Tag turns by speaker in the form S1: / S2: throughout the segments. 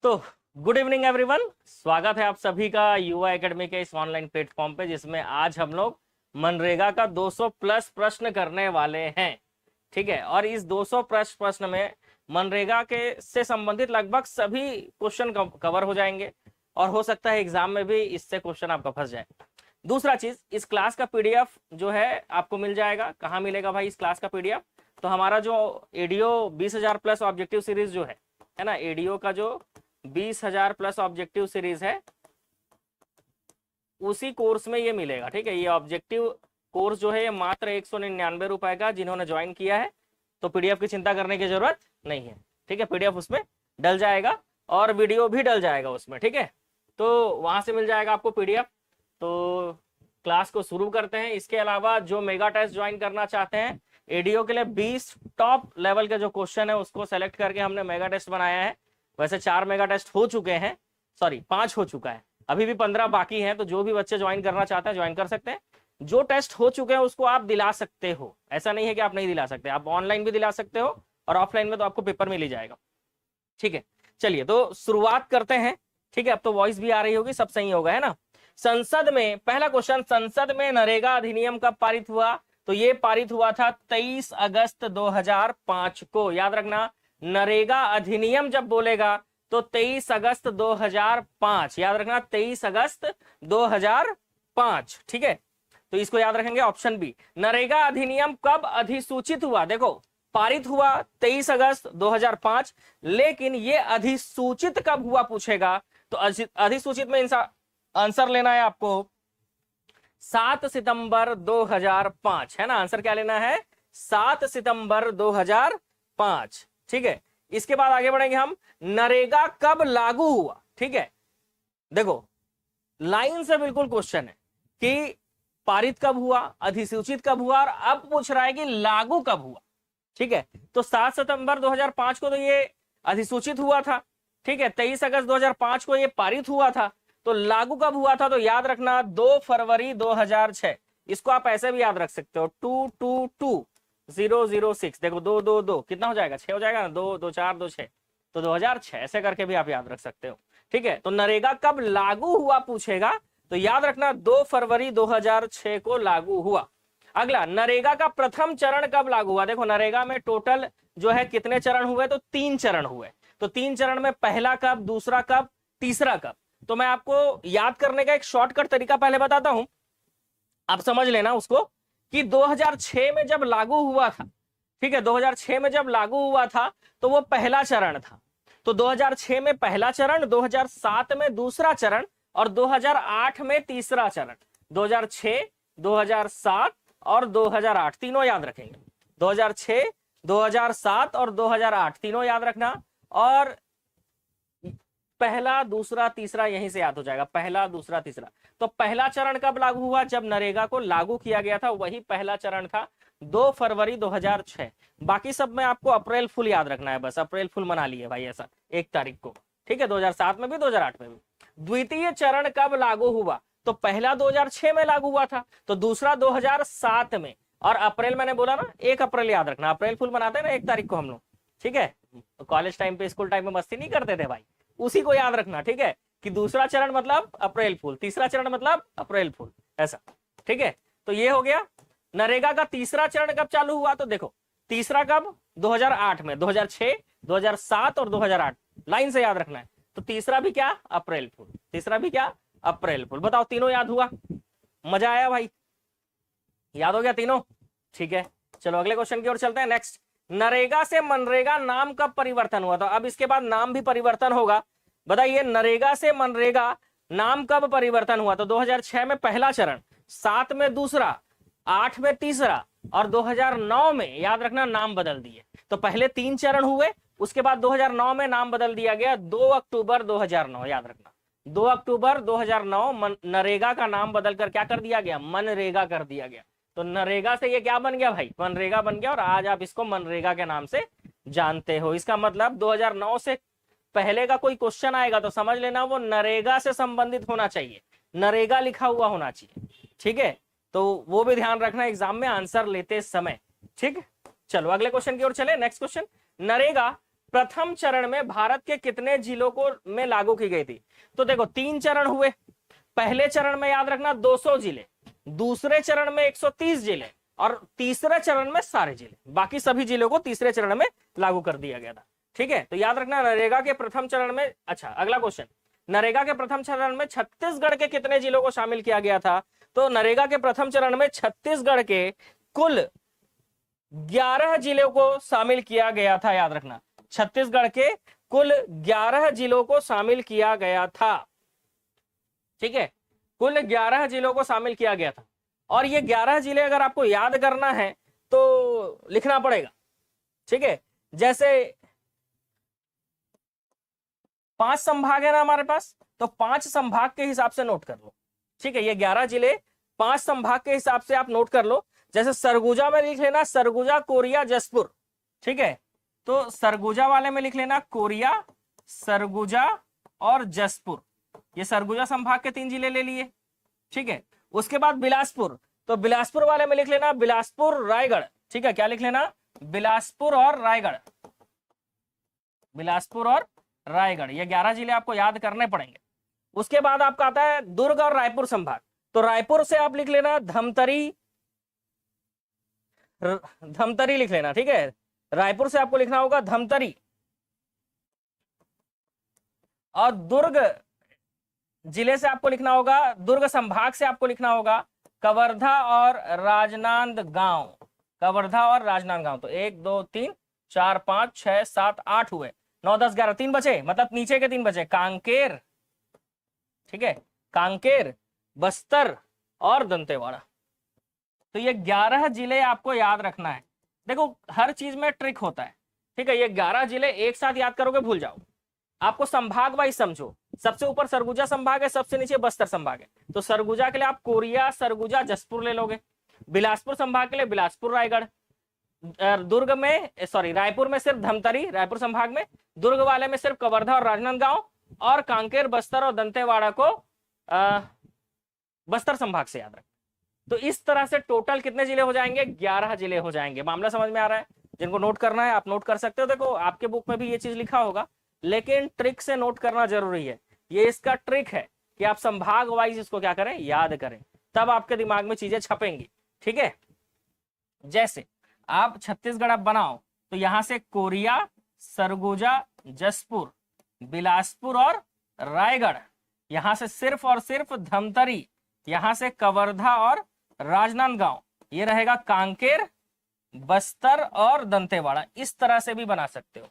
S1: तो good evening everyone, स्वागत है आप सभी का युवा एकेडमी के इस ऑनलाइन प्लेटफॉर्म पे, जिसमें आज हम लोग मनरेगा का 200 प्लस प्रश्न करने वाले हैं। ठीक है, और इस 200 प्लस प्रश्न में मनरेगा के से संबंधित लगभग सभी क्वेश्चन कवर हो जाएंगे और हो सकता है एग्जाम में भी इससे क्वेश्चन आपका फंस जाए। दूसरा चीज, इस क्लास का पीडीएफ जो है आपको मिल जाएगा। कहाँ मिलेगा भाई इस क्लास का पीडीएफ? तो हमारा जो एडीओ 20,000 प्लस ऑब्जेक्टिव सीरीज जो है ना, एडीओ का जो 20,000 प्लस ऑब्जेक्टिव सीरीज है, उसी कोर्स में ये मिलेगा। ठीक है, ये ऑब्जेक्टिव कोर्स जो है ये मात्र 199 रुपए का। जिन्होंने ज्वाइन किया है तो पीडीएफ की चिंता करने की जरूरत नहीं है। ठीक है, पीडीएफ उसमें डल जाएगा और वीडियो भी डल जाएगा उसमें। ठीक है, तो वहां से मिल जाएगा आपको पीडीएफ। तो क्लास को शुरू करते हैं। इसके अलावा जो मेगा टेस्ट ज्वाइन करना चाहते हैं, एडीओ के लिए 20 टॉप लेवल के जो क्वेश्चन है उसको सेलेक्ट करके हमने मेगा टेस्ट बनाया है। वैसे 4 मेगा टेस्ट हो चुके हैं, सॉरी 5 हो चुका है, अभी भी 15 बाकी हैं। तो जो भी बच्चे ज्वाइन करना चाहते हैं ज्वाइन कर सकते हैं। जो टेस्ट हो चुके हैं उसको आप दिला सकते हो, ऐसा नहीं है कि आप नहीं दिला सकते। आप ऑनलाइन भी दिला सकते हो और ऑफलाइन में तो आपको पेपर मिल ही जाएगा। ठीक है, चलिए तो शुरुआत करते हैं। ठीक है, अब तो वॉइस भी आ रही होगी, सब सही होगा, है ना। संसद में पहला क्वेश्चन, संसद में नरेगा अधिनियम कब पारित हुआ? तो ये पारित हुआ था 23 अगस्त 2005 को। याद रखना, नरेगा अधिनियम जब बोलेगा तो 23 अगस्त 2005, याद रखना 23 अगस्त 2005। ठीक है, तो इसको याद रखेंगे। ऑप्शन बी, नरेगा अधिनियम कब अधिसूचित हुआ? देखो, पारित हुआ 23 अगस्त 2005, लेकिन ये अधिसूचित कब हुआ पूछेगा तो अधिसूचित में आंसर लेना है आपको 7 सितंबर 2005, है ना। आंसर क्या लेना है? 7 सितंबर 2005। ठीक है, इसके बाद आगे बढ़ेंगे हम। नरेगा कब लागू हुआ? ठीक है, देखो लाइन से बिल्कुल क्वेश्चन है कि पारित कब हुआ, अधिसूचित कब हुआ, और अब पूछ रहा है कि लागू कब हुआ। ठीक है, तो 7 सितंबर 2005 को तो ये अधिसूचित हुआ था। ठीक है, 23 अगस्त 2005 को ये पारित हुआ था। तो लागू कब हुआ था? तो याद रखना 2 फरवरी 2006। इसको आप ऐसे भी याद रख सकते हो, 222006। देखो 222 कितना हो जाएगा? 6 हो जाएगा ना, 2 2 4 2 6, तो 2006 ऐसे करके भी आप याद रख सकते हो। ठीक है, तो नरेगा कब लागू हुआ पूछेगा तो याद रखना 2 फरवरी 2006 को लागू हुआ। अगला, नरेगा का प्रथम चरण कब लागू हुआ? देखो नरेगा में टोटल जो है कितने चरण हुए? तो 3 चरण हुए। तो 3 चरण में पहला कब, दूसरा कब, तीसरा कब? तो मैं आपको याद करने का एक शॉर्टकट तरीका पहले बताता हूं, आप समझ लेना उसको, कि 2006 में जब लागू हुआ था, ठीक है, 2006 में जब लागू हुआ था तो वो पहला चरण था। तो 2006 में पहला चरण, 2007 में दूसरा चरण और 2008 में तीसरा चरण। 2006, 2007 और 2008 तीनों याद रखेंगे। 2006, 2007 और 2008 तीनों याद रखना। और पहला, दूसरा, तीसरा यहीं से याद हो जाएगा, पहला, दूसरा, तीसरा। तो पहला चरण कब लागू हुआ? जब नरेगा को लागू किया गया था, वही पहला चरण था 2 फरवरी 2006। बाकी सब में आपको अप्रैल फुल याद रखना है, बस अप्रैल फुल मना लिए भाई ऐसा 1 तारीख को। ठीक है, 2007 में भी 2008 में भी। द्वितीय चरण कब लागू हुआ? तो पहला 2006 में लागू हुआ था, तो दूसरा 2007 में, और अप्रैल मैंने बोला ना 1 अप्रैल याद रखना। अप्रैल फुल मनाते हैं ना 1 तारीख को हम लोग। ठीक है, कॉलेज टाइम पे, स्कूल टाइम में मस्ती नहीं करते थे भाई, उसी को याद रखना। ठीक है, कि दूसरा चरण मतलब अप्रैल फुल, तीसरा चरण मतलब अप्रैल फुल, ऐसा। ठीक है, तो ये हो गया। नरेगा का तीसरा चरण कब चालू हुआ? तो देखो तीसरा कब? 2008 में, 2006, 2007 और 2008 लाइन से याद रखना है। तो तीसरा भी क्या? April fool. तीसरा भी क्या? April fool. बताओ, तीनों याद हुआ? मजा आया भाई? याद हो गया तीनों? ठीक है, चलो अगले क्वेश्चन की ओर चलते हैं। नेक्स्ट, नरेगा से मनरेगा नाम कब परिवर्तन हुआ? तो अब इसके बाद नाम भी परिवर्तन होगा। बताइए, नरेगा से मनरेगा नाम कब परिवर्तन हुआ? तो 2006 में पहला चरण, 7 में दूसरा, 8 में तीसरा और 2009 में, याद रखना, नाम बदल दिए। तो पहले 3 चरण हुए, उसके बाद 2009 में नाम बदल दिया गया 2 अक्टूबर 2009। याद रखना 2 अक्टूबर 2009 नरेगा का नाम बदलकर क्या कर दिया गया? मनरेगा कर दिया गया। तो नरेगा से ये क्या बन गया भाई? मनरेगा बन गया, और आज आप इसको मनरेगा के नाम से जानते हो। इसका मतलब 2009 से पहले का कोई क्वेश्चन आएगा तो समझ लेना वो नरेगा से संबंधित होना चाहिए, नरेगा लिखा हुआ होना चाहिए। ठीक है, तो वो भी ध्यान रखना एग्जाम में आंसर लेते समय। ठीक, चलो अगले क्वेश्चन की ओर चले। नेक्स्ट क्वेश्चन, नरेगा प्रथम चरण में भारत के कितने जिलों को में लागू की गई थी? तो देखो 3 चरण हुए। पहले चरण में याद रखना 200 जिले, दूसरे चरण में 130 जिले और तीसरे चरण में सारे जिले, बाकी सभी जिलों को तीसरे चरण में लागू कर दिया गया था। ठीक है, तो याद रखना नरेगा के प्रथम चरण में। अच्छा, अगला क्वेश्चन, नरेगा के प्रथम चरण में छत्तीसगढ़ के कितने जिलों को शामिल किया गया था? तो नरेगा के प्रथम चरण में छत्तीसगढ़ के कुल 11 जिलों को शामिल किया गया था। याद रखना, छत्तीसगढ़ के कुल 11 जिलों को शामिल किया गया था। ठीक है, कुल 11 जिलों को शामिल किया गया था। और ये 11 जिले अगर आपको याद करना है तो लिखना पड़ेगा। ठीक है, जैसे 5 संभाग है ना हमारे पास, तो 5 संभाग के हिसाब से नोट कर लो। ठीक है, ये 11 जिले 5 संभाग के हिसाब से आप नोट कर लो। जैसे सरगुजा में लिख लेना सरगुजा, कोरिया, जसपुर। ठीक है, तो सरगुजा वाले में लिख लेना कोरिया, सरगुजा और जसपुर। ये सरगुजा संभाग के 3 जिले ले लिए। ठीक है, उसके बाद बिलासपुर, तो बिलासपुर वाले में लिख लेना बिलासपुर, रायगढ़। ठीक है, क्या लिख लेना? बिलासपुर और रायगढ़, बिलासपुर और रायगढ़। ये 11 जिले आपको याद करने पड़ेंगे। उसके बाद आपका आता है दुर्ग और रायपुर संभाग, तो रायपुर से आप लिख लेना धमतरी, धमतरी लिख लेना। ठीक है, रायपुर से आपको लिखना होगा धमतरी। और दुर्ग जिले से आपको लिखना होगा, दुर्ग संभाग से आपको लिखना होगा कवर्धा और राजनांदगांव, कवर्धा और राजनांदगांव। तो 1 2 3 4 5 6 7 8 हुए, 9 10 11, 3 बचे, मतलब नीचे के 3 बचे, कांकेर। ठीक है, कांकेर, बस्तर और दंतेवाड़ा। तो ये 11 जिले आपको याद रखना है। देखो हर चीज में ट्रिक होता है। ठीक है, ये 11 जिले एक साथ याद करोगे भूल जाओ। आपको संभाग वाइज समझो, सबसे ऊपर सरगुजा संभाग है, सबसे नीचे बस्तर संभाग है। तो सरगुजा के लिए आप कोरिया, सरगुजा, जसपुर ले लोगे। बिलासपुर संभाग के लिए बिलासपुर, रायगढ़। दुर्ग में सॉरी रायपुर में सिर्फ धमतरी, रायपुर संभाग में। दुर्ग वाले में सिर्फ कवर्धा और राजनांदगांव। और कांकेर, बस्तर और दंतेवाड़ा को बस्तर संभाग से याद रखें। तो इस तरह से टोटल कितने जिले हो जाएंगे? 11 जिले हो जाएंगे। मामला समझ में आ रहा है? जिनको नोट करना है आप नोट कर सकते हो। देखो आपके बुक में भी ये चीज लिखा होगा, लेकिन ट्रिक से नोट करना जरूरी है। ये इसका ट्रिक है कि आप संभाग वाइज इसको क्या करें, याद करें, तब आपके दिमाग में चीजें छपेंगी। ठीक है, जैसे आप छत्तीसगढ़ आप बनाओ तो यहां से कोरिया, सरगुजा, जसपुर, बिलासपुर और रायगढ़, यहां से सिर्फ और सिर्फ धमतरी, यहां से कवर्धा और राजनांदगांव, ये रहेगा कांकेर, बस्तर और दंतेवाड़ा। इस तरह से भी बना सकते हो,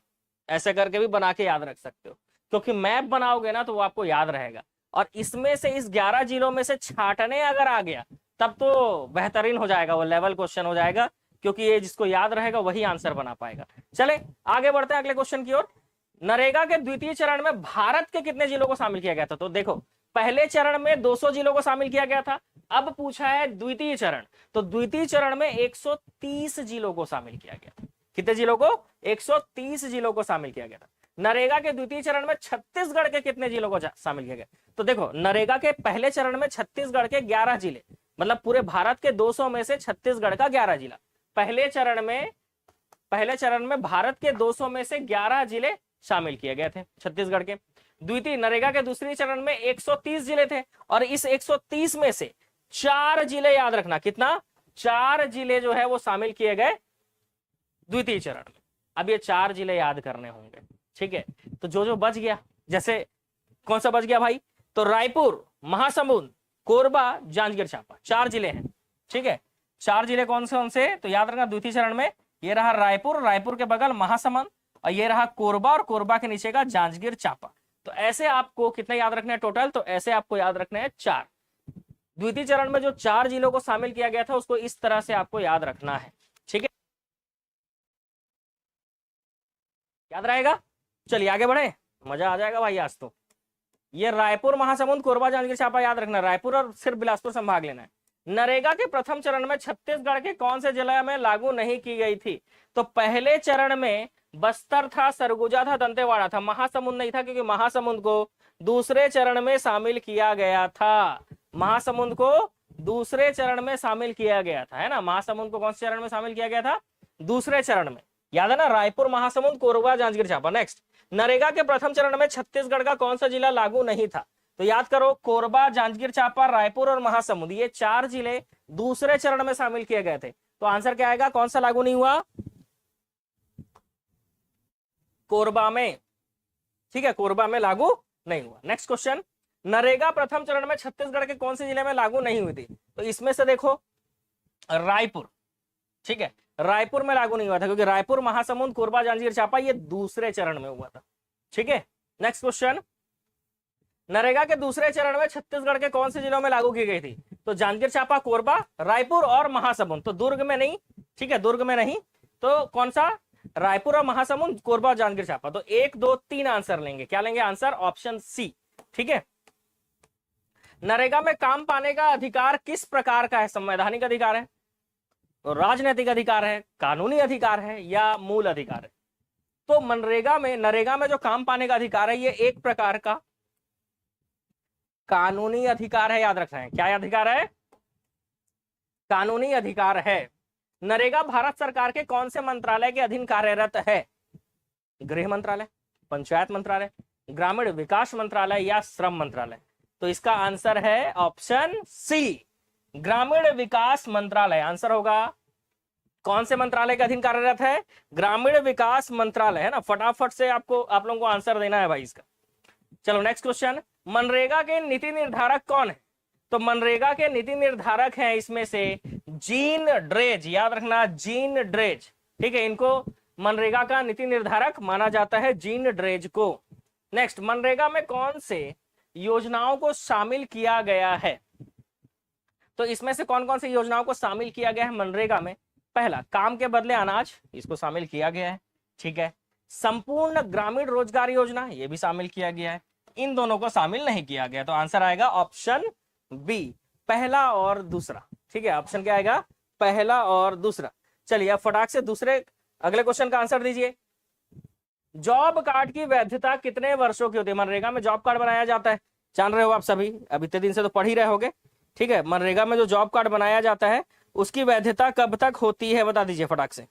S1: ऐसे करके भी बना के याद रख सकते हो, क्योंकि मैप बनाओगे ना तो वो आपको याद रहेगा। और इसमें से इस 11 जिलों में से छाटने अगर आ गया तब तो बेहतरीन हो जाएगा, वो लेवल क्वेश्चन हो जाएगा, क्योंकि ये जिसको याद रहेगा वही आंसर बना पाएगा। चले आगे बढ़ते हैं अगले क्वेश्चन की ओर। नरेगा के द्वितीय चरण में भारत के कितने जिलों को शामिल किया गया था? तो देखो पहले चरण में 200 जिलों को शामिल किया गया था। अब पूछा है द्वितीय चरण, तो द्वितीय चरण में 130 जिलों को शामिल किया गया। कितने जिलों को? 130 जिलों को शामिल किया गया था। नरेगा के द्वितीय चरण में छत्तीसगढ़ के कितने जिलों को शामिल किया गया? तो देखो नरेगा के पहले चरण में छत्तीसगढ़ के 11 जिले, मतलब पूरे भारत के 200 में से छत्तीसगढ़ का 11 जिला। पहले चरण में भारत के 200 में से 11 जिले शामिल किए गए थे छत्तीसगढ़ के। द्वितीय नरेगा के दूसरे चरण में 130 जिले थे, और इस 130 में से 4 जिले याद रखना, कितना? 4 जिले जो है वो शामिल किए गए द्वितीय चरण में। अब ये 4 जिले याद करने होंगे। ठीक है, तो जो जो बच गया, जैसे कौन सा बच गया भाई? तो रायपुर, महासमुंद, कोरबा, जांजगीर चांपा, 4 जिले हैं। ठीक है, 4 जिले कौन से? तो याद रखना द्वितीय चरण में ये रहा रायपुर, रायपुर के बगल महासमुंद, और ये रहा कोरबा, और कोरबा के नीचे का जांजगीर चांपा। तो ऐसे आपको कितने याद रखने हैं टोटल? तो ऐसे आपको याद रखने हैं 4। द्वितीय चरण में जो 4 जिलों को शामिल किया गया था उसको इस तरह से आपको याद रखना है। ठीक है, याद रहेगा? चलिए आगे बढ़े, मजा आ जाएगा भाई आज तो। ये रायपुर, महासमुंद, कोरबा, जांजगीर चांपा याद रखना, रायपुर और सिर्फ बिलासपुर संभाग लेना है। नरेगा के प्रथम चरण में छत्तीसगढ़ के कौन से जिले में लागू नहीं की गई थी? तो पहले चरण में बस्तर था, सरगुजा था, दंतेवाड़ा था, महासमुंद नहीं था, क्योंकि महासमुंद को दूसरे चरण में शामिल किया गया था। महासमुंद को दूसरे चरण में शामिल किया गया था, है ना। महासमुंद को कौन से चरण में शामिल किया गया था? दूसरे चरण में। याद है ना, रायपुर, महासमुंद, कोरबा, जांजगीर चांपा। नेक्स्ट, नरेगा के प्रथम चरण में छत्तीसगढ़ का कौन सा जिला लागू नहीं था? तो याद करो, कोरबा, जांजगीर चांपा, रायपुर और महासमुंद, ये 4 जिले दूसरे चरण में शामिल किए गए थे। तो आंसर क्या आएगा, कौन सा लागू नहीं हुआ? कोरबा में। ठीक है, कोरबा में लागू नहीं हुआ। नेक्स्ट क्वेश्चन, नरेगा प्रथम चरण में छत्तीसगढ़ के कौन से जिले में लागू नहीं हुई थी? तो इसमें से देखो, रायपुर। ठीक है, रायपुर में लागू नहीं हुआ था, क्योंकि रायपुर, महासमुंद, कोरबा, जांजगीर चांपा ये दूसरे चरण में हुआ था। ठीक है, नेक्स्ट क्वेश्चन, नरेगा के दूसरे चरण में छत्तीसगढ़ के कौन से जिलों में लागू की गई थी? तो जांजगीर चांपा, कोरबा, रायपुर और महासमुंद। तो दुर्ग में नहीं। ठीक है, दुर्ग में नहीं, तो कौन सा? रायपुर और महासमुंद, कोरबा और जांजगीर चांपा। तो 1 2 3 आंसर लेंगे। क्या लेंगे? Answer option C. ठीक है, नरेगा में काम पाने का अधिकार किस प्रकार का है? संवैधानिक अधिकार है, राजनीतिक अधिकार है, कानूनी अधिकार है, या मूल अधिकार है? तो नरेगा में जो काम पाने का अधिकार है, ये एक प्रकार का कानूनी अधिकार है। याद रखना है, क्या अधिकार है? कानूनी अधिकार है। नरेगा भारत सरकार के कौन से मंत्रालय के अधीन कार्यरत है? गृह मंत्रालय, पंचायत मंत्रालय, ग्रामीण विकास मंत्रालय या श्रम मंत्रालय? तो इसका आंसर है ऑप्शन सी, ग्रामीण विकास मंत्रालय। आंसर होगा, कौन से मंत्रालय के अधीन कार्यरत है? ग्रामीण विकास मंत्रालय, है ना। फटाफट से आप लोगों को आंसर देना है भाई इसका। चलो नेक्स्ट क्वेश्चन, मनरेगा के नीति निर्धारक कौन है? तो मनरेगा के नीति निर्धारक हैं इसमें से जीन ड्रेज। याद रखना, जीन ड्रेज। ठीक है, इनको मनरेगा का नीति निर्धारक माना जाता है, जीन ड्रेज को। नेक्स्ट, मनरेगा में कौन से योजनाओं को शामिल किया गया है? तो इसमें से कौन कौन सी योजनाओं को शामिल किया गया है मनरेगा में? पहला, काम के बदले अनाज, इसको शामिल किया गया है। ठीक है, संपूर्ण ग्रामीण रोजगार योजना, ये भी शामिल किया गया है। इन दोनों को शामिल नहीं किया गया, तो आंसर आएगा ऑप्शन बी, पहला और दूसरा। ठीक है, ऑप्शन क्या आएगा? पहला और दूसरा। चलिए अब फटाक से दूसरे अगले क्वेश्चन का आंसर दीजिए। जॉब कार्ड की वैधता कितने वर्षों की होती है? मनरेगा में जॉब कार्ड बनाया जाता है, जान रहे हो आप सभी, अब इतने दिन से तो पढ़ ही रहे होगे। ठीक है, मनरेगा में जो जॉब कार्ड बनाया जाता है उसकी वैधता कब तक होती है, बता दीजिए फटाक से।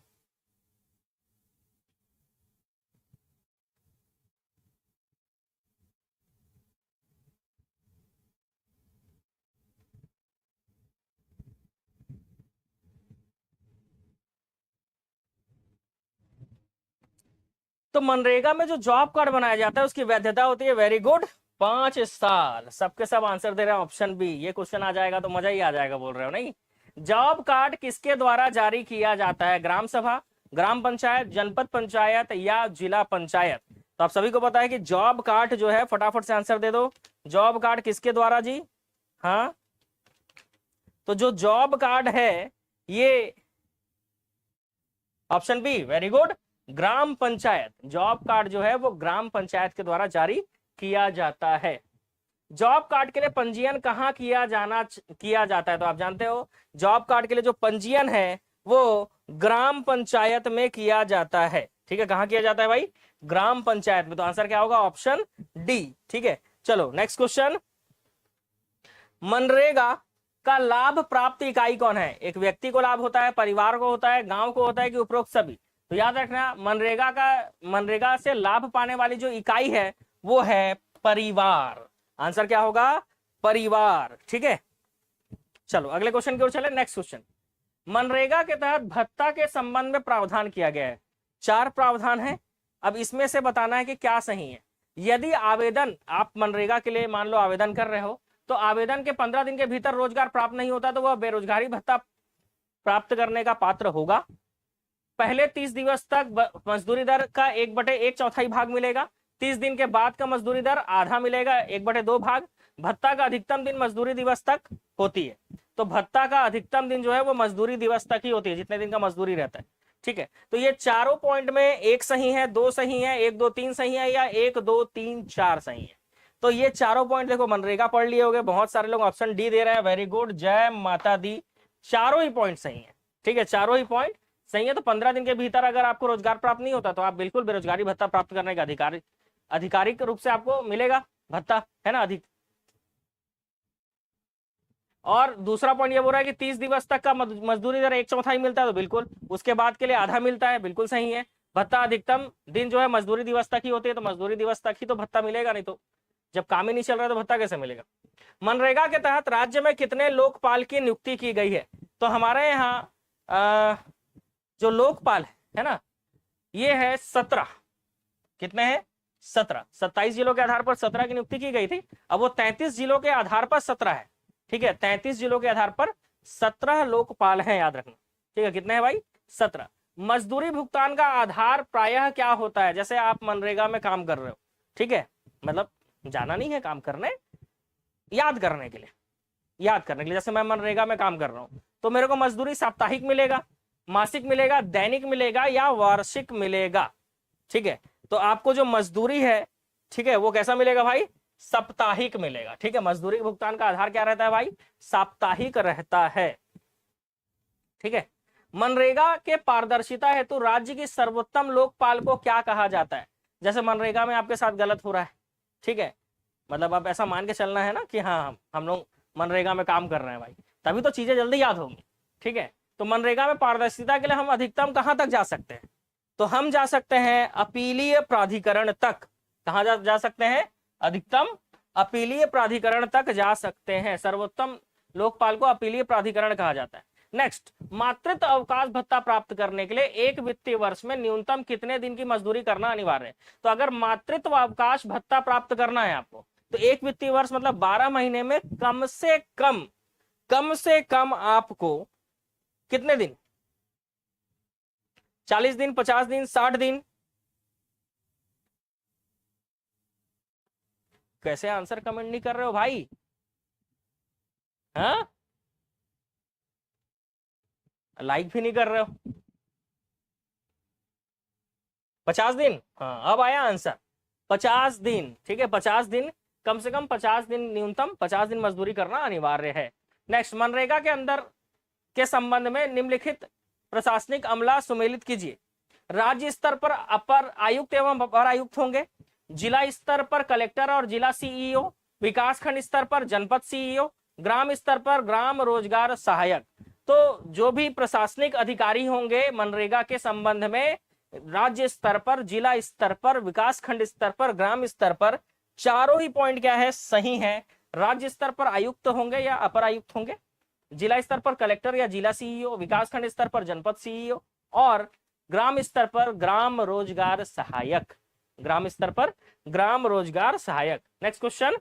S1: तो मनरेगा में जो जॉब कार्ड बनाया जाता है उसकी वैधता होती है, वेरी गुड, 5 साल। सबके सब आंसर दे रहे हैं ऑप्शन बी। ये क्वेश्चन आ जाएगा तो मजा ही आ जाएगा, बोल रहे हो नहीं। जॉब कार्ड किसके द्वारा जारी किया जाता है? ग्राम सभा, ग्राम पंचायत, जनपद पंचायत या जिला पंचायत? तो आप सभी को पता है कि जॉब कार्ड जो है, फटाफट से आंसर दे दो, जॉब कार्ड किसके द्वारा जी? हाँ, तो जो जॉब कार्ड है ये ऑप्शन बी, वेरी गुड, ग्राम पंचायत। जॉब कार्ड जो है वो ग्राम पंचायत के द्वारा जारी किया जाता है। जॉब कार्ड के लिए पंजीयन कहाँ किया जाता है? तो आप जानते हो जॉब कार्ड के लिए जो पंजीयन है वो ग्राम पंचायत में किया जाता है। ठीक है, कहाँ किया जाता है भाई? ग्राम पंचायत में। तो आंसर क्या होगा? Option D. ठीक है, चलो नेक्स्ट क्वेश्चन, मनरेगा का लाभ प्राप्त इकाई कौन है? एक व्यक्ति को लाभ होता है, परिवार को होता है, गांव को होता है, कि उपरोक्त सभी? तो याद रखना, मनरेगा से लाभ पाने वाली जो इकाई है वो है परिवार। आंसर क्या होगा? परिवार। ठीक है, चलो अगले क्वेश्चन की ओर चले। नेक्स्ट क्वेश्चन, मनरेगा के तहत भत्ता के संबंध में प्रावधान किया गया है। 4 प्रावधान है, अब इसमें से बताना है कि क्या सही है। यदि आवेदन, आप मनरेगा के लिए मान लो आवेदन कर रहे हो, तो आवेदन के 15 दिन के भीतर रोजगार प्राप्त नहीं होता तो वह बेरोजगारी भत्ता प्राप्त करने का पात्र होगा। पहले 30 दिवस तक मजदूरी दर का 1/1/4 भाग मिलेगा। 30 दिन के बाद का मजदूरी दर आधा मिलेगा, 1/2 भाग। भत्ता का अधिकतम दिन मजदूरी दिवस तक होती है। तो भत्ता का अधिकतम दिन जो है वो मजदूरी दिवस तक ही होती है, जितने दिन का मजदूरी रहता है। ठीक है, तो ये चारों पॉइंट में एक सही है, 2 सही है, 1 2 3 सही है, या 1 2 3 4 सही है? तो ये चारों पॉइंट देखो, मनरेगा पढ़ लिए होगे, बहुत सारे लोग ऑप्शन डी दे रहे हैं, वेरी गुड, जय माता दी। चारों ही पॉइंट सही है। ठीक है, चारों ही पॉइंट सही है। तो 15 दिन के भीतर अगर आपको रोजगार प्राप्त नहीं होता तो आप बिल्कुल बेरोजगारी भत्ता प्राप्त करने का आधिकारिक रूप से आपको मिलेगा भत्ता, है ना, अधिक। और दूसरा पॉइंट ये बोल रहा है कि 30 दिवस तक का मजदूरी दर 1/4 मिलता है, तो बिल्कुल। उसके बाद के लिए आधा मिलता है, बिल्कुल सही है। भत्ता अधिकतम दिन जो है मजदूरी दिवस तक ही होती है, तो मजदूरी दिवस तक ही तो भत्ता मिलेगा, नहीं तो जब काम ही नहीं चल रहा है तो भत्ता कैसे मिलेगा। मनरेगा के तहत राज्य में कितने लोकपाल की नियुक्ति की गई है? तो हमारे यहाँ जो लोकपाल है ना, ये है 17। कितने हैं? 17। 27 जिलों के आधार पर 17 की नियुक्ति की गई थी। अब वो 33 जिलों के आधार पर 17 है, ठीक है। 33 जिलों के आधार पर 17 लोकपाल हैं, याद रखना, ठीक है। कितने हैं भाई? 17। मजदूरी भुगतान का आधार प्रायः क्या होता है? जैसे आप मनरेगा में काम कर रहे हो, ठीक है, मतलब जाना नहीं है काम करने, याद करने के लिए, याद करने के लिए। जैसे मैं मनरेगा में काम कर रहा हूं, तो मेरे को मजदूरी साप्ताहिक मिलेगा, मासिक मिलेगा, दैनिक मिलेगा या वार्षिक मिलेगा, ठीक है। तो आपको जो मजदूरी है, ठीक है, वो कैसा मिलेगा भाई? साप्ताहिक मिलेगा, ठीक है। मजदूरी भुगतान का आधार क्या रहता है भाई? साप्ताहिक रहता है, ठीक है। मनरेगा के पारदर्शिता हेतु राज्य की सर्वोत्तम लोकपाल को क्या कहा जाता है? जैसे मनरेगा में आपके साथ गलत हो रहा है, ठीक है, मतलब आप ऐसा मान के चलना है ना कि हाँ हम लोग मनरेगा में काम कर रहे हैं भाई, तभी तो चीजें जल्दी याद होंगी, ठीक है। तो मनरेगा में पारदर्शिता के लिए हम अधिकतम कहां तक जा सकते हैं? तो हम जा सकते हैं अपीलीय प्राधिकरण तक। कहां जा सकते हैं? अधिकतम अपीलीय प्राधिकरण तक जा सकते हैं। सर्वोत्तम लोकपाल को अपीलीय प्राधिकरण कहा जाता है। नेक्स्ट, मातृत्व अवकाश भत्ता प्राप्त करने के लिए एक वित्तीय वर्ष में न्यूनतम कितने दिन की मजदूरी करना अनिवार्य है? तो अगर मातृत्व अवकाश भत्ता प्राप्त करना है आपको, तो एक वित्तीय वर्ष मतलब 12 महीने में कम से कम आपको कितने दिन? 40 दिन, 50 दिन, 60 दिन? कैसे आंसर कमेंट नहीं कर रहे हो भाई? हाँ, लाइक भी नहीं कर रहे हो। 50 दिन, हाँ अब आया आंसर। 50 दिन, ठीक है, 50 दिन, कम से कम 50 दिन, न्यूनतम 50 दिन मजदूरी करना अनिवार्य है। नेक्स्ट, मनरेगा के अंदर के संबंध में निम्नलिखित प्रशासनिक अमला सुमेलित कीजिए। राज्य स्तर पर अपर आयुक्त एवं अपर आयुक्त होंगे, जिला स्तर पर कलेक्टर और जिला सीईओ, विकासखंड स्तर पर जनपद सीईओ, ग्राम स्तर पर ग्राम रोजगार सहायक। तो जो भी प्रशासनिक अधिकारी होंगे मनरेगा के संबंध में, राज्य स्तर पर, जिला स्तर पर, विकासखंड स्तर पर, ग्राम स्तर पर, चारों ही पॉइंट क्या है? सही है। राज्य स्तर पर आयुक्त होंगे या अपर आयुक्त होंगे, जिला स्तर पर कलेक्टर या जिला सीईओ, विकासखंड स्तर पर जनपद सीईओ, और ग्राम स्तर पर ग्राम रोजगार सहायक। ग्राम स्तर पर ग्राम रोजगार सहायक। नेक्स्ट क्वेश्चन,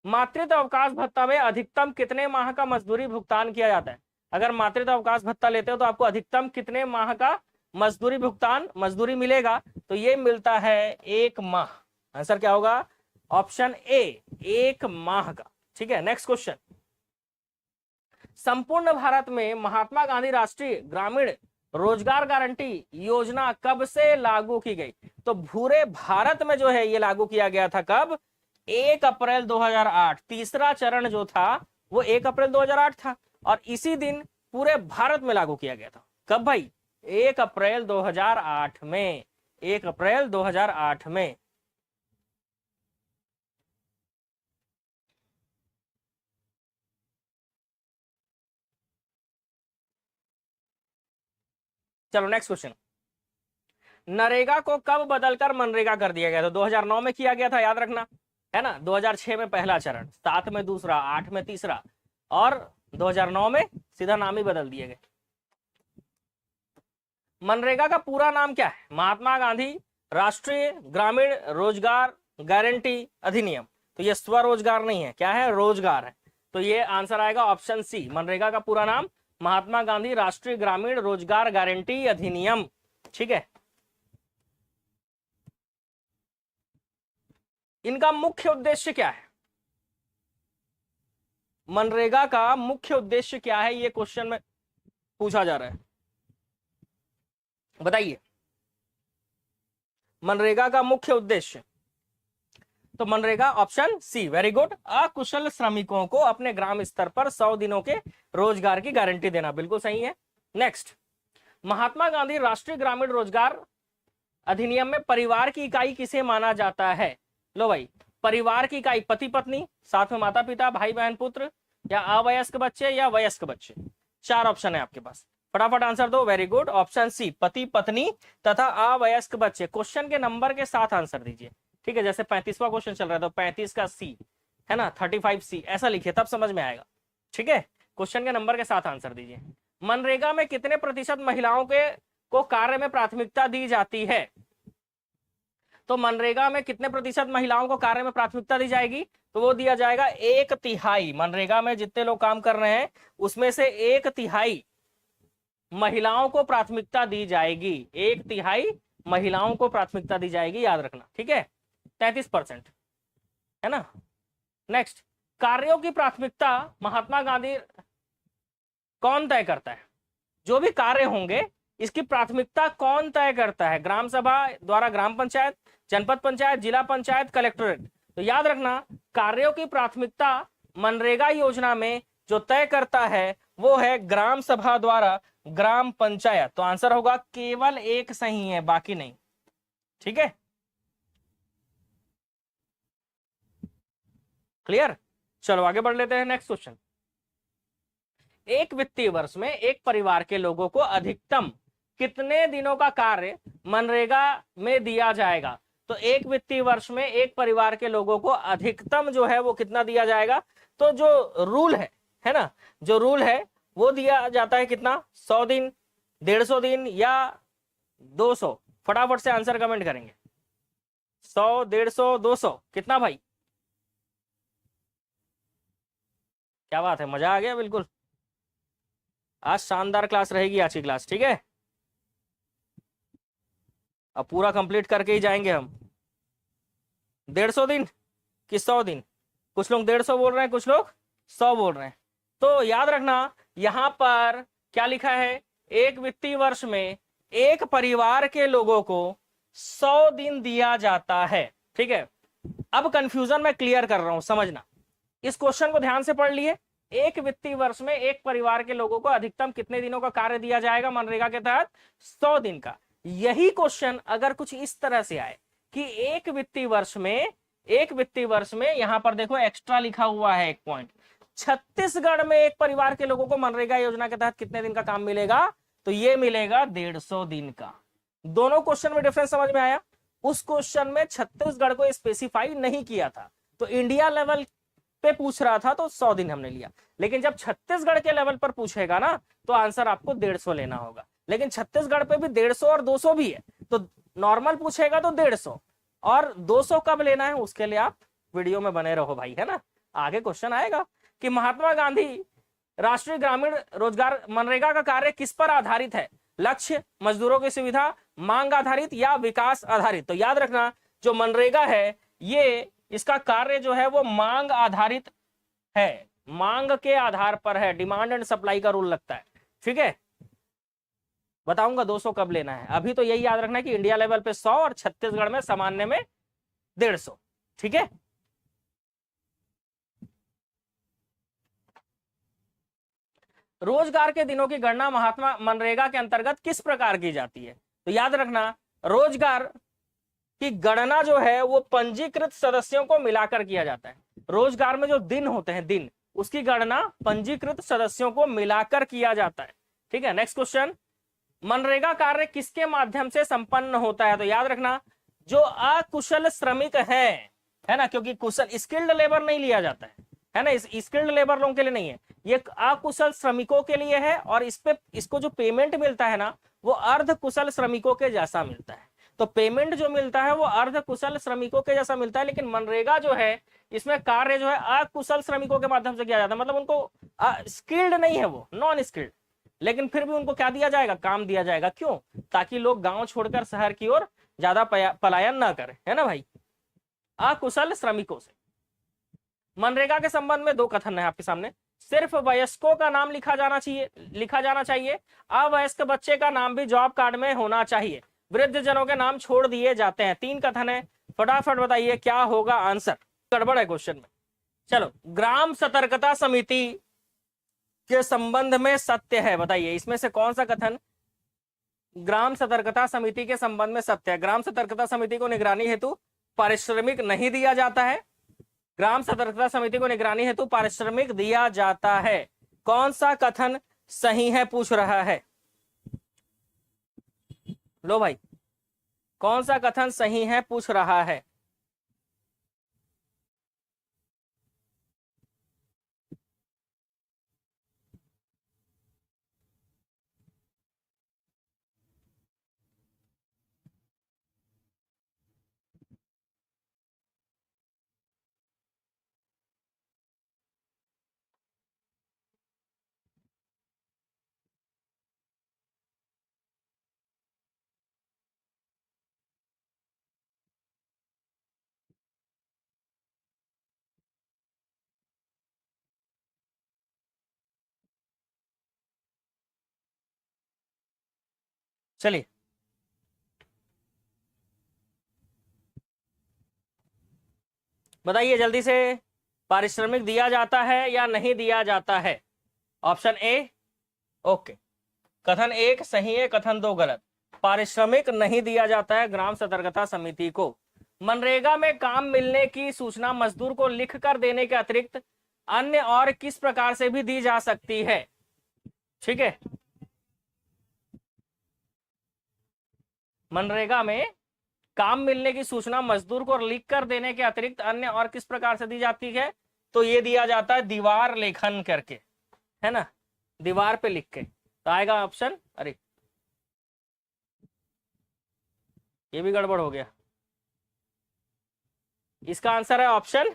S1: मातृत्व अवकाश भत्ता में अधिकतम कितने माह का मजदूरी भुगतान किया जाता है? अगर मातृत्व अवकाश भत्ता लेते हो तो आपको अधिकतम कितने माह का मजदूरी भुगतान, मजदूरी मिलेगा? तो ये मिलता है 1 माह। आंसर क्या होगा? ऑप्शन ए, 1 माह का, ठीक है। नेक्स्ट क्वेश्चन, संपूर्ण भारत में महात्मा गांधी राष्ट्रीय ग्रामीण रोजगार गारंटी योजना कब से लागू की गई? तो पूरे भारत में जो है ये लागू किया गया था कब? 1 अप्रैल 2008। तीसरा चरण जो था वो 1 अप्रैल 2008 था, और इसी दिन पूरे भारत में लागू किया गया था। कब भाई? 1 अप्रैल 2008 में। 1 अप्रैल 2008 में। चलो नेक्स्ट क्वेश्चन, नरेगा को कब बदलकर मनरेगा कर दिया गया? तो 2009 में किया गया था, याद रखना, है ना। 2006 में पहला चरण, 7 में दूसरा, 8 में तीसरा, और 2009 में सीधा नाम ही बदल दिए गए। मनरेगा का पूरा नाम क्या है? महात्मा गांधी राष्ट्रीय ग्रामीण रोजगार गारंटी अधिनियम। तो ये स्वरोजगार नहीं है, क्या है? रोजगार है। तो ये आंसर आएगा ऑप्शन सी। मनरेगा का पूरा नाम महात्मा गांधी राष्ट्रीय ग्रामीण रोजगार गारंटी अधिनियम, ठीक है। इनका मुख्य उद्देश्य क्या है? मनरेगा का मुख्य उद्देश्य क्या है? ये क्वेश्चन में पूछा जा रहा है, बताइए। मनरेगा का मुख्य उद्देश्य, तो MNREGA option C, very good, अकुशल श्रमिकों को अपने ग्राम स्तर पर 100 दिनों के रोजगार की गारंटी देना, बिल्कुल सही है। नेक्स्ट, महात्मा गांधी राष्ट्रीय ग्रामीण रोजगार अधिनियम में परिवार की इकाई किसे माना जाता है? लो भाई, परिवार की इकाई पति पत्नी, साथ में माता पिता, भाई बहन, पुत्र, या अवयस्क बच्चे या वयस्क बच्चे, 4 ऑप्शन है आपके पास, फटाफट आंसर दो। वेरी गुड, ऑप्शन सी पति पत्नी तथा अवयस्क बच्चे। क्वेश्चन के नंबर के साथ आंसर दीजिए, ठीक है। जैसे 35वां क्वेश्चन चल रहा है तो 35 का सी है ना, 35C ऐसा लिखिए, तब समझ में आएगा, ठीक है। क्वेश्चन के नंबर के साथ आंसर दीजिए। मनरेगा में कितने प्रतिशत महिलाओं के को कार्य में प्राथमिकता दी जाती है? तो मनरेगा में कितने प्रतिशत महिलाओं को कार्य में प्राथमिकता दी जाएगी? तो वो दिया जाएगा 1/3। मनरेगा में जितने लोग काम कर रहे हैं उसमें से 1/3 महिलाओं को प्राथमिकता दी जाएगी, 1/3 महिलाओं को प्राथमिकता दी जाएगी, याद रखना, ठीक है। 33% है ना। नेक्स्ट, कार्यों की प्राथमिकता महात्मा गांधी कौन तय करता है? जो भी कार्य होंगे इसकी प्राथमिकता कौन तय करता है? ग्राम सभा द्वारा ग्राम पंचायत, जनपद पंचायत, जिला पंचायत, कलेक्टोरेट। तो याद रखना, कार्यों की प्राथमिकता मनरेगा योजना में जो तय करता है वो है ग्राम सभा द्वारा ग्राम पंचायत। तो आंसर होगा केवल एक सही है, बाकी नहीं, ठीक है। क्लियर? चलो आगे बढ़ लेते हैं। नेक्स्ट क्वेश्चन, एक वित्तीय वर्ष में एक परिवार के लोगों को अधिकतम कितने दिनों का कार्य मनरेगा में दिया जाएगा? तो एक वित्तीय वर्ष में एक परिवार के लोगों को अधिकतम जो है वो कितना दिया जाएगा? तो जो रूल है ना, जो रूल है वो दिया जाता है कितना? 100 दिन, 150 दिन या 200? फटाफट से आंसर कमेंट करेंगे। 100, 150, 200, कितना भाई? क्या बात है, मजा आ गया बिल्कुल। आज शानदार क्लास रहेगी आज की क्लास, ठीक है। अब पूरा कंप्लीट करके ही जाएंगे हम। 150 दिन कि 100 दिन? कुछ लोग 150 बोल रहे हैं, कुछ लोग 100 बोल रहे हैं। तो याद रखना यहां पर क्या लिखा है, एक वित्तीय वर्ष में एक परिवार के लोगों को 100 दिन दिया जाता है, ठीक है। अब कंफ्यूजन मैं क्लियर कर रहा हूं, समझना। इस क्वेश्चन को ध्यान से पढ़ लिए। एक वित्तीय वर्ष में एक परिवार के लोगों को अधिकतम कितने दिनों का कार्य दिया जाएगा मनरेगा के तहत? 100 दिन का। यही क्वेश्चन अगर कुछ इस तरह से आए कि एक वित्तीय वर्ष में यहां पर देखो एक्स्ट्रा लिखा हुआ है एक पॉइंट, छत्तीसगढ़ में एक परिवार के लोगों को मनरेगा योजना के तहत कितने दिन का काम मिलेगा? तो ये मिलेगा 150 दिन का। दोनों क्वेश्चन में डिफरेंस समझ में आया? उस क्वेश्चन में छत्तीसगढ़ को स्पेसिफाई नहीं किया था, तो इंडिया लेवल पे पूछ रहा था तो 100 दिन हमने लिया। लेकिन जब छत्तीसगढ़ के लेवल पर पूछेगा ना तो आंसर आपको 150 लेना होगा। लेकिन छत्तीसगढ़ पे भी 150 और 200 भी है, तो नॉर्मल पूछेगा तो 150 और 200 कब लेना है उसके लिए आप वीडियो में बने रहो भाई, है ना। आगे क्वेश्चन आएगा कि महात्मा गांधी राष्ट्रीय ग्रामीण रोजगार मनरेगा का कार्य किस पर आधारित है? लक्ष्य, मजदूरों की सुविधा, मांग आधारित या विकास आधारित? तो याद रखना जो मनरेगा है ये इसका कार्य जो है वो मांग आधारित है, मांग के आधार पर है, डिमांड एंड सप्लाई का रूल लगता है, ठीक है। बताऊंगा 200 कब लेना है। अभी तो यही याद रखना है कि इंडिया लेवल पे 100 और छत्तीसगढ़ में सामान्य में 150, ठीक है। रोजगार के दिनों की गणना महात्मा मनरेगा के अंतर्गत किस प्रकार की जाती है? तो याद रखना रोजगार की गणना जो है वो पंजीकृत सदस्यों को मिलाकर किया जाता है। रोजगार में जो दिन होते हैं, दिन, उसकी गणना पंजीकृत सदस्यों को मिलाकर किया जाता है, ठीक है। नेक्स्ट क्वेश्चन, मनरेगा कार्य किसके माध्यम से संपन्न होता है? तो याद रखना जो अकुशल श्रमिक है ना, क्योंकि कुशल स्किल्ड लेबर नहीं लिया जाता है ना, इस स्किल्ड लेबर लोगों के लिए नहीं है, ये अकुशल श्रमिकों के लिए है। और इसको जो पेमेंट मिलता है ना वो अर्ध कुशल श्रमिकों के जैसा मिलता है। तो पेमेंट जो मिलता है वो अर्ध कुशल श्रमिकों के जैसा मिलता है। लेकिन मनरेगा जो है इसमें कार्य जो है अकुशल श्रमिकों के माध्यम से किया जाता है, मतलब उनको स्किल्ड नहीं है, वो नॉन स्किल्ड, लेकिन फिर भी उनको क्या दिया जाएगा? काम दिया जाएगा। क्यों? ताकि लोग गांव छोड़कर शहर की ओर ज्यादा पलायन ना करें, है ना भाई। अकुशल श्रमिकों से। मनरेगा के संबंध में 2 कथन है आपके सामने। सिर्फ वयस्कों का नाम लिखा जाना चाहिए, अवयस्क बच्चे का नाम भी जॉब कार्ड में होना चाहिए, वृद्ध जनों के नाम छोड़ दिए जाते हैं। 3 कथन है, फटाफट बताइए क्या होगा आंसर। गड़बड़ है क्वेश्चन में। चलो, ग्राम सतर्कता समिति के संबंध में सत्य है, बताइए इसमें से कौन सा कथन ग्राम सतर्कता समिति के संबंध में सत्य है? ग्राम सतर्कता समिति को निगरानी हेतु पारिश्रमिक नहीं दिया जाता है, ग्राम सतर्कता समिति को निगरानी हेतु पारिश्रमिक दिया जाता है। कौन सा कथन सही है पूछ रहा है। लो भाई, कौन सा कथन सही है पूछ रहा है। चलिए, बताइए जल्दी से, पारिश्रमिक दिया जाता है या नहीं दिया जाता है। Option A. ओके, कथन एक सही है, कथन दो गलत। पारिश्रमिक नहीं दिया जाता है ग्राम सतर्कता समिति को। मनरेगा में काम मिलने की सूचना मजदूर को लिख कर देने के अतिरिक्त अन्य और किस प्रकार से भी दी जा सकती है। ठीक है, मनरेगा में काम मिलने की सूचना मजदूर को लिख कर देने के अतिरिक्त अन्य और किस प्रकार से दी जाती है, तो ये दिया जाता है दीवार लेखन करके, है ना, दीवार पे लिख के। तो आएगा ऑप्शन, अरे ये भी गड़बड़ हो गया। इसका आंसर है ऑप्शन,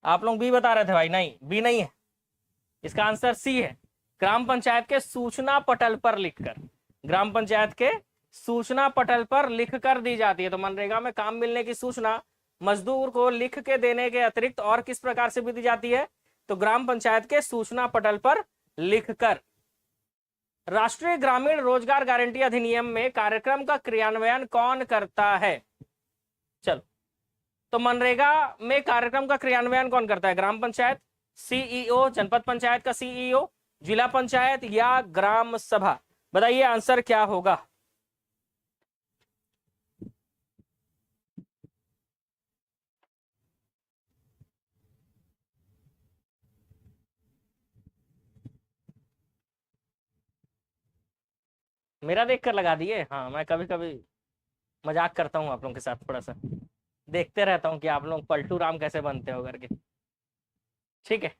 S1: आप लोग बी बता रहे थे भाई, नहीं बी नहीं है, इसका आंसर सी है। ग्राम पंचायत के सूचना पटल पर लिखकर, ग्राम पंचायत के सूचना पटल पर लिखकर दी जाती है। तो मनरेगा में काम मिलने की सूचना मजदूर को लिख के देने के अतिरिक्त और किस प्रकार से भी दी जाती है, तो ग्राम पंचायत के सूचना पटल पर लिखकर। राष्ट्रीय ग्रामीण रोजगार गारंटी अधिनियम में कार्यक्रम का क्रियान्वयन कौन करता है। चलो, तो मनरेगा में कार्यक्रम का क्रियान्वयन कौन करता है, ग्राम पंचायत, सीईओ, जनपद पंचायत का सीईओ, जिला पंचायत या ग्राम सभा। बताइए आंसर क्या होगा। मेरा देखकर लगा दिए। हाँ, मैं कभी कभी मजाक करता हूँ आप लोगों के साथ, थोड़ा सा देखते रहता हूँ कि आप लोग पलटू राम कैसे बनते हो करके। ठीक है,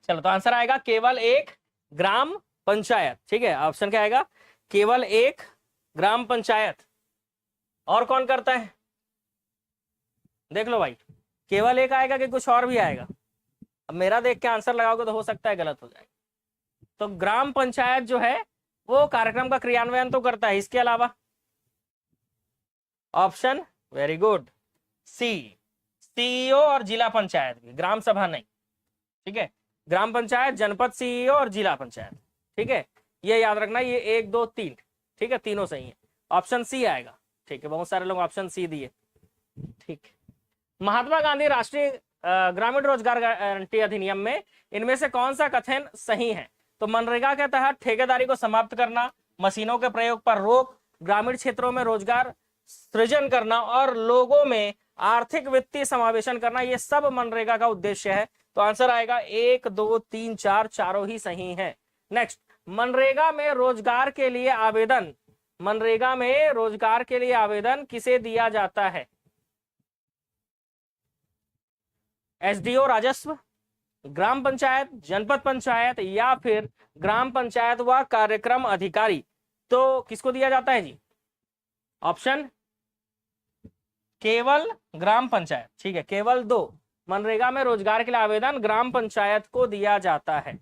S1: चलो, तो आंसर आएगा केवल एक ग्राम पंचायत। ठीक है, ऑप्शन क्या आएगा, केवल एक ग्राम पंचायत। और कौन करता है, देख लो भाई, केवल एक आएगा कि कुछ और भी आएगा। अब मेरा देख के आंसर लगाओगे तो हो सकता है गलत हो जाए। तो ग्राम पंचायत जो है वो कार्यक्रम का क्रियान्वयन तो करता है, इसके अलावा ऑप्शन, वेरी गुड, सी, सीईओ और जिला पंचायत भी, ग्राम सभा नहीं। ठीक है, ग्राम पंचायत, जनपद सीईओ और जिला पंचायत। ठीक है, ये याद रखना, ये 1 2 3, ठीक है, तीनों सही है, ऑप्शन सी आएगा। ठीक है, बहुत सारे लोग ऑप्शन सी दिए। ठीक है, महात्मा गांधी राष्ट्रीय ग्रामीण रोजगार गारंटी अधिनियम में इनमें से कौन सा कथन सही है। तो मनरेगा के तहत ठेकेदारी को समाप्त करना, मशीनों के प्रयोग पर रोक, ग्रामीण क्षेत्रों में रोजगार सृजन करना और लोगों में आर्थिक वित्तीय समावेशन करना, ये सब मनरेगा का उद्देश्य है। तो आंसर आएगा 1 2 3 4, चारों ही सही है। नेक्स्ट, मनरेगा में रोजगार के लिए आवेदन, मनरेगा में रोजगार के लिए आवेदन किसे दिया जाता है। एसडीओ राजस्व, ग्राम पंचायत, जनपद पंचायत या फिर ग्राम पंचायत व कार्यक्रम अधिकारी। तो किसको दिया जाता है जी, ऑप्शन केवल ग्राम पंचायत। ठीक है, केवल 2, मनरेगा में रोजगार के लिए आवेदन ग्राम पंचायत को दिया जाता है।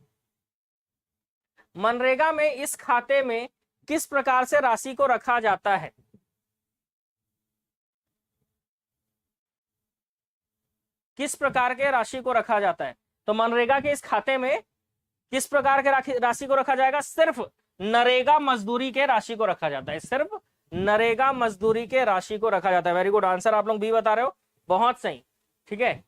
S1: मनरेगा में इस खाते में किस प्रकार से राशि को रखा जाता है। किस प्रकार के राशि को रखा जाता है, तो मनरेगा के इस खाते में किस प्रकार के राशि को रखा जाएगा, सिर्फ नरेगा मजदूरी के राशि को रखा जाता है, सिर्फ नरेगा मजदूरी के राशि को रखा जाता है। वेरी गुड, आंसर आप लोग भी बता रहे हो, बहुत सही। ठीक है,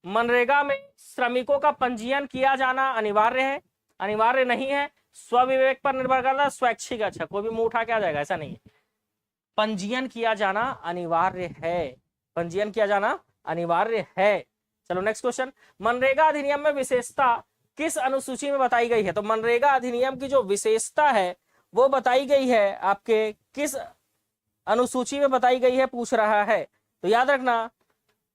S1: मनरेगा में श्रमिकों का पंजीयन किया जाना अनिवार्य है, अनिवार्य नहीं है, स्वविवेक पर निर्भर करता है, स्वैच्छिक। अच्छा, कोई भी मुंह उठा के आ जाएगा, ऐसा नहीं है, पंजीयन किया जाना अनिवार्य है, पंजीयन किया जाना अनिवार्य है। चलो नेक्स्ट क्वेश्चन, मनरेगा अधिनियम में विशेषता किस अनुसूची में बताई गई है? तो मनरेगा अधिनियम की जो विशेषता है वो बताई गई है आपके किस अनुसूची में बताई गई है, पूछ रहा है। तो याद रखना,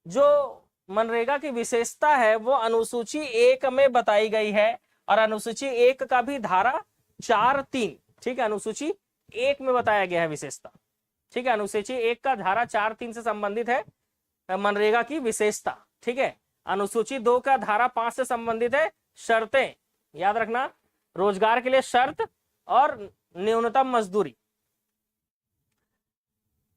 S1: जो मनरेगा की विशेषता है वो अनुसूची 1 में बताई गई है, और अनुसूची 1 का भी धारा 4(3), ठीक है, अनुसूची 1 में बताया गया है विशेषता, ठीक है, अनुसूची 1 का धारा 4(3) से संबंधित है मनरेगा की विशेषता, ठीक है। अनुसूची 2 का धारा 5 से संबंधित है शर्तें, याद रखना, रोजगार के लिए शर्त और न्यूनतम मजदूरी।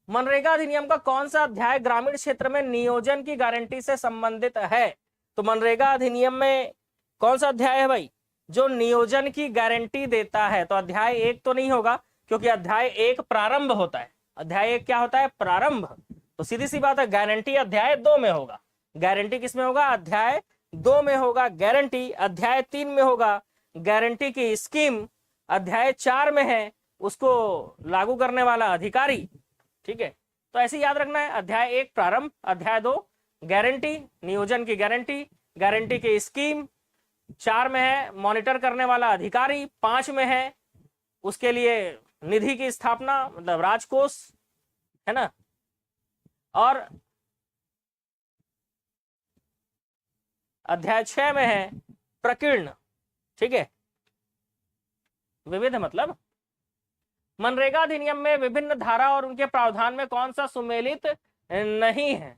S1: मनरेगा अधिनियम का कौन सा अध्याय ग्रामीण क्षेत्र में नियोजन की गारंटी से संबंधित है? तो मनरेगा अधिनियम में कौन सा अध्याय है भाई जो नियोजन की गारंटी देता है? तो अध्याय 1 तो नहीं होगा, क्योंकि अध्याय 1 प्रारंभ होता है। अध्याय 1 क्या होता है? प्रारंभ। तो सीधी सी बात है, गारंटी अध्याय 2 में होगा। गारंटी किस में होगा? अध्याय 2 में होगा गारंटी। अध्याय 3 में होगा गारंटी की स्कीम। अध्याय 4 में है उसको लागू करने वाला अधिकारी, ठीक है। तो ऐसे याद रखना है, अध्याय 1 प्रारंभ, अध्याय 2 गारंटी, नियोजन की गारंटी, गारंटी की स्कीम, 4 में है मॉनिटर करने वाला अधिकारी, 5 में है उसके लिए निधि की स्थापना, मतलब राजकोष, है ना, और अध्याय 6 में है प्रकीर्ण, ठीक है, विविध मतलब। मनरेगा अधिनियम में विभिन्न धारा और उनके प्रावधान में कौन सा सुमेलित नहीं है?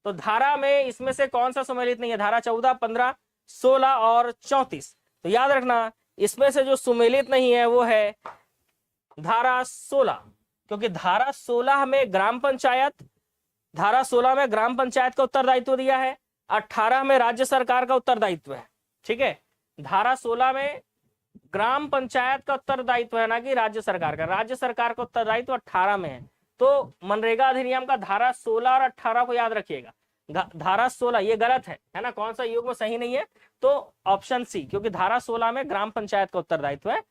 S1: तो धारा में इसमें से कौन सा सुमेलित नहीं है? धारा 14, 15, 16 और 34। तो याद रखना, इसमें से जो सुमेलित नहीं है वो है धारा 16, क्योंकि धारा 16 में ग्राम पंचायत, धारा 16 में ग्राम पंचायत का उत्तरदायित्व दिया है, 18 में राज्य सरकार का उत्तरदायित्व है, ठीक है। धारा 16 में ग्राम पंचायत का उत्तरदायित्व है, ना कि राज्य सरकार का। राज्य सरकार का उत्तरदायित्व 18 में है। तो मनरेगा अधिनियम का धारा 16 और 18 को याद रखिएगा। धारा 16 ये गलत है ना, कौन सा युग्म सही नहीं है? तो ऑप्शन सी, क्योंकि धारा 16 में ग्राम पंचायत का उत्तरदायित्व है,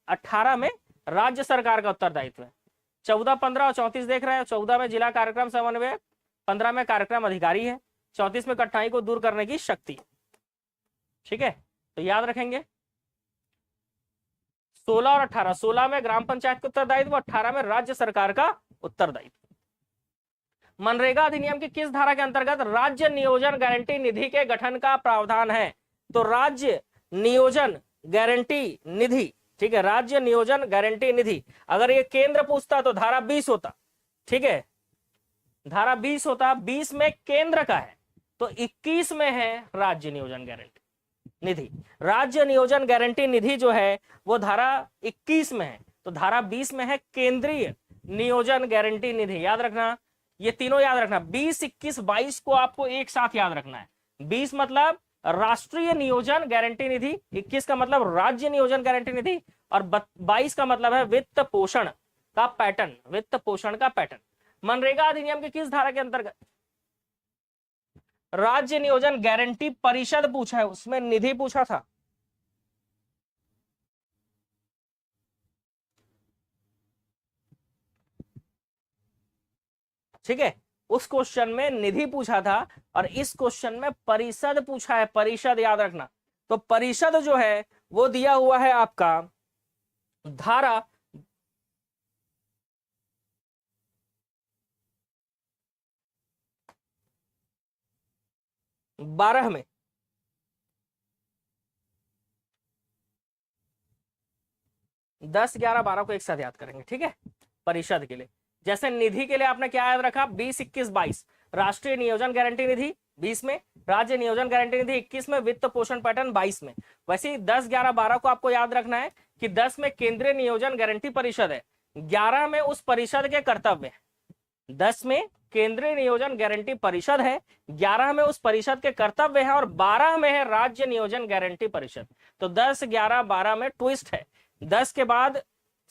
S1: 18 में राज्य सरकार का उत्तरदायित्व है। 14, 15 और 34 देख रहे हैं। 14 में जिला कार्यक्रम समन्वय, 15 में कार्यक्रम अधिकारी है, 34 में कठिनाई को दूर करने की शक्ति, ठीक है। तो याद रखेंगे 16 और 18, 16 में ग्राम पंचायत का उत्तरदायित्व, 18 में राज्य सरकार का उत्तरदायित्व। मनरेगा अधिनियम की किस धारा के अंतर्गत राज्य नियोजन गारंटी निधि के गठन का प्रावधान है? तो राज्य नियोजन गारंटी निधि, ठीक है, राज्य नियोजन गारंटी निधि। अगर ये केंद्र पूछता तो धारा 20 होता, ठीक है, धारा 20 होता, 20 में केंद्र का है, तो 21 में है राज्य नियोजन गारंटी निधि। राज्य नियोजन गारंटी निधि जो है वो धारा 21 में है, तो धारा 20 में है केंद्रीय नियोजन गारंटी निधि। याद रखना, ये तीनों याद रखना, 20, 21, 22 को आपको एक साथ याद रखना है। 20 मतलब राष्ट्रीय नियोजन गारंटी निधि, 21 का मतलब राज्य नियोजन गारंटी निधि, और 22 का मतलब है वित्त पोषण का पैटर्न, वित्त पोषण का पैटर्न। मनरेगा अधिनियम के किस धारा के अंतर्गत राज्य नियोजन गारंटी परिषद पूछा है, उसमें निधि पूछा था। ठीक है, उस क्वेश्चन में निधि पूछा था और इस क्वेश्चन में परिषद पूछा है, परिषद याद रखना। तो परिषद जो है वो दिया हुआ है आपका धारा 12 में। 10, 11, 12 को एक साथ याद करेंगे, ठीक है। परिषद के लिए, जैसे निधि के लिए आपने क्या याद रखा, 20, 21, 22 राष्ट्रीय नियोजन गारंटी निधि 20 में, राज्य नियोजन गारंटी निधि 21 में, वित्त पोषण पैटर्न 22 में। वैसे ही 10, 11, 12 को आपको याद रखना है कि 10 में केंद्रीय नियोजन गारंटी परिषद है, 11 में उस परिषद के कर्तव्य है। 10 में केंद्रीय नियोजन गारंटी परिषद है, 11 में उस परिषद के कर्तव्य है, और 12 में है राज्य नियोजन गारंटी परिषद। तो 10, 11, 12 में ट्विस्ट है, 10 के बाद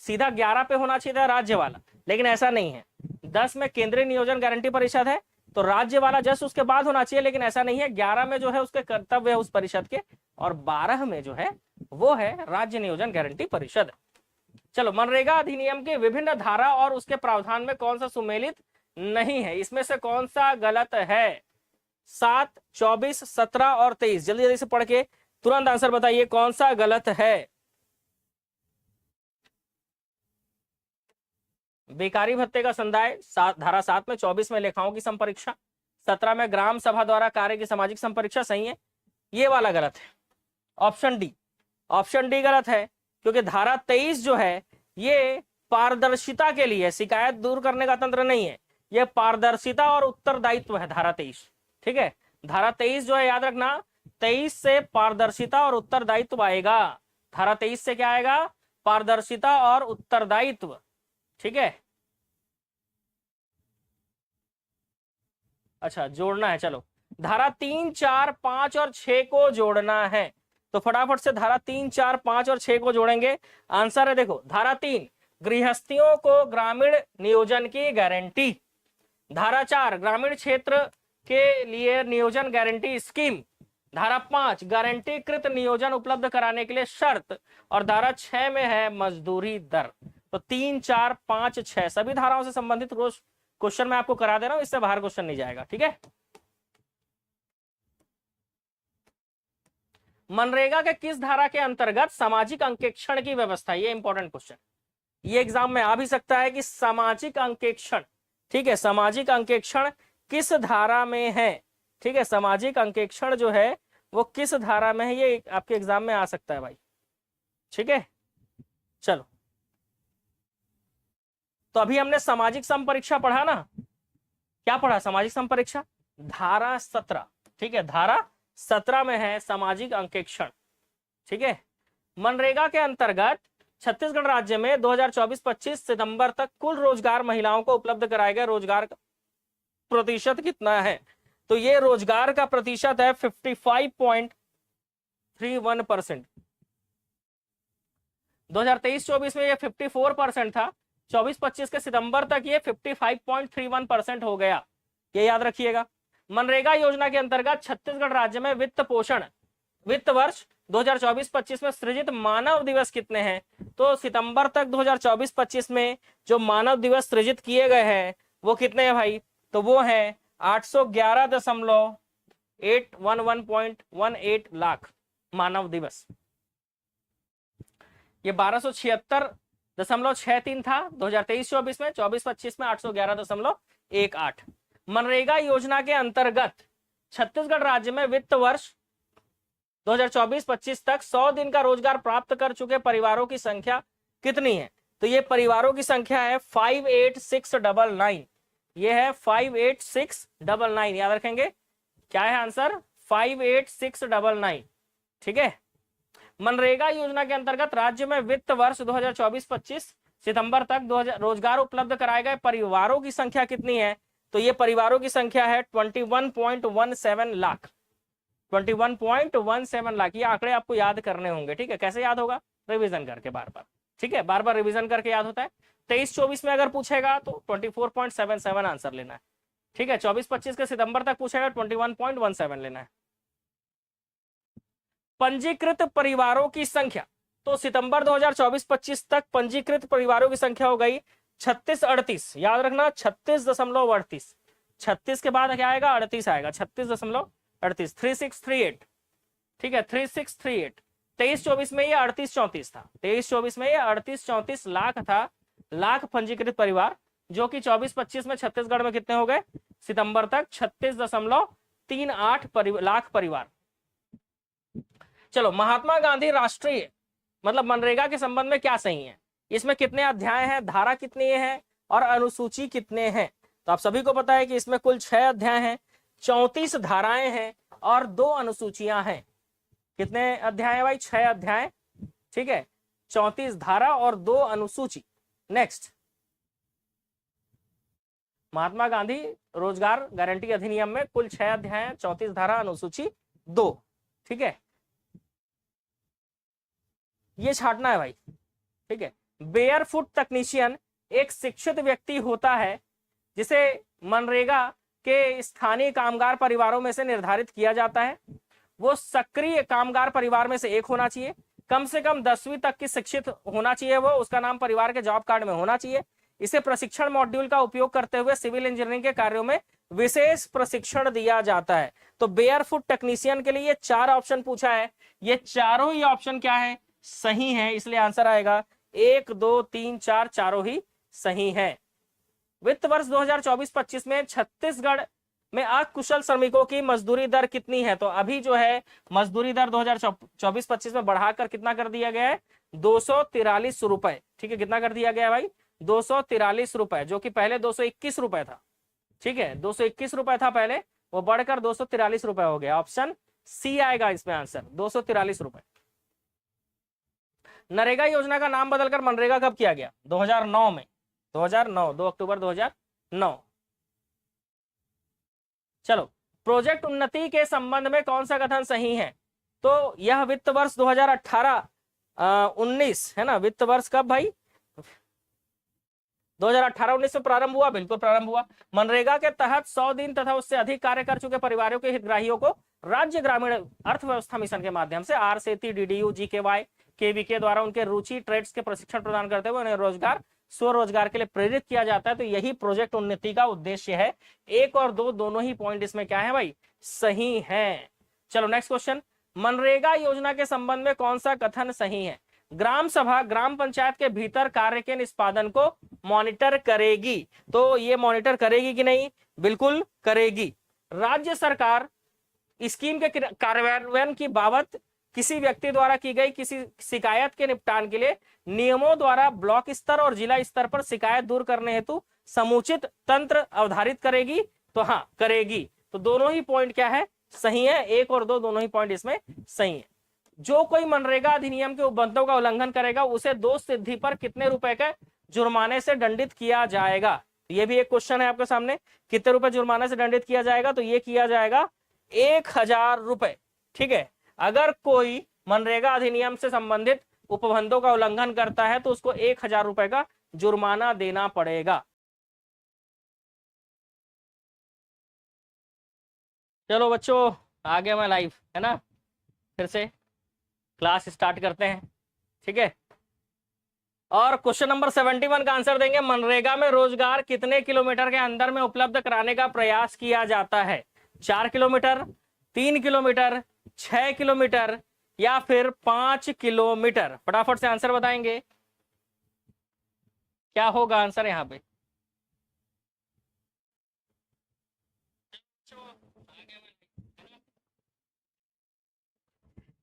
S1: सीधा 11 पे होना चाहिए था राज्य वाला, लेकिन ऐसा नहीं है। 10 में केंद्रीय नियोजन गारंटी परिषद है तो राज्य वाला जस्ट उसके बाद होना चाहिए, लेकिन ऐसा नहीं है। 11 में जो है उसके कर्तव्य है उस परिषद के, और 12 में जो है वो है राज्य नियोजन गारंटी परिषद। चलो, मनरेगा अधिनियम के विभिन्न धारा और उसके प्रावधान में कौन सा सुमेलित नहीं है, इसमें से कौन सा गलत है? 7, 24, 17 और 23, जल्दी जल्दी से पढ़ के तुरंत आंसर बताइए कौन सा गलत है। बेकारी भत्ते का संदाय धारा 7 में, 24 में लेखाओं की संपरीक्षा, 17 में ग्राम सभा द्वारा कार्य की सामाजिक संपरीक्षा सही है, ये वाला गलत है। ऑप्शन डी, ऑप्शन डी गलत है, क्योंकि धारा 23 जो है ये पारदर्शिता के लिए, शिकायत दूर करने का तंत्र नहीं है, ये पारदर्शिता और उत्तरदायित्व है धारा 23। ठीक है, धारा 23 जो है याद रखना, 23 से पारदर्शिता और उत्तरदायित्व आएगा। धारा 23 से क्या आएगा? पारदर्शिता और उत्तरदायित्व। ठीक है, अच्छा जोड़ना है, चलो धारा 3, 4, 5 और 6 को जोड़ना है, तो फटाफट से धारा 3, 4, 5 और 6 को जोड़ेंगे। आंसर है देखो, धारा 3 गृहस्थियों को ग्रामीण नियोजन की गारंटी, धारा 4 ग्रामीण क्षेत्र के लिए नियोजन गारंटी स्कीम, धारा 5 गारंटीकृत नियोजन उपलब्ध कराने के लिए शर्त, और धारा 6 में है मजदूरी दर। तो 3, 4, 5, 6 सभी धाराओं से संबंधित क्वेश्चन मैं आपको करा दे रहा हूं, इससे बाहर क्वेश्चन नहीं जाएगा। ठीक है, मनरेगा के किस धारा के अंतर्गत सामाजिक अंकेक्षण की व्यवस्था, ये इंपॉर्टेंट क्वेश्चन, ये एग्जाम में आ भी सकता है कि सामाजिक अंकेक्षण, ठीक है, सामाजिक अंकेक्षण किस धारा में है। ठीक है, सामाजिक अंकेक्षण जो है वो किस धारा में है, ये आपके एग्जाम में आ सकता है भाई। ठीक है, चलो तो अभी हमने सामाजिक संपरीक्षा पढ़ा ना, क्या पढ़ा? सामाजिक संपरीक्षा धारा 17। ठीक है, धारा 17 में है सामाजिक अंकेक्षण। ठीक है, मनरेगा के अंतर्गत छत्तीसगढ़ राज्य में 2024-25 सितंबर तक कुल रोजगार महिलाओं को उपलब्ध कराए गए रोजगार का प्रतिशत कितना है? तो ये रोजगार का प्रतिशत है 55.31%। 2023-24 में ये 54% था, 24-25 के सितंबर तक ये 55.31% हो गया, ये याद रखिएगा। मनरेगा योजना के अंतर्गत छत्तीसगढ़ राज्य में वित्त पोषण वित्त वर्ष 2024-25 में सृजित मानव दिवस कितने हैं? तो सितंबर तक 2024-25 में जो मानव दिवस सृजित किए गए हैं वो कितने हैं भाई? तो वो है 811.18 लाख मानव दिवस। ये 1276.63 था 2023-24 में, 24-25 में 811.18। मनरेगा योजना के अंतर्गत छत्तीसगढ़ राज्य में वित्त वर्ष 2024-25 तक 100 दिन का रोजगार प्राप्त कर चुके परिवारों की संख्या कितनी है? तो ये परिवारों की संख्या है 58699। ये है 58699, याद रखेंगे क्या है आंसर? 58699। ठीक है, मनरेगा योजना के अंतर्गत राज्य में वित्त वर्ष 2024-25 सितंबर तक रोजगार उपलब्ध कराए गए परिवारों की संख्या कितनी है? तो ये परिवारों की संख्या है 21.17 लाख। 21.17 लाख, ये आंकड़े आपको याद करने होंगे। ठीक है, कैसे याद होगा? रिवीजन करके बार बार। ठीक है, बार बार रिवीजन करके याद होता है। 23-24 में अगर पूछेगा तो 24.77 आंसर लेना है। ठीक है, 24-25 के सितंबर तक पूछेगा 21.17 लेना है। पंजीकृत परिवारों की संख्या, तो सितंबर 2024-25 तक पंजीकृत परिवारों की संख्या हो गई 3638। याद रखना 36.38। 36 के बाद क्या आएगा? 38 आएगा, 36.38, 3638। ठीक है, 3638। 23-24 में ये 3834 था, 23-24 में ये 3834 लाख था, लाख पंजीकृत परिवार, जो कि 24-25 में छत्तीसगढ़ में कितने हो गए सितंबर तक? 36.38 लाख परिवार। चलो, महात्मा गांधी राष्ट्रीय मतलब मनरेगा के संबंध में क्या सही है? इसमें कितने अध्याय हैं, धारा कितनी है और अनुसूची कितने हैं? तो आप सभी को पता है कि इसमें कुल 6 अध्याय हैं, 34 धाराएं हैं और 2 अनुसूचियां हैं। कितने अध्याय है भाई? 6 अध्याय। ठीक है, 34 धारा और 2 अनुसूची। नेक्स्ट, महात्मा गांधी रोजगार गारंटी अधिनियम में कुल 6 अध्याय हैं, 34 धारा, अनुसूची 2। ठीक है, ये छाटना है भाई। ठीक है, बेयरफुट तकनीशियन एक शिक्षित व्यक्ति होता है जिसे मनरेगा के स्थानीय कामगार परिवारों में से निर्धारित किया जाता है। वो सक्रिय कामगार परिवार में से एक होना चाहिए, कम से कम 10वीं तक की शिक्षित होना चाहिए, वो उसका नाम परिवार के जॉब कार्ड में होना चाहिए। इसे प्रशिक्षण मॉड्यूल का उपयोग करते हुए सिविल इंजीनियरिंग के कार्यों में विशेष प्रशिक्षण दिया जाता है? तो बेयरफुट टेक्नीशियन के लिए ये 4 ऑप्शन पूछा है, ये चारों ही ऑप्शन क्या है, सही है, इसलिए आंसर आएगा 1 2 3 4, चारों ही सही है। वित्त वर्ष 2024-25 में छत्तीसगढ़ में अकुशल श्रमिकों की मजदूरी दर कितनी है? तो अभी जो है मजदूरी दर 2024-25 में बढ़ाकर कितना कर दिया गया है, 243 रुपए। ठीक है, कितना कर दिया गया है भाई, 243 रुपए, जो कि पहले 221 रुपए था। ठीक है, 221 रुपए था पहले, वो बढ़कर 243 रुपए हो गया। ऑप्शन सी आएगा इसमें आंसर, 243 रुपए। नरेगा योजना का नाम बदलकर मनरेगा कब किया गया? 2009 में, 2009, 2 अक्टूबर 2009। चलो, प्रोजेक्ट उन्नति के संबंध में कौन सा कथन सही है? तो यह वित्त वर्ष 2018-19 है ना, वित्त वर्ष कब भाई, 2018-19 में प्रारंभ हुआ, बिल्कुल प्रारंभ हुआ। मनरेगा के तहत 100 दिन तथा उससे अधिक कार्य कर चुके परिवारों के हितग्राहियों को राज्य ग्रामीण अर्थव्यवस्था मिशन के माध्यम से आरसेती, डीडीयू, जीकेवाई, केवीके द्वारा उनके रुचि ट्रेड्स के प्रशिक्षण प्रदान करते हुए उन्हें रोजगार, स्वरोजगार के लिए प्रेरित किया जाता है। तो यही प्रोजेक्ट उन्नति का उद्देश्य है। 1 और 2 दोनों ही पॉइंट इसमें क्या है भाई, सही है। चलो नेक्स्ट क्वेश्चन, मनरेगा योजना के संबंध में कौन सा कथन सही है? ग्राम सभा ग्राम पंचायत के भीतर कार्य के निष्पादन को मॉनिटर करेगी। तो ये मॉनिटर करेगी कि नहीं? बिल्कुल करेगी। राज्य सरकार स्कीम के कार्यान्वयन की बाबत किसी व्यक्ति द्वारा की गई किसी शिकायत के निपटान के लिए नियमों द्वारा ब्लॉक स्तर और जिला स्तर पर शिकायत दूर करने हेतु समुचित तंत्र अवधारित करेगी। तो हाँ, करेगी। तो दोनों ही पॉइंट क्या है, सही है। 1 और 2 दोनों ही पॉइंट इसमें सही है। जो कोई मनरेगा अधिनियम के उपबंधों का उल्लंघन करेगा उसे 2 सिद्धि पर कितने रुपए के जुर्माने से दंडित किया जाएगा? ये भी एक क्वेश्चन है आपके सामने, कितने रुपए जुर्माने से दंडित किया जाएगा? तो ये किया जाएगा 1000 रुपए। ठीक है, अगर कोई मनरेगा अधिनियम से संबंधित उपबंधों का उल्लंघन करता है तो उसको 1000 रुपए का जुर्माना देना पड़ेगा। चलो बच्चों, आगे मैं लाइव है ना, फिर से क्लास स्टार्ट करते हैं। ठीक है, और क्वेश्चन नंबर 71 का आंसर देंगे, मनरेगा में रोजगार कितने किलोमीटर के अंदर में उपलब्ध कराने का प्रयास किया जाता है? 4 किलोमीटर, 3 किलोमीटर, 6 किलोमीटर या फिर 5 किलोमीटर? फटाफट से आंसर बताएंगे, क्या होगा आंसर यहाँ पे?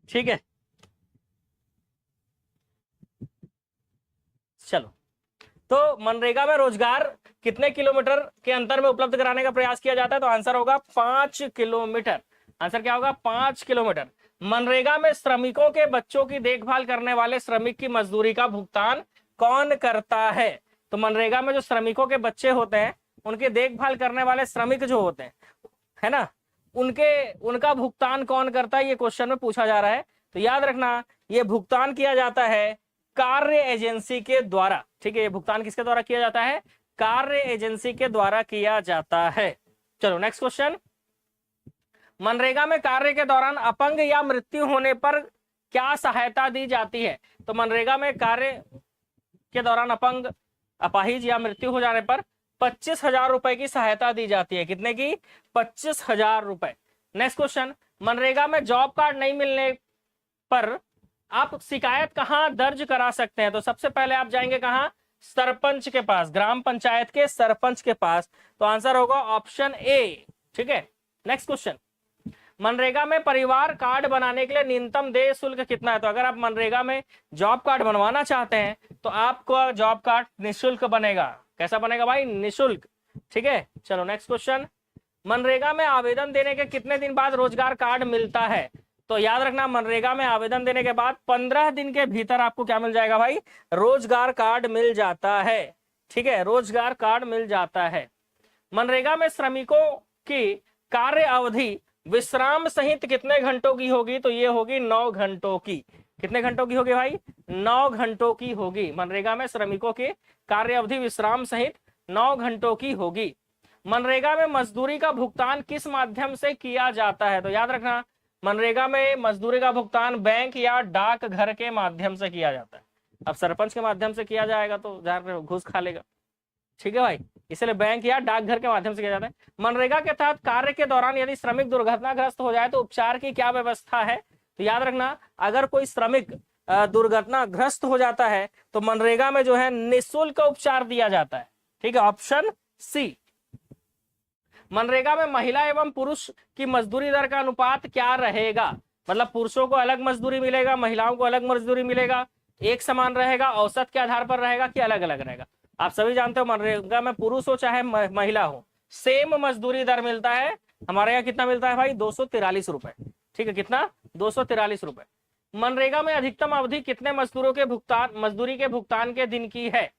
S1: ठीक है, चलो, तो मनरेगा में रोजगार कितने किलोमीटर के अंतर में उपलब्ध कराने का प्रयास किया जाता है? तो आंसर होगा 5 किलोमीटर। आंसर क्या होगा? 5 किलोमीटर। मनरेगा में श्रमिकों के बच्चों की देखभाल करने वाले श्रमिक की मजदूरी का भुगतान कौन करता है? तो मनरेगा में जो श्रमिकों के बच्चे होते हैं, उनकी देखभाल करने वाले श्रमिक जो होते हैं, है ना, उनका भुगतान कौन करता है, ये क्वेश्चन में पूछा जा रहा है। तो याद रखना, ये भुगतान किया जाता है कार्य एजेंसी के द्वारा। ठीक है, ये भुगतान किसके द्वारा किया जाता है? कार्य एजेंसी के द्वारा किया जाता है। चलो नेक्स्ट क्वेश्चन, मनरेगा में कार्य के दौरान अपंग या मृत्यु होने पर क्या सहायता दी जाती है? तो मनरेगा में कार्य के दौरान अपंग, अपाहिज या मृत्यु हो जाने पर 25,000 रुपए की सहायता दी जाती है। कितने की? 25,000 रुपए। नेक्स्ट क्वेश्चन, मनरेगा में जॉब कार्ड नहीं मिलने पर आप शिकायत कहां दर्ज करा सकते हैं? तो सबसे पहले आप जाएंगे कहां? सरपंच के पास, ग्राम पंचायत के सरपंच के पास। तो आंसर होगा ऑप्शन ए। ठीक है, नेक्स्ट क्वेश्चन, मनरेगा में परिवार कार्ड बनाने के लिए न्यूनतम देय शुल्क कितना है? तो अगर आप मनरेगा में जॉब कार्ड बनवाना चाहते हैं तो आपको जॉब कार्ड निःशुल्क बनेगा। कैसा बनेगा भाई? निःशुल्क। ठीक है, चलो नेक्स्ट क्वेश्चन, मनरेगा में आवेदन देने के कितने दिन बाद रोजगार कार्ड मिलता है? तो याद रखना, मनरेगा में आवेदन देने के बाद 15 दिन के भीतर आपको क्या मिल जाएगा भाई? रोजगार कार्ड मिल जाता है। ठीक है, रोजगार कार्ड मिल जाता है। मनरेगा में श्रमिकों की कार्य अवधि विश्राम सहित कितने घंटों की होगी? तो ये होगी 9 घंटों की। कितने घंटों की होगी भाई? 9 घंटों की होगी। मनरेगा में श्रमिकों की कार्य अवधि विश्राम सहित 9 घंटों की होगी। मनरेगा में मजदूरी का भुगतान किस माध्यम से किया जाता है? तो याद रखना, मनरेगा में मजदूरी का भुगतान बैंक या डाक घर के माध्यम से किया जाता है। अब सरपंच के माध्यम से किया जाएगा तो जहाँ पे घूस खा लेगा। ठीक है भाई, इसलिए बैंक या डाकघर के माध्यम से किया जाता है। मनरेगा के तहत कार्य के दौरान यदि श्रमिक दुर्घटनाग्रस्त हो जाए तो उपचार की क्या व्यवस्था है? तो याद रखना, अगर कोई श्रमिक दुर्घटनाग्रस्त हो जाता है तो मनरेगा में जो है निःशुल्क उपचार दिया जाता है। ठीक है, ऑप्शन सी। मनरेगा में महिला एवं पुरुष की मजदूरी दर का अनुपात क्या रहेगा? मतलब पुरुषों को अलग मजदूरी मिलेगा, महिलाओं को अलग मजदूरी मिलेगा, एक समान रहेगा, औसत के आधार पर रहेगा कि अलग अलग रहेगा? आप सभी जानते हो मनरेगा में पुरुष हो चाहे महिला हो सेम मजदूरी दर मिलता है। हमारे यहाँ कितना मिलता है भाई? 243 रुपए। ठीक है, कितना? 243 रुपए। मनरेगा में अधिकतम अवधि कितने मजदूरी के भुगतान के दिन की है?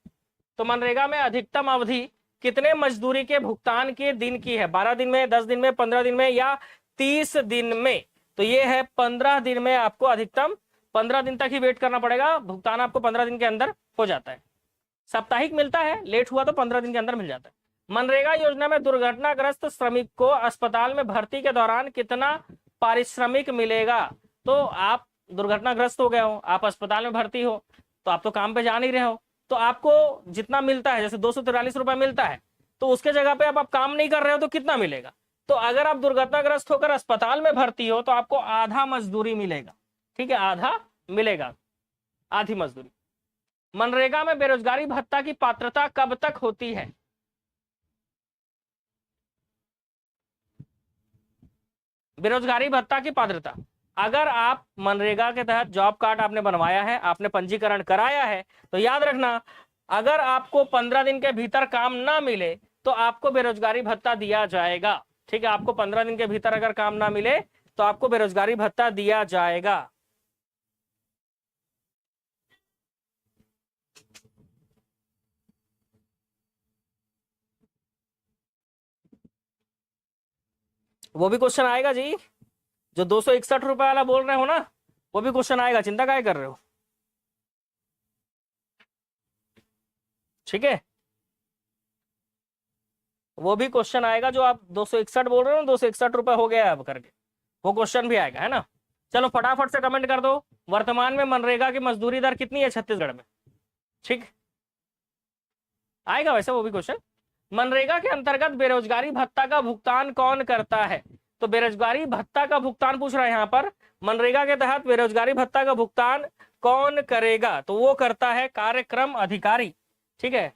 S1: तो मनरेगा में अधिकतम अवधि कितने मजदूरी के भुगतान के दिन की है? 12 दिन में, 10 दिन में, 15 दिन में या 30 दिन में? तो ये है 15 दिन में। आपको अधिकतम 15 दिन तक ही वेट करना पड़ेगा, भुगतान आपको 15 दिन के अंदर हो जाता है। साप्ताहिक मिलता है, लेट हुआ तो 15 दिन के अंदर मिल जाता है। मनरेगा योजना में दुर्घटनाग्रस्त श्रमिक को अस्पताल में भर्ती के दौरान कितना पारिश्रमिक मिलेगा? तो आप दुर्घटनाग्रस्त हो गए हो, आप अस्पताल में भर्ती हो, तो आप तो काम पे जा नहीं रहे हो, तो आपको जितना मिलता है, जैसे 243 रुपए मिलता है, तो उसके जगह पे अब आप काम नहीं कर रहे हो तो कितना मिलेगा? तो अगर आप दुर्घटनाग्रस्त होकर अस्पताल में भर्ती हो तो आपको आधा मजदूरी मिलेगा। ठीक है, आधा मिलेगा, आधी मजदूरी। मनरेगा में बेरोजगारी भत्ता की पात्रता कब तक होती है? बेरोजगारी भत्ता की पात्रता, अगर आप मनरेगा के तहत जॉब कार्ड आपने बनवाया है, आपने पंजीकरण कराया है, तो याद रखना, अगर आपको 15 दिन के भीतर काम ना मिले तो आपको बेरोजगारी भत्ता दिया जाएगा। ठीक है, आपको 15 दिन के भीतर अगर काम ना मिले तो आपको बेरोजगारी भत्ता दिया जाएगा। वो भी क्वेश्चन आएगा जी, जो 261 रुपए वाला बोल रहे हो ना, वो भी क्वेश्चन आएगा, चिंता काहे कर रहे हो? ठीक है, वो भी क्वेश्चन आएगा, जो आप 261 बोल रहे हो, 261 रुपए हो गया अब करके, वो क्वेश्चन भी आएगा, है ना। चलो फटाफट से कमेंट कर दो, वर्तमान में मनरेगा की मजदूरी दर कितनी है छत्तीसगढ़ में? ठीक, आएगा वैसे वो भी क्वेश्चन। मनरेगा के अंतर्गत बेरोजगारी भत्ता का भुगतान कौन करता है? तो बेरोजगारी भत्ता का भुगतान पूछ रहा है यहाँ पर, मनरेगा के तहत बेरोजगारी भत्ता का भुगतान कौन करेगा? तो वो करता है कार्यक्रम अधिकारी। ठीक है,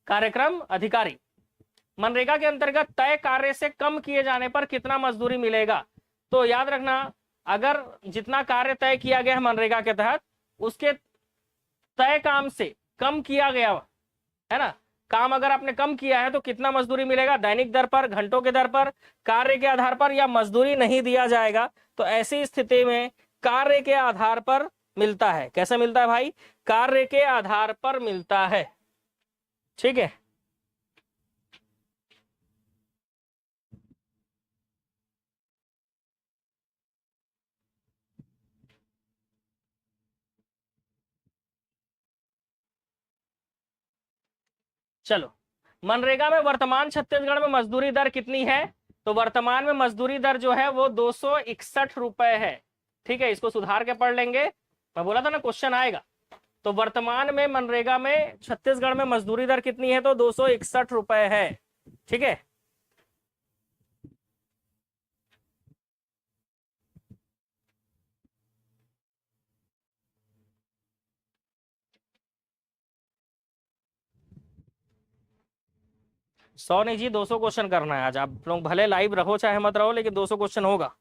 S1: कार्यक्रम अधिकारी। मनरेगा के अंतर्गत तय कार्य से कम किए जाने पर कितना मजदूरी मिलेगा? तो याद रखना, अगर जितना कार्य तय किया गया है मनरेगा के तहत, उसके तय काम से कम किया गया है ना, काम अगर आपने कम किया है तो कितना मजदूरी मिलेगा? दैनिक दर पर, घंटों के दर पर, कार्य के आधार पर, या मजदूरी नहीं दिया जाएगा? तो ऐसी स्थिति में कार्य के आधार पर मिलता है। कैसे मिलता है भाई? कार्य के आधार पर मिलता है। ठीक है, चलो मनरेगा में वर्तमान छत्तीसगढ़ में मजदूरी दर कितनी है? तो वर्तमान में मजदूरी दर जो है वो 261 रुपए है। ठीक है, इसको सुधार के पढ़ लेंगे, मैं बोला था ना क्वेश्चन आएगा। तो वर्तमान में मनरेगा में छत्तीसगढ़ में मजदूरी दर कितनी है? तो 261 रुपए है। ठीक है, सौ नहीं जी, 200 क्वेश्चन करना है आज। आप लोग भले लाइव रहो चाहे मत रहो, लेकिन 200 क्वेश्चन होगा।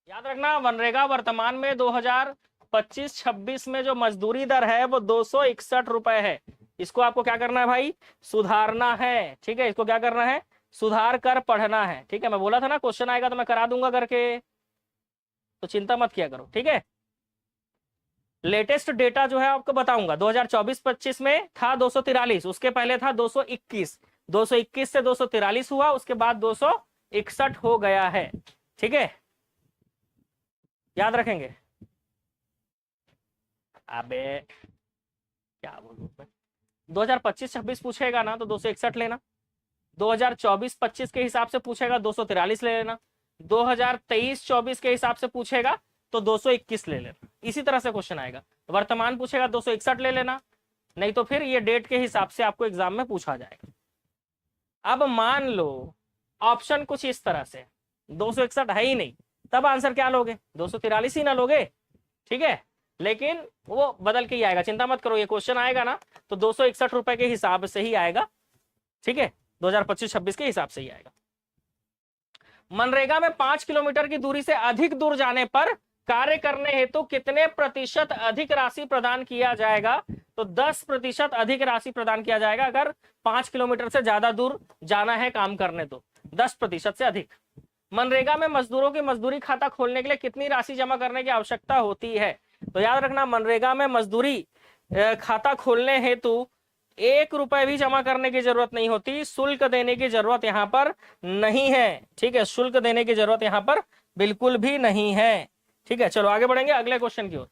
S1: याद रखना, मनरेगा वर्तमान में 2025-26 में जो मजदूरी दर है वो 261 रुपए है। इसको आपको क्या करना है भाई? सुधारना है। ठीक है, इसको क्या करना है? सुधार कर पढ़ना है। ठीक है, मैं बोला था ना क्वेश्चन आएगा तो मैं करा दूंगा करके, तो चिंता मत किया करो। ठीक है, लेटेस्ट डेटा जो है आपको बताऊंगा, 2024-25 में था 243, उसके पहले था 221, 221 से 243 हुआ, उसके बाद 261 हो गया है। ठीक है, याद रखेंगे। अबे क्या बोलूं मैं, 2025-26 पूछेगा ना तो 261 लेना, 2024-25 के हिसाब से पूछेगा 243 ले लेना, 2023-24 के हिसाब से पूछेगा तो 221 ले लेना, इसी तरह से क्वेश्चन आएगा। वर्तमान पूछेगा 261 ले लेना, नहीं तो फिर ये डेट के हिसाब से आपको एग्जाम में पूछा जाएगा। अब मान लो ऑप्शन कुछ इस तरह से, 261 है ही नहीं, तब आंसर क्या लोगे, 243 ही ना लोगे, ठीक है। लेकिन वो बदल के ही आएगा, चिंता मत करो, ये क्वेश्चन आएगा ना तो 261 रुपए के हिसाब से ही आएगा, ठीक है, 2025-26 के हिसाब से ही आएगा। मनरेगा में 5 किलोमीटर की दूरी से अधिक दूर जाने पर कार्य करने हेतु कितने प्रतिशत अधिक राशि प्रदान किया जाएगा, तो 10% अधिक राशि प्रदान किया जाएगा। अगर 5 किलोमीटर से ज्यादा दूर जाना है काम करने तो 10% से अधिक। मनरेगा में मजदूरों की मजदूरी खाता खोलने के लिए कितनी राशि जमा करने की आवश्यकता होती है, तो याद रखना मनरेगा में मजदूरी खाता खोलने हेतु 1 रुपए भी जमा करने की जरूरत नहीं होती, शुल्क देने की जरूरत यहाँ पर नहीं है, ठीक है, शुल्क देने की जरूरत यहाँ पर बिल्कुल भी नहीं है, ठीक है। चलो आगे बढ़ेंगे अगले क्वेश्चन की ओर।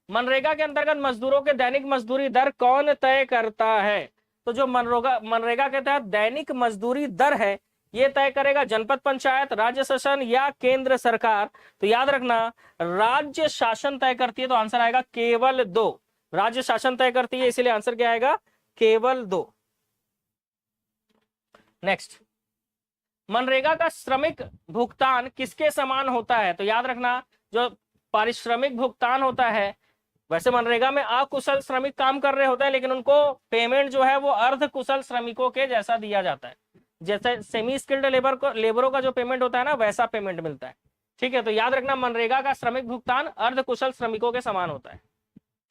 S1: मनरेगा के अंतर्गत मजदूरों के दैनिक मजदूरी दर कौन तय करता है, तो जो मनरेगा के तहत दैनिक मजदूरी दर है ये तय करेगा जनपद पंचायत, राज्य शासन या केंद्र सरकार, तो याद रखना राज्य शासन तय करती है, तो आंसर आएगा केवल 2, राज्य शासन तय करती है, इसलिए आंसर क्या आएगा केवल 2। नेक्स्ट, मनरेगा का श्रमिक भुगतान किसके समान होता है, तो याद रखना जो पारिश्रमिक भुगतान होता है, वैसे मनरेगा में अकुशल श्रमिक काम कर रहे होते हैं लेकिन उनको पेमेंट जो है वो अर्ध कुशल श्रमिकों के जैसा दिया जाता है, जैसे सेमी स्किल्ड लेबरों का जो पेमेंट होता है ना वैसा पेमेंट मिलता है, ठीक है। तो याद रखना मनरेगा का श्रमिक भुगतान अर्ध कुशल श्रमिकों के समान होता है,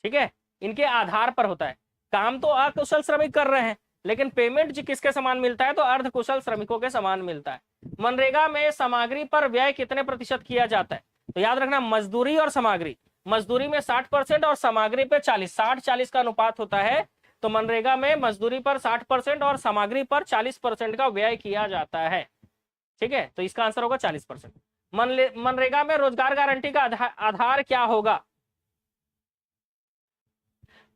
S1: ठीक है, इनके आधार पर होता है। काम तो अकुशल श्रमिक कर रहे हैं लेकिन पेमेंट जी किसके समान मिलता है, तो अर्ध कुशल श्रमिकों के समान मिलता है। मनरेगा में सामग्री पर व्यय कितने प्रतिशत किया जाता है, तो याद रखना मजदूरी और सामग्री, मजदूरी में 60% और सामग्री पे 40-60-40 का अनुपात होता है, तो मनरेगा में मजदूरी पर 60% और सामग्री पर 40% का व्यय किया जाता है, ठीक है, तो इसका आंसर होगा 40%। मनरेगा में रोजगार गारंटी का आधार क्या होगा,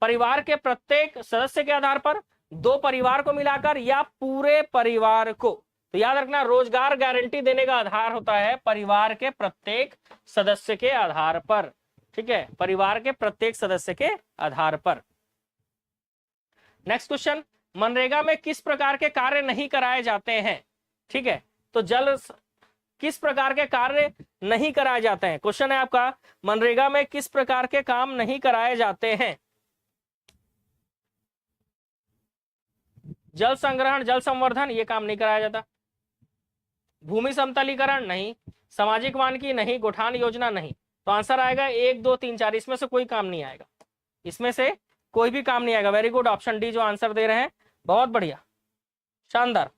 S1: परिवार के प्रत्येक सदस्य के आधार पर, 2 परिवार को मिलाकर या पूरे परिवार को, तो याद रखना रोजगार गारंटी देने का आधार होता है परिवार के प्रत्येक सदस्य के आधार पर, ठीक है, परिवार के प्रत्येक सदस्य के आधार पर। नेक्स्ट क्वेश्चन, मनरेगा में किस प्रकार के कार्य नहीं कराए जाते हैं, ठीक है, तो किस प्रकार के कार्य नहीं कराए जाते हैं, क्वेश्चन है आपका मनरेगा में किस प्रकार के काम नहीं कराए जाते हैं। जल संग्रहण, जल संवर्धन ये काम नहीं कराया जाता, भूमि समतलीकरण नहीं, सामाजिक वानिकी नहीं, गोठान योजना नहीं, तो आंसर आएगा 1 2 3 4, इसमें से कोई काम नहीं आएगा, इसमें से कोई भी काम नहीं आएगा। वेरी गुड, ऑप्शन डी जो आंसर दे रहे हैं, बहुत बढ़िया, शानदार।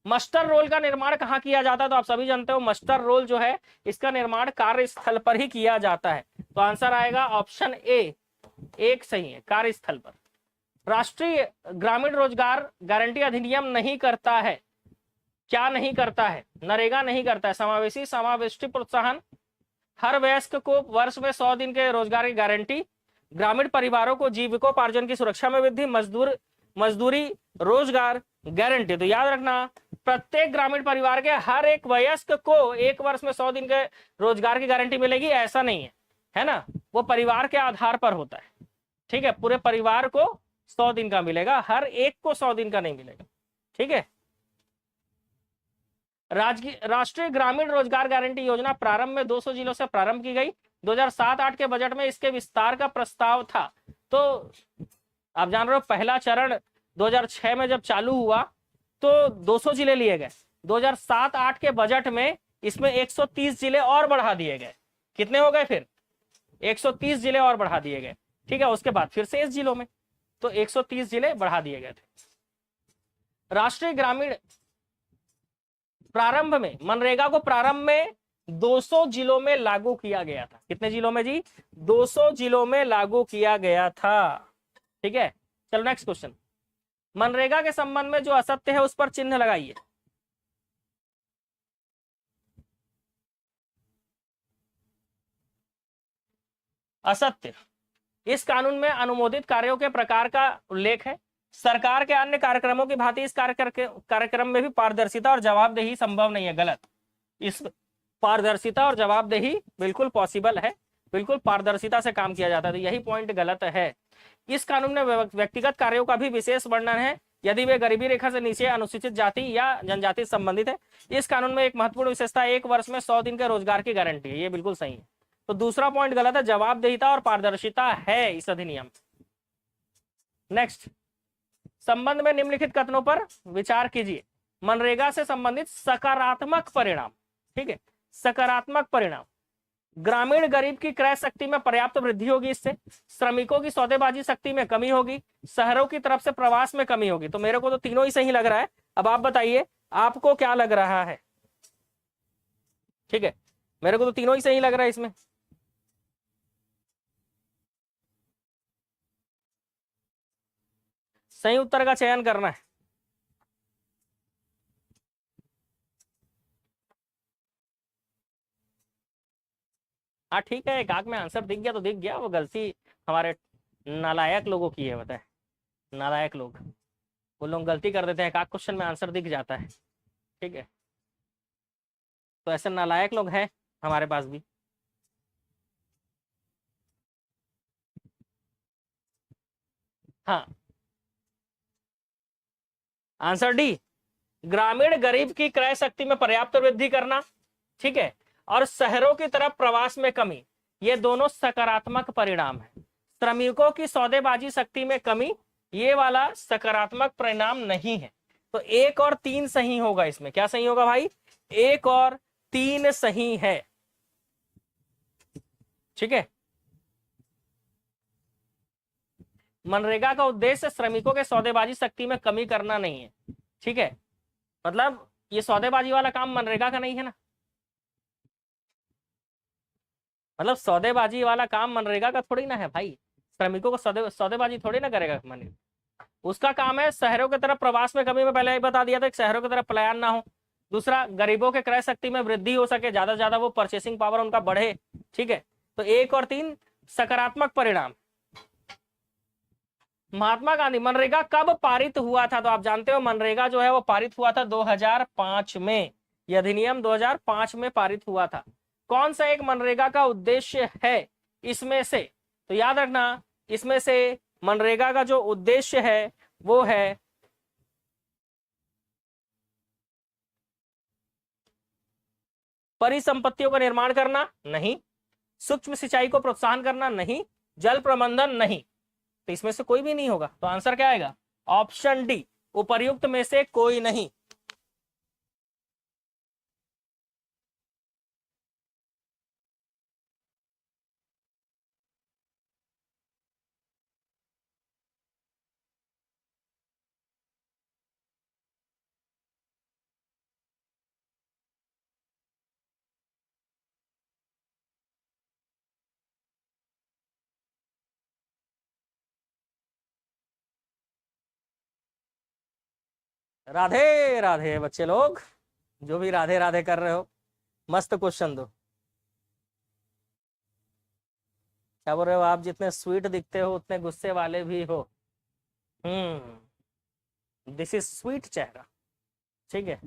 S1: मस्टर रोल का निर्माण कहाँ किया जाता है, तो आप सभी जानते हो मस्टर रोल जो है इसका निर्माण कार्यस्थल पर ही किया जाता है, तो आंसर आएगा ऑप्शन ए, 1 सही है, कार्यस्थल पर। राष्ट्रीय ग्रामीण रोजगार गारंटी अधिनियम नहीं करता है, क्या नहीं करता है, नरेगा नहीं करता है, समावेशी समावेशी प्रोत्साहन, हर वयस्क को वर्ष में 100 दिन के रोजगार की गारंटी, ग्रामीण परिवारों को जीविकोपार्जन की सुरक्षा में वृद्धि, मजदूरी रोजगार गारंटी, तो याद रखना प्रत्येक ग्रामीण परिवार के हर एक वयस्क को 1 वर्ष में 100 दिन के रोजगार की गारंटी मिलेगी, ऐसा नहीं है ना, वो परिवार के आधार पर होता है, ठीक है, पूरे परिवार को 100 दिन का मिलेगा, हर एक को 100 दिन का नहीं मिलेगा, ठीक है। राष्ट्रीय ग्रामीण रोजगार गारंटी योजना प्रारंभ में 200 जिलों से प्रारंभ की गई, 2007-8 के बजट में इसके विस्तार का प्रस्ताव था, तो आप जान रहे हो पहला चरण 2006 में जब चालू हुआ तो 200 जिले लिए गए, 2007-8 के बजट में इसमें 130 जिले और बढ़ा दिए गए, कितने हो गए फिर 130 जिले और बढ़ा दिए गए, ठीक है, उसके बाद फिर से इस जिलों में तो 130 जिले बढ़ा दिए गए थे। राष्ट्रीय ग्रामीण प्रारंभ में मनरेगा को प्रारंभ में 200 जिलों में लागू किया गया था, कितने जिलों में जी, 200 जिलों में लागू किया गया था, ठीक है। चलो नेक्स्ट क्वेश्चन, मनरेगा के संबंध में जो असत्य है उस पर चिन्ह लगाइए। असत्य, इस कानून में अनुमोदित कार्यों के प्रकार का उल्लेख है, सरकार के अन्य कार्यक्रमों की भांति इस कार्यक्रम में भी पारदर्शिता और जवाबदेही संभव नहीं है, गलत। पारदर्शिता और जवाबदेही बिल्कुल पॉसिबल है, बिल्कुल पारदर्शिता से काम किया जाता है। तो यही पॉइंट गलत है। इस कानून में व्यक्तिगत कार्यों का भी विशेष वर्णन है यदि वे गरीबी रेखा से नीचे, अनुसूचित जाति या जनजाति से संबंधित है। इस कानून में एक महत्वपूर्ण विशेषता 1 वर्ष में 100 दिन के रोजगार की गारंटी है। ये बिल्कुल सही है। तो दूसरा पॉइंट गलत है, जवाबदेहिता और पारदर्शिता है इस अधिनियम। नेक्स्ट, संबंध में निम्नलिखित कथनों पर विचार कीजिए। मनरेगा से संबंधित सकारात्मक परिणाम, ठीक है, सकारात्मक परिणाम, ग्रामीण गरीब की क्रय शक्ति में पर्याप्त वृद्धि होगी, इससे श्रमिकों की सौदेबाजी शक्ति में कमी होगी, शहरों की तरफ से प्रवास में कमी होगी। तो मेरे को तो तीनों ही सही लग रहा है। अब आप बताइए आपको क्या लग रहा है। ठीक है, मेरे को तो तीनों ही सही लग रहा है इसमें। सही उत्तर का चयन करना है। हाँ ठीक है, एक आग में आंसर दिख गया तो दिख गया, वो गलती हमारे नालायक लोगों की है। बताए, नालायक लोग, वो लोग गलती कर देते हैं, एक आग क्वेश्चन में आंसर दिख जाता है। ठीक है, तो ऐसे नालायक लोग हैं हमारे पास भी। हाँ, आंसर डी, ग्रामीण गरीब की क्रय शक्ति में पर्याप्त वृद्धि करना, ठीक है, और शहरों की तरफ प्रवास में कमी, ये दोनों सकारात्मक परिणाम है। श्रमिकों की सौदेबाजी शक्ति में कमी, ये वाला सकारात्मक परिणाम नहीं है। तो 1 और 3 सही होगा इसमें। क्या सही होगा भाई? 1 और 3 सही है। ठीक है, मनरेगा का उद्देश्य श्रमिकों के सौदेबाजी शक्ति में कमी करना नहीं है। ठीक है, मतलब ये सौदेबाजी वाला काम मनरेगा का नहीं है ना, मतलब सौदेबाजी वाला काम मनरेगा का थोड़ी ना है भाई। श्रमिकों को सौदेबाजी थोड़ी ना करेगा मनरेगा। उसका काम है शहरों की तरफ प्रवास में कमी, में पहले ही बता दिया था कि शहरों की तरफ पलायन ना हो। दूसरा, गरीबों के क्रय शक्ति में वृद्धि हो सके, ज्यादा से ज्यादा वो परचेसिंग पावर उनका बढ़े। ठीक है, तो 1 और 3 सकारात्मक परिणाम। महात्मा गांधी, मनरेगा कब पारित हुआ था? तो आप जानते हो मनरेगा जो है वो पारित हुआ था 2005 में। यह अधिनियम 2005 में पारित हुआ था। कौन सा एक मनरेगा का उद्देश्य है इसमें से? तो याद रखना, इसमें से मनरेगा का जो उद्देश्य है वो है परिसंपत्तियों का निर्माण करना, नहीं। सूक्ष्म सिंचाई को प्रोत्साहन करना, नहीं। जल प्रबंधन, नहीं। तो इसमें से कोई भी नहीं होगा। तो आंसर क्या आएगा? ऑप्शन डी, उपर्युक्त में से कोई नहीं। राधे राधे बच्चे लोग, जो भी राधे राधे कर रहे हो, मस्त क्वेश्चन दो। क्या बोल रहे हो आप? जितने स्वीट दिखते हो उतने गुस्से वाले भी हो। दिस इज स्वीट चेहरा। ठीक है,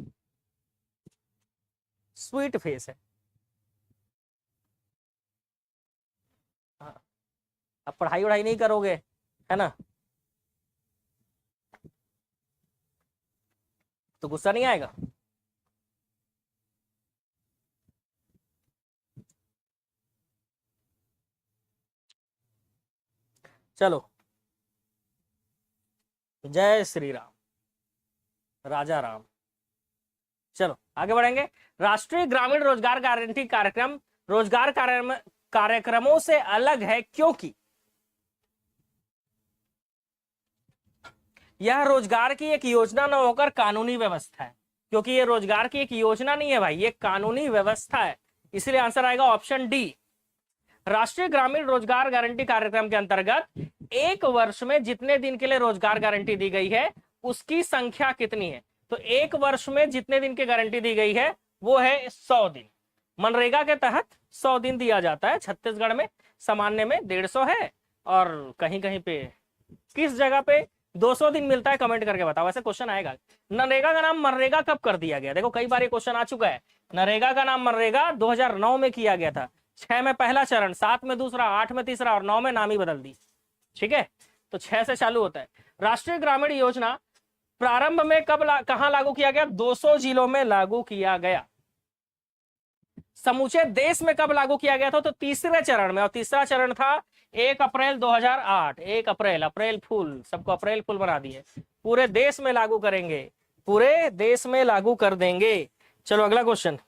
S1: स्वीट फेस है। हाँ, अब पढ़ाई वढ़ाई नहीं करोगे है ना, तो गुस्सा नहीं आएगा। चलो, जय श्री राम, राजा राम। चलो आगे बढ़ेंगे। राष्ट्रीय ग्रामीण रोजगार गारंटी कार्यक्रम रोजगार कार्यक्रमों से अलग है क्योंकि यह रोजगार की एक योजना न होकर कानूनी व्यवस्था है। क्योंकि ये रोजगार की एक योजना नहीं है भाई, ये कानूनी व्यवस्था है। इसलिए आंसर आएगा ऑप्शन डी। राष्ट्रीय ग्रामीण रोजगार गारंटी कार्यक्रम के अंतर्गत 1 वर्ष में जितने दिन के लिए रोजगार गारंटी दी गई है उसकी संख्या कितनी है? तो 1 वर्ष में जितने दिन की गारंटी दी गई है वो है 100 दिन। मनरेगा के तहत 100 दिन दिया जाता है। छत्तीसगढ़ में सामान्य में 150 है, और कहीं कहीं पे, किस जगह पे 200 दिन मिलता है, कमेंट करके बताओ, ऐसे क्वेश्चन आएगा। नरेगा का नाम मनरेगा कब कर दिया गया? देखो कई बार ये क्वेश्चन आ चुका है। नरेगा का नाम मनरेगा 2009 में किया गया था। 6 में पहला चरण, 7 में दूसरा, 8 में तीसरा और 9 में नाम ही बदल दी। ठीक है, तो 6 से चालू होता है। राष्ट्रीय ग्रामीण योजना प्रारंभ में कहां लागू किया गया? 200 जिलों में लागू किया गया। समूचे देश में कब लागू किया गया था? तो तीसरे चरण में, और तीसरा चरण था 1 अप्रैल 2008। 1 अप्रैल, अप्रैल फूल, सबको अप्रैल फूल बना दिए। पूरे देश में लागू करेंगे, पूरे देश में लागू कर देंगे। चलो अगला क्वेश्चन।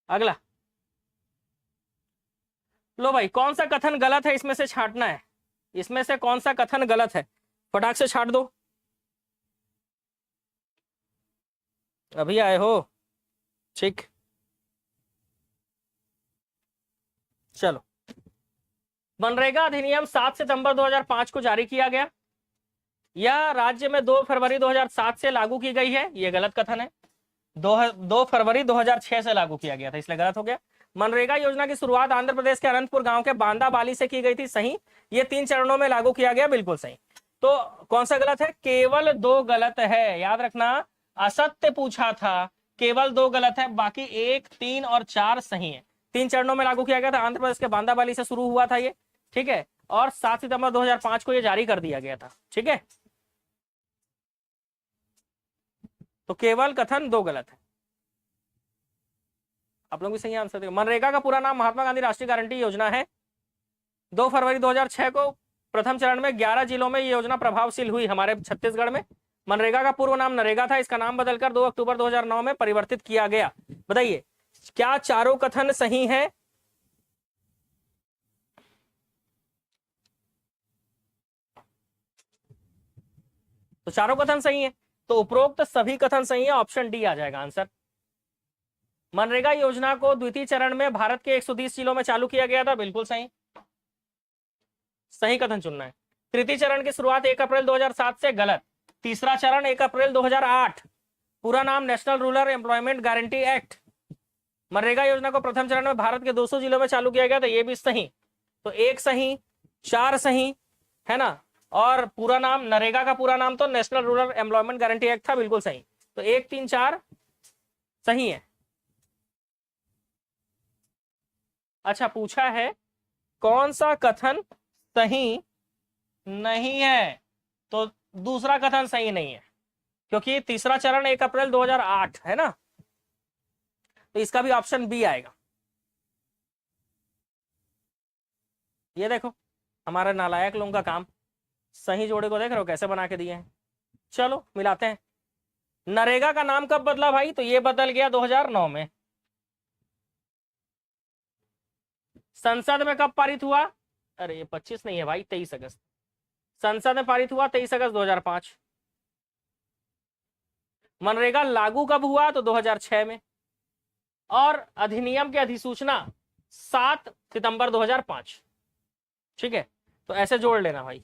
S1: अगला, लो भाई, कौन सा कथन गलत है इसमें से छांटना है। इसमें से कौन सा कथन गलत है, फटाक से छांट दो। अभी आए हो, ठीक। चलो, मनरेगा अधिनियम 7 सितंबर 2005 को जारी किया गया। यह राज्य में 2 फरवरी 2007 से लागू की गई है, यह गलत कथन है। 2 फरवरी 2006 से लागू किया गया था, इसलिए गलत हो गया। मनरेगा योजना की शुरुआत आंध्र प्रदेश के अनंतपुर गांव के बांदा बाली से की गई थी, सही। ये 3 चरणों में लागू किया गया, बिल्कुल सही। तो कौन सा गलत है? केवल 2 गलत है, याद रखना। असत्य पूछा था, केवल 2 गलत है, बाकी 1, 3 और 4 सही है। 3 चरणों में लागू किया गया था, आंध्र प्रदेश के बांदा बाली से शुरू हुआ था ये, ठीक है, और 7 सितंबर 2005 को ये जारी कर दिया गया था, ठीक है। तो केवल कथन 2 गलत है। आप लोग भी सही आंसर देंगे। मनरेगा का पूरा नाम महात्मा गांधी राष्ट्रीय गारंटी योजना है। 2 फरवरी 2006 को प्रथम चरण में 11 जिलों में ये योजना प्रभावशील हुई हमारे छत्तीसगढ़ में। मनरेगा का पूर्व नाम नरेगा था, इसका नाम बदलकर 2 अक्टूबर 2009 में परिवर्तित किया गया। बताइए क्या चारों कथन सही हैं? तो चारों कथन सही है, तो उपरोक्त सभी कथन सही है, ऑप्शन डी आ जाएगा आंसर। मनरेगा योजना को द्वितीय चरण में भारत के 120 जिलों में चालू किया गया था, बिल्कुल सही, सही कथन चुनना है। तृतीय चरण की शुरुआत 1 अप्रैल 2007 से, गलत। तीसरा चरण 1 अप्रैल 2008, पूरा नाम national rural employment guarantee act. MNREGA योजना को प्रथम चरण में भारत के 200 जिलों में चालू किया गया था, ये भी सही। तो 1 सही, 4 सही है ना, और पूरा नाम नरेगा का पूरा नाम तो national rural employment guarantee act था, बिल्कुल सही। तो 1, 3, 4 सही है। अच्छा, पूछा है कौन सा कथन सही नहीं है, तो दूसरा कथन सही नहीं है, क्योंकि तीसरा चरण 1 अप्रैल 2008 है ना, तो इसका भी ऑप्शन बी आएगा। ये देखो हमारे नालायक लोगों का काम, सही जोड़े को देख रहे हो कैसे बना के दिए हैं। चलो मिलाते हैं। नरेगा का नाम कब बदला भाई? तो ये बदल गया 2009 में। संसद में कब पारित हुआ? अरे ये 25 नहीं है भाई, 23 अगस्त। संसद में पारित हुआ 23 अगस्त 2005। मनरेगा लागू कब हुआ? तो 2006 में। और अधिनियम की अधिसूचना 7 सितंबर 2005, ठीक है। तो ऐसे जोड़ लेना भाई।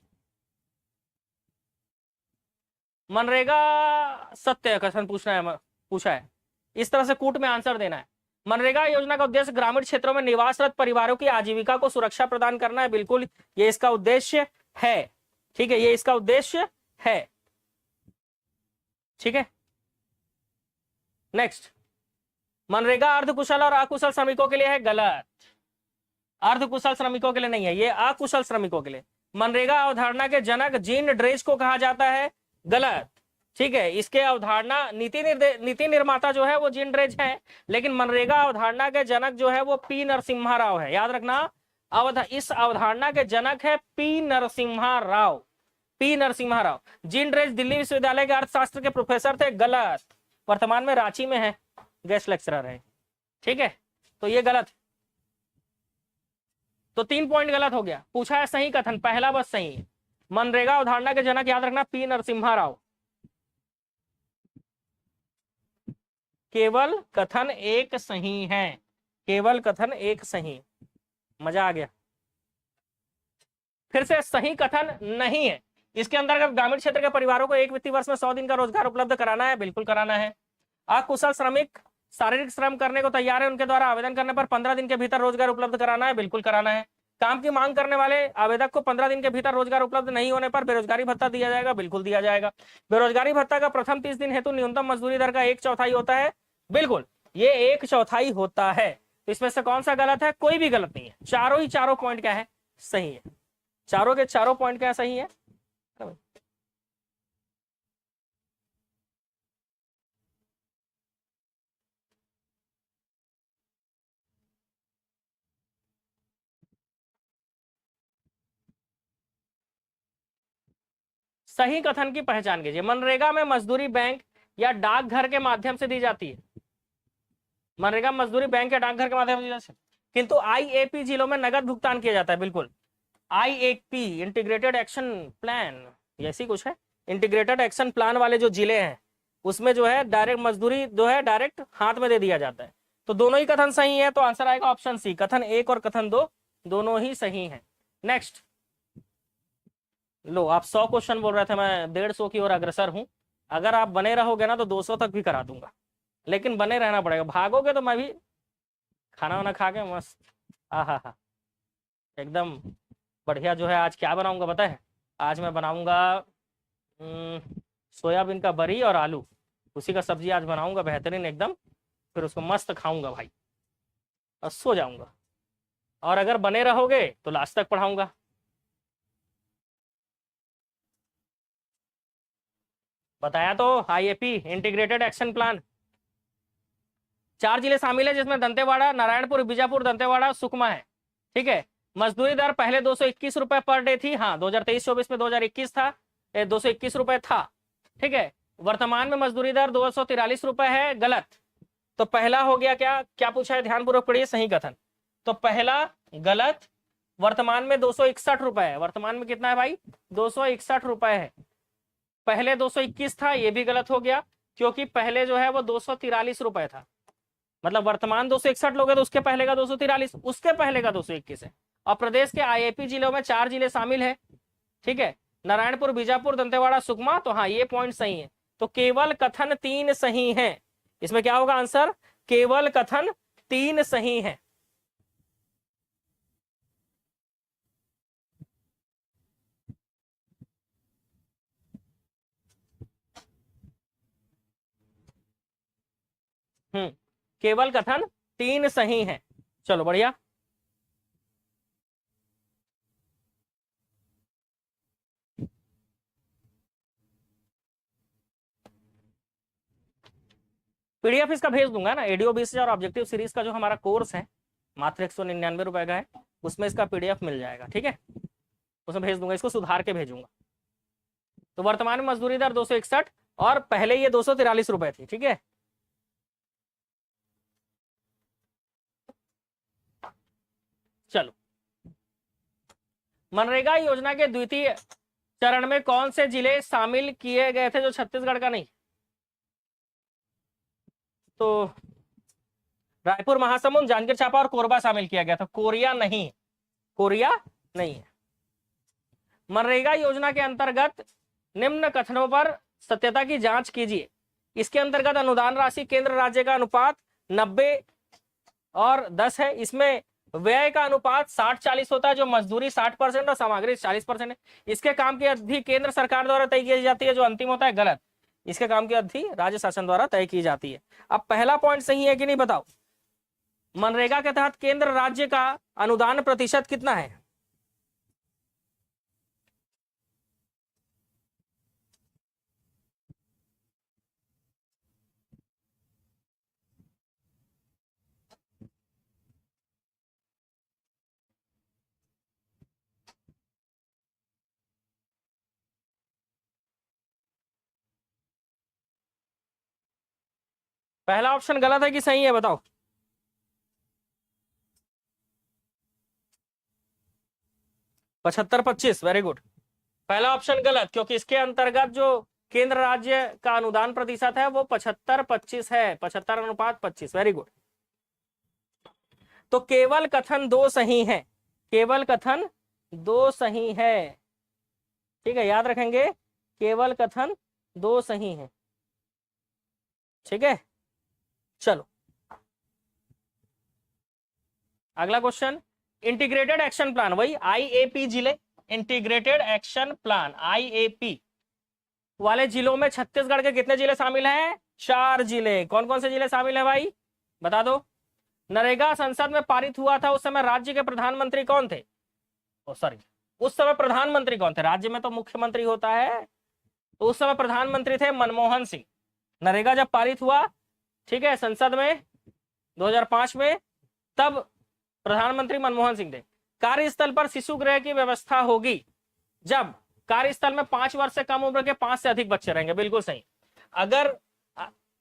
S1: मनरेगा सत्य कथन पूछा है, इस तरह से कूट में आंसर देना है। मनरेगा योजना का उद्देश्य ग्रामीण क्षेत्रों में निवासरत परिवारों की आजीविका को सुरक्षा प्रदान करना है, बिल्कुल ये इसका उद्देश्य है, ठीक है, ये इसका उद्देश्य है, ठीक है। नेक्स्ट, मनरेगा अर्धकुशल और अकुशल श्रमिकों के लिए है, गलत। अर्धकुशल श्रमिकों के लिए नहीं है, ये अकुशल श्रमिकों के लिए। मनरेगा अवधारणा के जनक जीन ड्रेज को कहा जाता है, गलत, ठीक है। इसके अवधारणा नीति निर्माता जो है वो जीन ड्रेज है, लेकिन मनरेगा अवधारणा के जनक जो है वो पी नरसिम्हा राव है, याद रखना। इस अवधारणा के जनक है P Narasimha Rao, P Narasimha Rao. Gene dredge Delhi विश्वविद्यालय के अर्थशास्त्र के प्रोफेसर थे, गलत। वर्तमान में रांची में है, गेस्ट लेक्चरर है, ठीक है। तो ये गलत, तो 3 पॉइंट गलत हो गया। पूछा है सही कथन, पहला बस सही है। मनरेगा अवधारणा के जनक याद रखना पी नरसिम्हा राव। केवल कथन 1 सही है, केवल कथन 1 सही। मजा आ गया। फिर से सही कथन नहीं है। इसके अंतर्गत ग्रामीण क्षेत्र के परिवारों को 1 वित्तीय वर्ष में 100 दिन का रोजगार उपलब्ध कराना है, बिल्कुल कराना है। अकुशल श्रमिक शारीरिक श्रम करने को तैयार है उनके द्वारा आवेदन करने पर 15 दिन के भीतर रोजगार उपलब्ध कराना है, बिल्कुल कराना है। काम की मांग करने वाले आवेदक को 15 दिन के भीतर रोजगार उपलब्ध नहीं होने पर बेरोजगारी भत्ता दिया जाएगा, बिल्कुल दिया जाएगा। बेरोजगारी भत्ता का प्रथम 30 दिन हेतु न्यूनतम मजदूरी दर का 1/4 होता है, बिल्कुल ये 1/4 होता है। तो इसमें से कौन सा गलत है? कोई भी गलत नहीं है, चारों ही चारों पॉइंट क्या है? सही है। चारों के चारों पॉइंट क्या सही है? सही कथन की पहचान कीजिए। मनरेगा में मजदूरी बैंक या डाकघर के माध्यम से दी जाती है। मनरेगा मजदूरी बैंक या डाकघर के माध्यम से दी जाती है, किंतु आईएपी जिलों में नगद भुगतान किया जाता है, बिल्कुल। आईएपी इंटीग्रेटेड एक्शन प्लान ऐसी कुछ है, इंटीग्रेटेड एक्शन प्लान वाले जो जिले हैं उसमें जो है डायरेक्ट मजदूरी जो है डायरेक्ट हाथ में दे दिया जाता है। तो दोनों ही कथन सही है, तो आंसर आएगा ऑप्शन सी, कथन 1 और कथन 2 दोनों ही सही हैं। नेक्स्ट लो, आप 100 क्वेश्चन बोल रहे थे, मैं 150 की ओर अग्रसर हूं। अगर आप बने रहोगे ना तो 200 तक भी करा दूंगा, लेकिन बने रहना पड़ेगा। भागोगे तो मैं भी खाना वाना खा के मस्त हा एकदम बढ़िया जो है। आज क्या बनाऊंगा पता है? आज मैं बनाऊंगा सोयाबीन का बरी और आलू, उसी का सब्जी आज बनाऊंगा बेहतरीन एकदम। फिर उसको मस्त खाऊंगा भाई और सो जाऊंगा। और अगर बने रहोगे तो लास्ट तक पढ़ाऊंगा। बताया तो, आईएपी इंटीग्रेटेड एक्शन प्लान। 4 जिले शामिल है जिसमें दंतेवाड़ा, नारायणपुर, बीजापुर, दंतेवाड़ा, सुकमा है। ठीक है। मजदूरी दर पहले 221 रुपए पर डे थी, हाँ 2023-24 में 2021 था, 221 रुपए था। ठीक है। वर्तमान में मजदूरी दर 243 रुपए है, गलत। तो पहला हो गया क्या क्या पूछा है, ध्यानपूर्वक पढ़िए, सही कथन। तो पहला गलत, वर्तमान में 261 रुपए है। वर्तमान में कितना है भाई? 261 रुपए है। पहले 221 था, ये भी गलत हो गया, क्योंकि पहले जो है वो 243 रुपए था। मतलब वर्तमान 261 लोगे तो उसके पहले का 243, उसके पहले का 221 है। और प्रदेश के आईएपी जिलों में 4 जिले शामिल है। ठीक है। नारायणपुर, बीजापुर, दंतेवाड़ा, सुकमा। तो हाँ ये पॉइंट सही है। तो केवल कथन 3 सही है। इसमें क्या होगा आंसर? केवल कथन 3 सही है। केवल कथन 3 सही है। चलो बढ़िया। पीडीएफ इसका भेज दूंगा ना, एडीओ 20 और ऑब्जेक्टिव सीरीज का जो हमारा कोर्स है मात्र 199 रुपए का है, उसमें इसका पीडीएफ मिल जाएगा। ठीक है, उसमें भेज दूंगा, इसको सुधार के भेजूंगा। तो वर्तमान में मजदूरी दर 261 और पहले ये 243 रुपए थी। ठीक है। चलो, मनरेगा योजना के द्वितीय चरण में कौन से जिले शामिल किए गए थे जो छत्तीसगढ़ का नहीं? तो रायपुर, महासमुंद, जांजगीर चांपा और कोरबा शामिल किया गया था। कोरिया नहीं, कोरिया नहीं है। मनरेगा योजना के अंतर्गत निम्न कथनों पर सत्यता की जांच कीजिए। इसके अंतर्गत अनुदान राशि केंद्र राज्य का अनुपात 90 और 10 है। इसमें व्यय का अनुपात 60-40 होता है, जो मजदूरी 60% और सामग्री 40% है। इसके काम की अवधि केंद्र सरकार द्वारा तय की जाती है, जो अंतिम होता है गलत। इसके काम की अवधि राज्य शासन द्वारा तय की जाती है। अब पहला पॉइंट सही है कि नहीं बताओ? मनरेगा के तहत केंद्र राज्य का अनुदान प्रतिशत कितना है? पहला ऑप्शन गलत है कि सही है बताओ? पचहत्तर 25, वेरी गुड। पहला ऑप्शन गलत, क्योंकि इसके अंतर्गत जो केंद्र राज्य का अनुदान प्रतिशत है वो 75-25 है, 75:25। Very good. तो केवल कथन 2 सही है, केवल कथन 2 सही है। ठीक है, याद रखेंगे, केवल कथन 2 सही है। ठीक है, चलो अगला क्वेश्चन, इंटीग्रेटेड एक्शन प्लान, वही आईएपी जिले, इंटीग्रेटेड एक्शन प्लान आईएपी वाले जिलों में छत्तीसगढ़ के कितने जिले शामिल हैं? 4 जिले। कौन कौन से जिले शामिल है भाई, बता दो। नरेगा संसद में पारित हुआ था, उस समय राज्य के प्रधानमंत्री कौन थे? सॉरी, उस समय प्रधानमंत्री कौन थे? राज्य में तो मुख्यमंत्री होता है, तो उस समय प्रधानमंत्री थे मनमोहन सिंह। नरेगा जब पारित हुआ, ठीक है, संसद में 2005 में, तब प्रधानमंत्री मनमोहन सिंह थे। कार्यस्थल पर शिशु गृह की व्यवस्था होगी जब कार्यस्थल में 5 वर्ष से कम उम्र के 5 से अधिक बच्चे रहेंगे। बिल्कुल सही। अगर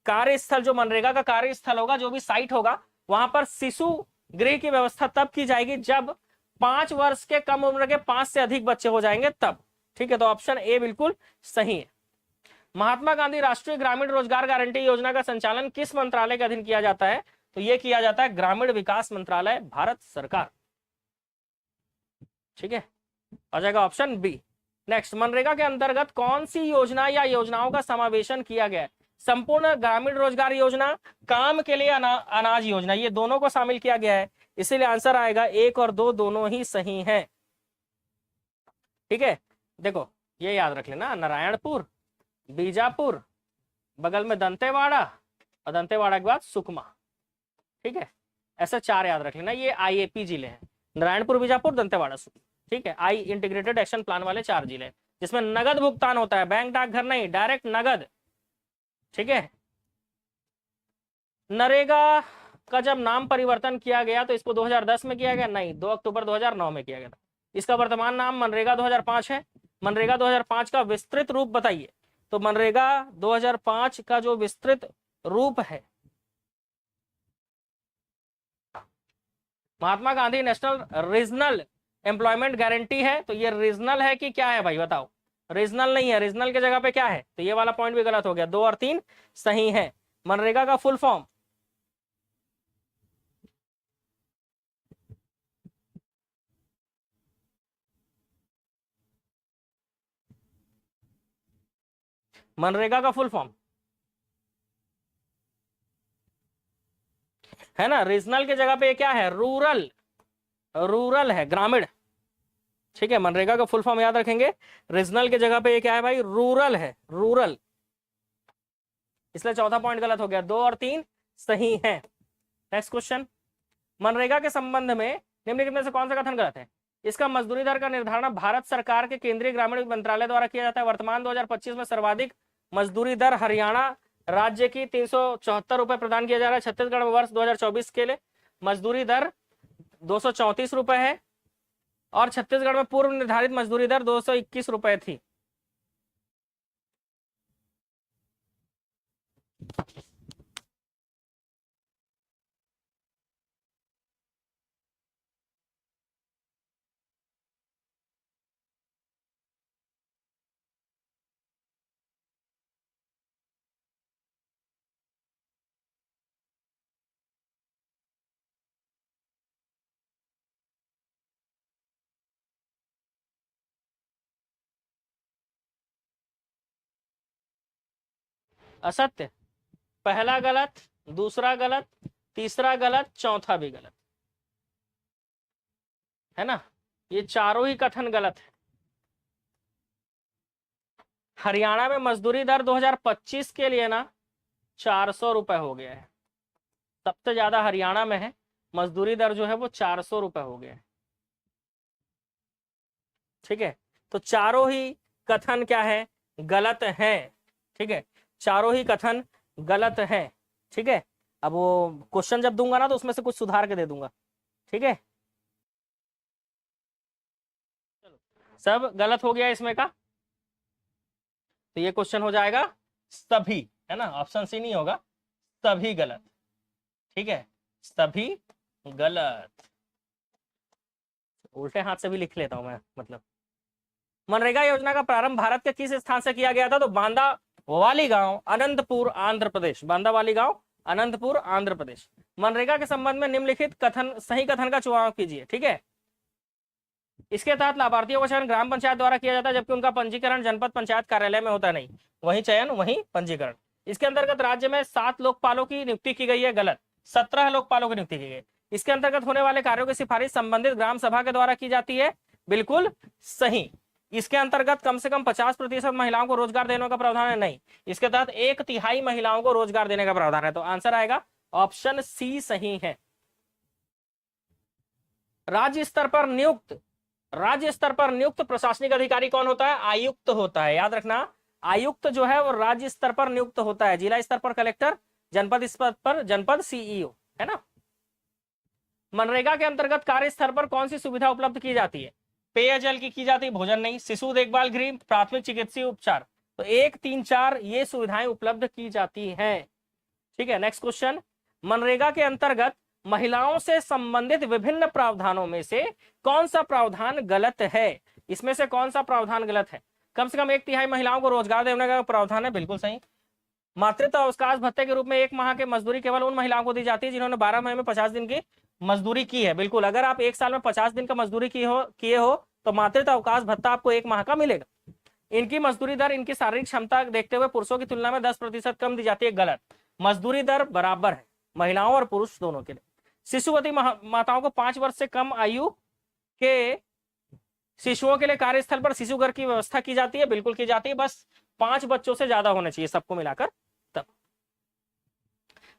S1: कार्यस्थल, जो मनरेगा का कार्यस्थल होगा, जो भी साइट होगा, वहां पर शिशु गृह की व्यवस्था तब की जाएगी जब 5 वर्ष के कम उम्र के 5 से अधिक बच्चे हो जाएंगे तब। ठीक है, तो ऑप्शन ए बिल्कुल सही है। महात्मा गांधी राष्ट्रीय ग्रामीण रोजगार गारंटी योजना का संचालन किस मंत्रालय के अधीन किया जाता है? तो यह किया जाता है ग्रामीण विकास मंत्रालय, भारत सरकार। ठीक है, आ जाएगा ऑप्शन बी। नेक्स्ट, मनरेगा के अंतर्गत कौन सी योजना या योजनाओं का समावेशन किया गया है? संपूर्ण ग्रामीण रोजगार योजना, काम के लिए अनाज योजना, ये दोनों को शामिल किया गया है, इसीलिए आंसर आएगा 1 और 2 दोनों ही सही हैं। ठीक है, देखो ये याद रख लेना, नारायणपुर, बीजापुर, बगल में दंतेवाड़ा, और दंतेवाड़ा के बाद सुकमा। ठीक है, ऐसे 4 याद रख लेना, ये आईएपी जिले हैं, नारायणपुर, बीजापुर, दंतेवाड़ा, सुकमा। ठीक है, आई इंटीग्रेटेड एक्शन प्लान वाले 4 जिले, जिसमें नगद भुगतान होता है, बैंक डाकघर नहीं, डायरेक्ट नगद। ठीक है, नरेगा का जब नाम परिवर्तन किया गया तो इसको 2010 में किया गया? नहीं, 2 अक्टूबर 2009 में किया गया था। इसका वर्तमान नाम मनरेगा 2005 है। मनरेगा 2005 का विस्तृत रूप बताइए। तो मनरेगा 2005 का जो विस्तृत रूप है, Mahatma Gandhi national regional employment guarantee है, तो ये रीजनल है कि क्या है भाई, बताओ। रीजनल नहीं है, रीजनल के जगह पे क्या है? तो ये वाला पॉइंट भी गलत हो गया, 2 और 3 सही है। मनरेगा का फुल फॉर्म, मनरेगा का फुल फॉर्म है ना, रीजनल के जगह पे ये क्या है? रूरल, रूरल है, ग्रामीण। ठीक है, मनरेगा का फुल फॉर्म याद रखेंगे, रीजनल के जगह पे ये क्या है भाई? रूरल है, रूरल। इसलिए चौथा पॉइंट गलत हो गया, 2 और 3 सही है। नेक्स्ट क्वेश्चन, मनरेगा के संबंध में निम्नलिखित में से कौन सा कथन गलत है? इसका मजदूरी दर का निर्धारण भारत सरकार के केंद्रीय ग्रामीण मंत्रालय द्वारा किया जाता है। वर्तमान 2025 में सर्वाधिक मजदूरी दर हरियाणा राज्य की 374 रुपए प्रदान किया जा रहा है। छत्तीसगढ़ में वर्ष 2024 के लिए मजदूरी दर 234 रुपए है, और छत्तीसगढ़ में पूर्व निर्धारित मजदूरी दर 221 रुपए थी। असत्य, पहला गलत, दूसरा गलत, तीसरा गलत, चौथा भी गलत है ना, ये चारों ही कथन गलत है। हरियाणा में मजदूरी दर 2025 के लिए ना 400 रुपए हो गया है, सबसे ज्यादा हरियाणा में है, मजदूरी दर जो है वो 400 रुपए हो गया है। ठीक है, तो चारों ही कथन क्या है? गलत है। ठीक है, चारों ही कथन गलत है। ठीक है, अब वो क्वेश्चन जब दूंगा ना तो उसमें से कुछ सुधार के दे दूंगा। ठीक है, चलो सब गलत हो गया इसमें का, तो ये क्वेश्चन हो जाएगा सभी, है ना, ऑप्शन सी नहीं होगा, सभी गलत। ठीक है, सभी गलत, उल्टे हाथ से भी लिख लेता हूं मैं, मतलब। मनरेगा योजना का प्रारंभ भारत के किस स्थान से किया गया था? तो बांदा वाली गांव, अनंतपुर, आंध्र प्रदेश। बांदा वाली गांव, अनंतपुर, आंध्र प्रदेश। मनरेगा के संबंध में निम्नलिखित कथन, सही कथन का चुनाव कीजिए। ठीक है, इसके तहत लाभार्थियों का चयन ग्राम पंचायत द्वारा किया जाता है, जबकि उनका पंजीकरण जनपद पंचायत कार्यालय में होता नहीं, वही चयन वही पंजीकरण। इसके अंतर्गत राज्य में 7 लोकपालों की नियुक्ति की गई है, गलत। 17 लोकपालों की नियुक्ति की गई। इसके अंतर्गत होने वाले कार्यों की सिफारिश संबंधित ग्राम सभा के द्वारा की जाती है, बिल्कुल सही। इसके अंतर्गत कम से कम 50% महिलाओं को रोजगार देने का प्रावधान है, नहीं। इसके तहत 1/3 महिलाओं को रोजगार देने का प्रावधान है, तो आंसर आएगा ऑप्शन सी सही है। राज्य स्तर पर नियुक्त प्रशासनिक अधिकारी कौन होता है? आयुक्त होता है, याद रखना। आयुक्त जो है वो राज्य स्तर पर नियुक्त होता है, जिला स्तर पर कलेक्टर, जनपद स्तर पर जनपद सीईओ, है ना। मनरेगा के अंतर्गत कार्यस्थल पर कौन सी सुविधा उपलब्ध की जाती है? पेयजल की जाती है, भोजन नहीं। शिशु देखभाल गृह, प्राथमिक चिकित्सीय उपचार, तो 1, 3, 4 ये सुविधाएं उपलब्ध की जाती हैं। ठीक है, नेक्स्ट क्वेश्चन। मनरेगा के अंतर्गत महिलाओं से संबंधित विभिन्न प्रावधानों में से कौन सा प्रावधान गलत है? इसमें से कौन सा प्रावधान गलत है? कम से कम 1/3 महिलाओं को रोजगार देने का प्रावधान है, बिल्कुल सही। मातृत्व अवकाश भत्ते के रूप में 1 माह की मजदूरी केवल उन महिलाओं को दी जाती है जिन्होंने 12 महीने में 50 दिन की मजदूरी की है, बिल्कुल। अगर आप 1 साल में 50 दिन का मजदूरी किए हो तो मातृत्व अवकाश भत्ता आपको 1 माह का मिलेगा। इनकी मजदूरी दर इनकी शारीरिक क्षमता देखते हुए पुरुषों की तुलना में 10% कम दी जाती है, गलत। मजदूरी दर बराबर है महिलाओं और पुरुष दोनों के लिए। शिशुवती माताओं को 5 वर्ष से कम आयु के शिशुओं के लिए कार्यस्थल पर शिशु घर की व्यवस्था की जाती है, बिल्कुल की जाती है, बस 5 बच्चों से ज्यादा होने चाहिए सबको मिलाकर तब।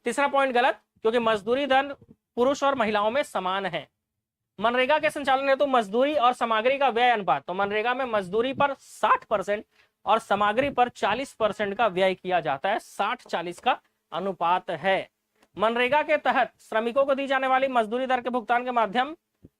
S1: तीसरा पॉइंट गलत, क्योंकि मजदूरी दर पुरुष और महिलाओं में समान है। मनरेगा के संचालन हेतु मजदूरी और सामग्री का व्यय अनुपात, तो मनरेगा में मजदूरी पर 60% और सामग्री पर 40% का व्यय किया जाता है, 60-40 का अनुपात है। मनरेगा के तहत श्रमिकों को दी जाने वाली मजदूरी दर के भुगतान के माध्यम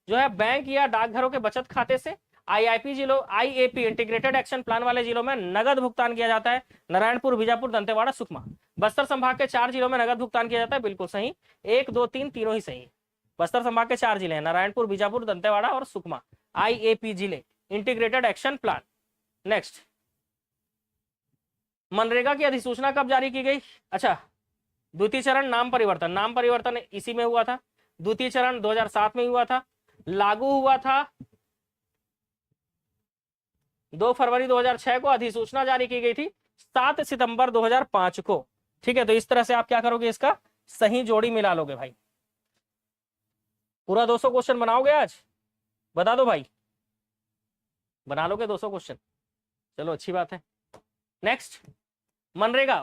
S1: जो है बैंक या डाकघरों के बचत खाते से, आईएपी इंटीग्रेटेड एक्शन प्लान वाले जिलों में नगद भुगतान किया जाता है, नारायणपुर, बीजापुर, दंतेवाड़ा, सुकमा। बस्तर संभाग के 4 जिलों में नगद भुगतान किया जाता है, बिल्कुल सही। 1, 2, 3 तीनों ही सही है। बस्तर संभाग के 4 जिले हैं, नारायणपुर, बीजापुर, दंतेवाड़ा और सुकमा, आईएपी जिले, integrated action plan. Next, MNREGA की अधिसूचना कब जारी की गई? अच्छा, द्वितीय चरण नाम परिवर्तन इसी में हुआ था। द्वितीय चरण 2007 में हुआ था, लागू हुआ था 2 फरवरी 2006 को, अधिसूचना जारी की गई थी 7 सितंबर 2005 को। ठीक है, तो इस तरह से आप क्या करोगे, इसका सही जोड़ी मिला लोगे भाई। पूरा 200 क्वेश्चन बनाओगे आज? बता दो भाई, बना लोगे 200 क्वेश्चन? चलो अच्छी बात है। नेक्स्ट, मनरेगा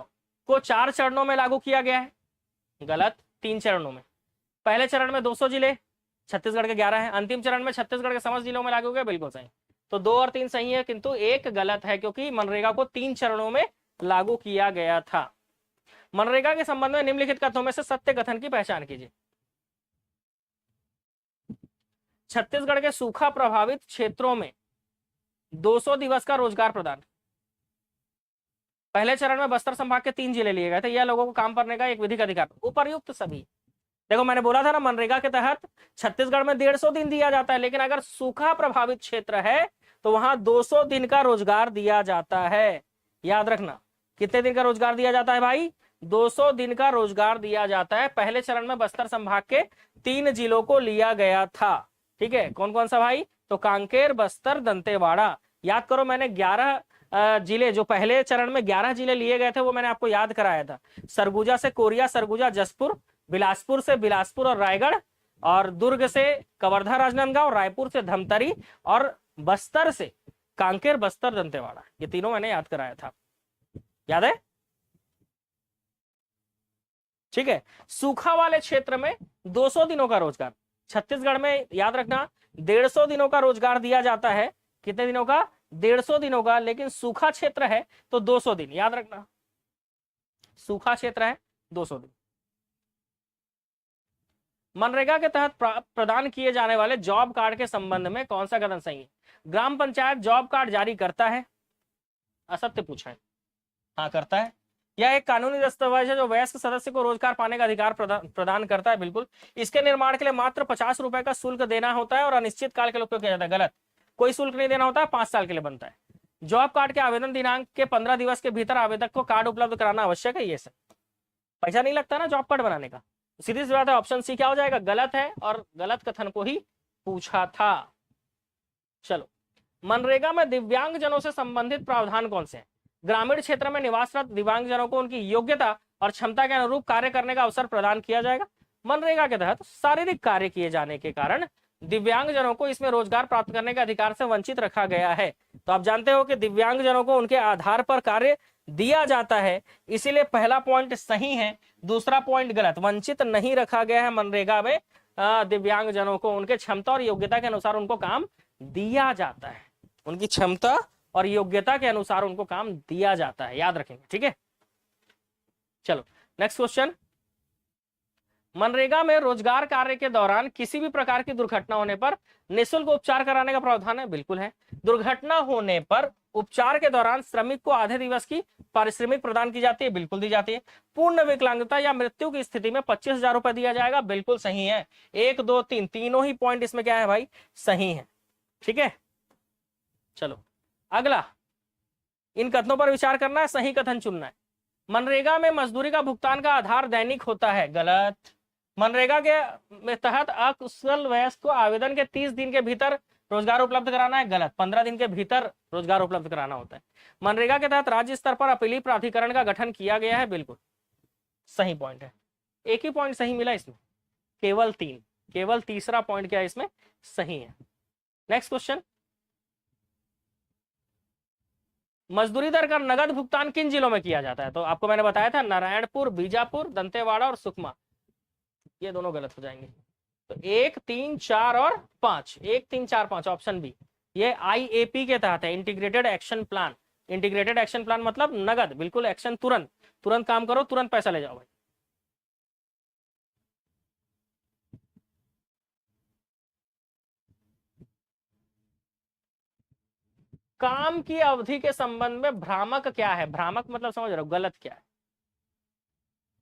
S1: को 4 चरणों में लागू किया गया है, गलत। 3 चरणों में। पहले चरण में 200 जिले, छत्तीसगढ़ के 11 हैं। अंतिम चरण में छत्तीसगढ़ के समस्त जिलों में लागू किया, बिल्कुल सही। तो 2 और 3 सही है, किंतु 1 गलत है, क्योंकि मनरेगा को 3 चरणों में लागू किया गया था। मनरेगा के संबंध में निम्नलिखित कथनों में से सत्य कथन की पहचान कीजिए। छत्तीसगढ़ के सूखा प्रभावित क्षेत्रों में 200 दिवस का रोजगार प्रदान। पहले चरण में बस्तर संभाग के 3 जिले लिए गए थे, यह लोगों को काम करने का एक विधिक अधिकार। उपर्युक्त सभी, देखो मैंने बोला था ना, मनरेगा के तहत छत्तीसगढ़ में 150 दिन दिया जाता है, लेकिन अगर सूखा प्रभावित क्षेत्र है तो वहां 200 दिन का रोजगार दिया जाता है। याद रखना, कितने दिन का रोजगार दिया जाता है भाई? 200 दिन का रोजगार दिया जाता है। पहले चरण में बस्तर संभाग के 3 जिलों को लिया गया था। ठीक है, कौन कौन सा भाई? तो कांकेर, बस्तर, दंतेवाड़ा। याद करो, मैंने 11 जिले, जो पहले चरण में 11 जिले लिए गए थे वो मैंने आपको याद कराया था। सरगुजा से कोरिया, सरगुजा, जसपुर, बिलासपुर से बिलासपुर और रायगढ़, और दुर्ग से कवर्धा, राजनांदगांव, रायपुर से धमतरी, और बस्तर से कांकेर, बस्तर, दंतेवाड़ा। ये तीनों मैंने याद कराया था, याद है? ठीक है, सूखा वाले क्षेत्र में 200 दिनों का रोजगार। छत्तीसगढ़ में याद रखना 150 दिनों का रोजगार दिया जाता है। कितने दिनों का? 150 दिनों का, लेकिन सूखा क्षेत्र है तो 200 दिन। याद रखना, सूखा क्षेत्र है 200 दिन। मनरेगा के तहत प्रदान किए जाने वाले जॉब कार्ड के संबंध में कौन सा कथन सही है? ग्राम पंचायत जॉब कार्ड जारी करता है, असत्य पूछा है। हाँ, करता है। यह एक कानूनी दस्तावेज है जो वयस्क सदस्य को रोजगार पाने का अधिकार प्रदान करता है, बिल्कुल। इसके निर्माण के लिए मात्र 50 रुपए का शुल्क देना होता है और अनिश्चित काल के लिए उपयोग किया जाता है, गलत। कोई शुल्क नहीं देना होता है, 5 साल के लिए बनता है। जॉब कार्ड के आवेदन दिनांक के 15 दिवस के भीतर आवेदक को कार्ड उपलब्ध कराना आवश्यक है। ये सब पैसा नहीं लगता ना जॉब कार्ड बनाने का। सीधी सी बात है, ऑप्शन सी क्या हो जाएगा? गलत है, और गलत कथन को ही पूछा था। चलो, मनरेगा में दिव्यांगजनों से संबंधित प्रावधान कौन से हैं? ग्रामीण क्षेत्र में निवासरत दिव्यांगजनों को उनकी योग्यता और क्षमता के अनुरूप कार्य करने का अवसर प्रदान किया जाएगा। मनरेगा के तहत शारीरिक कार्य किए जाने के कारण दिव्यांगजनों को इसमें रोजगार प्राप्त करने के अधिकार से वंचित रखा गया है। तो आप जानते हो कि दिव्यांगजनों को उनके आधार पर कार्य दिया जाता है, इसीलिए पहला पॉइंट सही है, दूसरा पॉइंट गलत। वंचित नहीं रखा गया है मनरेगा में, दिव्यांगजनों को उनके क्षमता और योग्यता के अनुसार उनको काम दिया जाता है, उनकी क्षमता और योग्यता के अनुसार उनको काम दिया जाता है, याद रखेंगे, ठीक है। चलो नेक्स्ट क्वेश्चन, मनरेगा में रोजगार कार्य के दौरान किसी भी प्रकार की दुर्घटना होने पर निःशुल्क उपचार कराने का प्रावधान है, बिल्कुल है। दुर्घटना होने पर उपचार के दौरान श्रमिक को आधे दिवस की पारिश्रमिक प्रदान की जाती है, बिल्कुल दी जाती है। पूर्ण विकलांगता या मृत्यु की स्थिति में 25,000 रुपए दिया जाएगा, बिल्कुल सही है। 1 2 3 तीनों ही पॉइंट इसमें क्या है भाई, सही है, ठीक है। चलो अगला, इन कथनों पर विचार करना है, सही कथन चुनना है। मनरेगा में मजदूरी का भुगतान का आधार दैनिक होता है, गलत। मनरेगा के तहत अकुशल वयस्क को आवेदन के 30 दिन के भीतर रोजगार उपलब्ध कराना है, गलत। 15 दिन के भीतर रोजगार उपलब्ध कराना होता है। मनरेगा के तहत राज्य स्तर पर अपीलीय प्राधिकरण का गठन किया गया है, बिल्कुल सही पॉइंट है। एक ही पॉइंट सही मिला इसमें, केवल 3, केवल तीसरा पॉइंट क्या है इसमें सही है। नेक्स्ट क्वेश्चन, मजदूरी दर का नगद भुगतान किन जिलों में किया जाता है? तो आपको मैंने बताया था नारायणपुर, बीजापुर, दंतेवाड़ा और सुकमा, ये दोनों गलत हो जाएंगे। तो 1 3 4 और 5, 1 3 4 5 ऑप्शन बी, ये IAP के तहत है, integrated action plan. Integrated action plan मतलब नगद, बिल्कुल एक्शन, तुरंत तुरंत काम करो, तुरंत पैसा ले जाओ भाई। काम की अवधि के संबंध में भ्रामक क्या है? भ्रामक मतलब समझ रहे हो, गलत क्या है?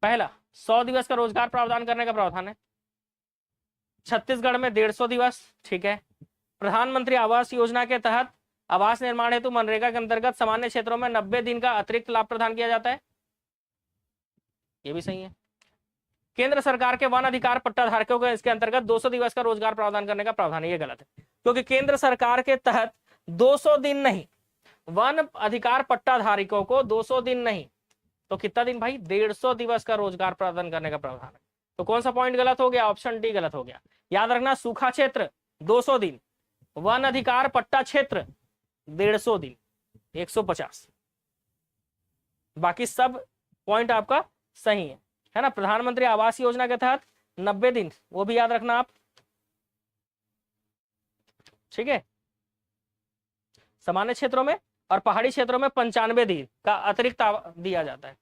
S1: पहला 100 दिवस का रोजगार प्रावधान करने का प्रावधान है। छत्तीसगढ़ में 150 दिवस, ठीक है। प्रधानमंत्री आवास योजना के तहत आवास निर्माण हेतु मनरेगा के अंतर्गत सामान्य क्षेत्रों में 90 दिन का अतिरिक्त लाभ प्रदान किया जाता है, ये भी सही है। केंद्र सरकार के वन अधिकार पट्टा धारकों को इसके अंतर्गत 200 दिवस का रोजगार प्रावधान करने का प्रावधान है, ये गलत है, क्योंकि केंद्र सरकार के तहत 200 दिन नहीं, वन अधिकार पट्टा धारकों को 200 दिन नहीं, तो कितना दिन भाई, 150 दिवस का रोजगार प्रदान करने का प्रावधान है। तो कौन सा पॉइंट गलत हो गया? ऑप्शन डी गलत हो गया। याद रखना, सूखा क्षेत्र 200 दिन, वन अधिकार पट्टा क्षेत्र 150 दिन, 150, बाकी सब पॉइंट आपका सही है ना। प्रधानमंत्री आवास योजना के तहत 90 दिन, वो भी याद रखना आप, ठीक है। सामान्य क्षेत्रों में और पहाड़ी क्षेत्रों में 95 दिन का अतिरिक्त दिया जाता है।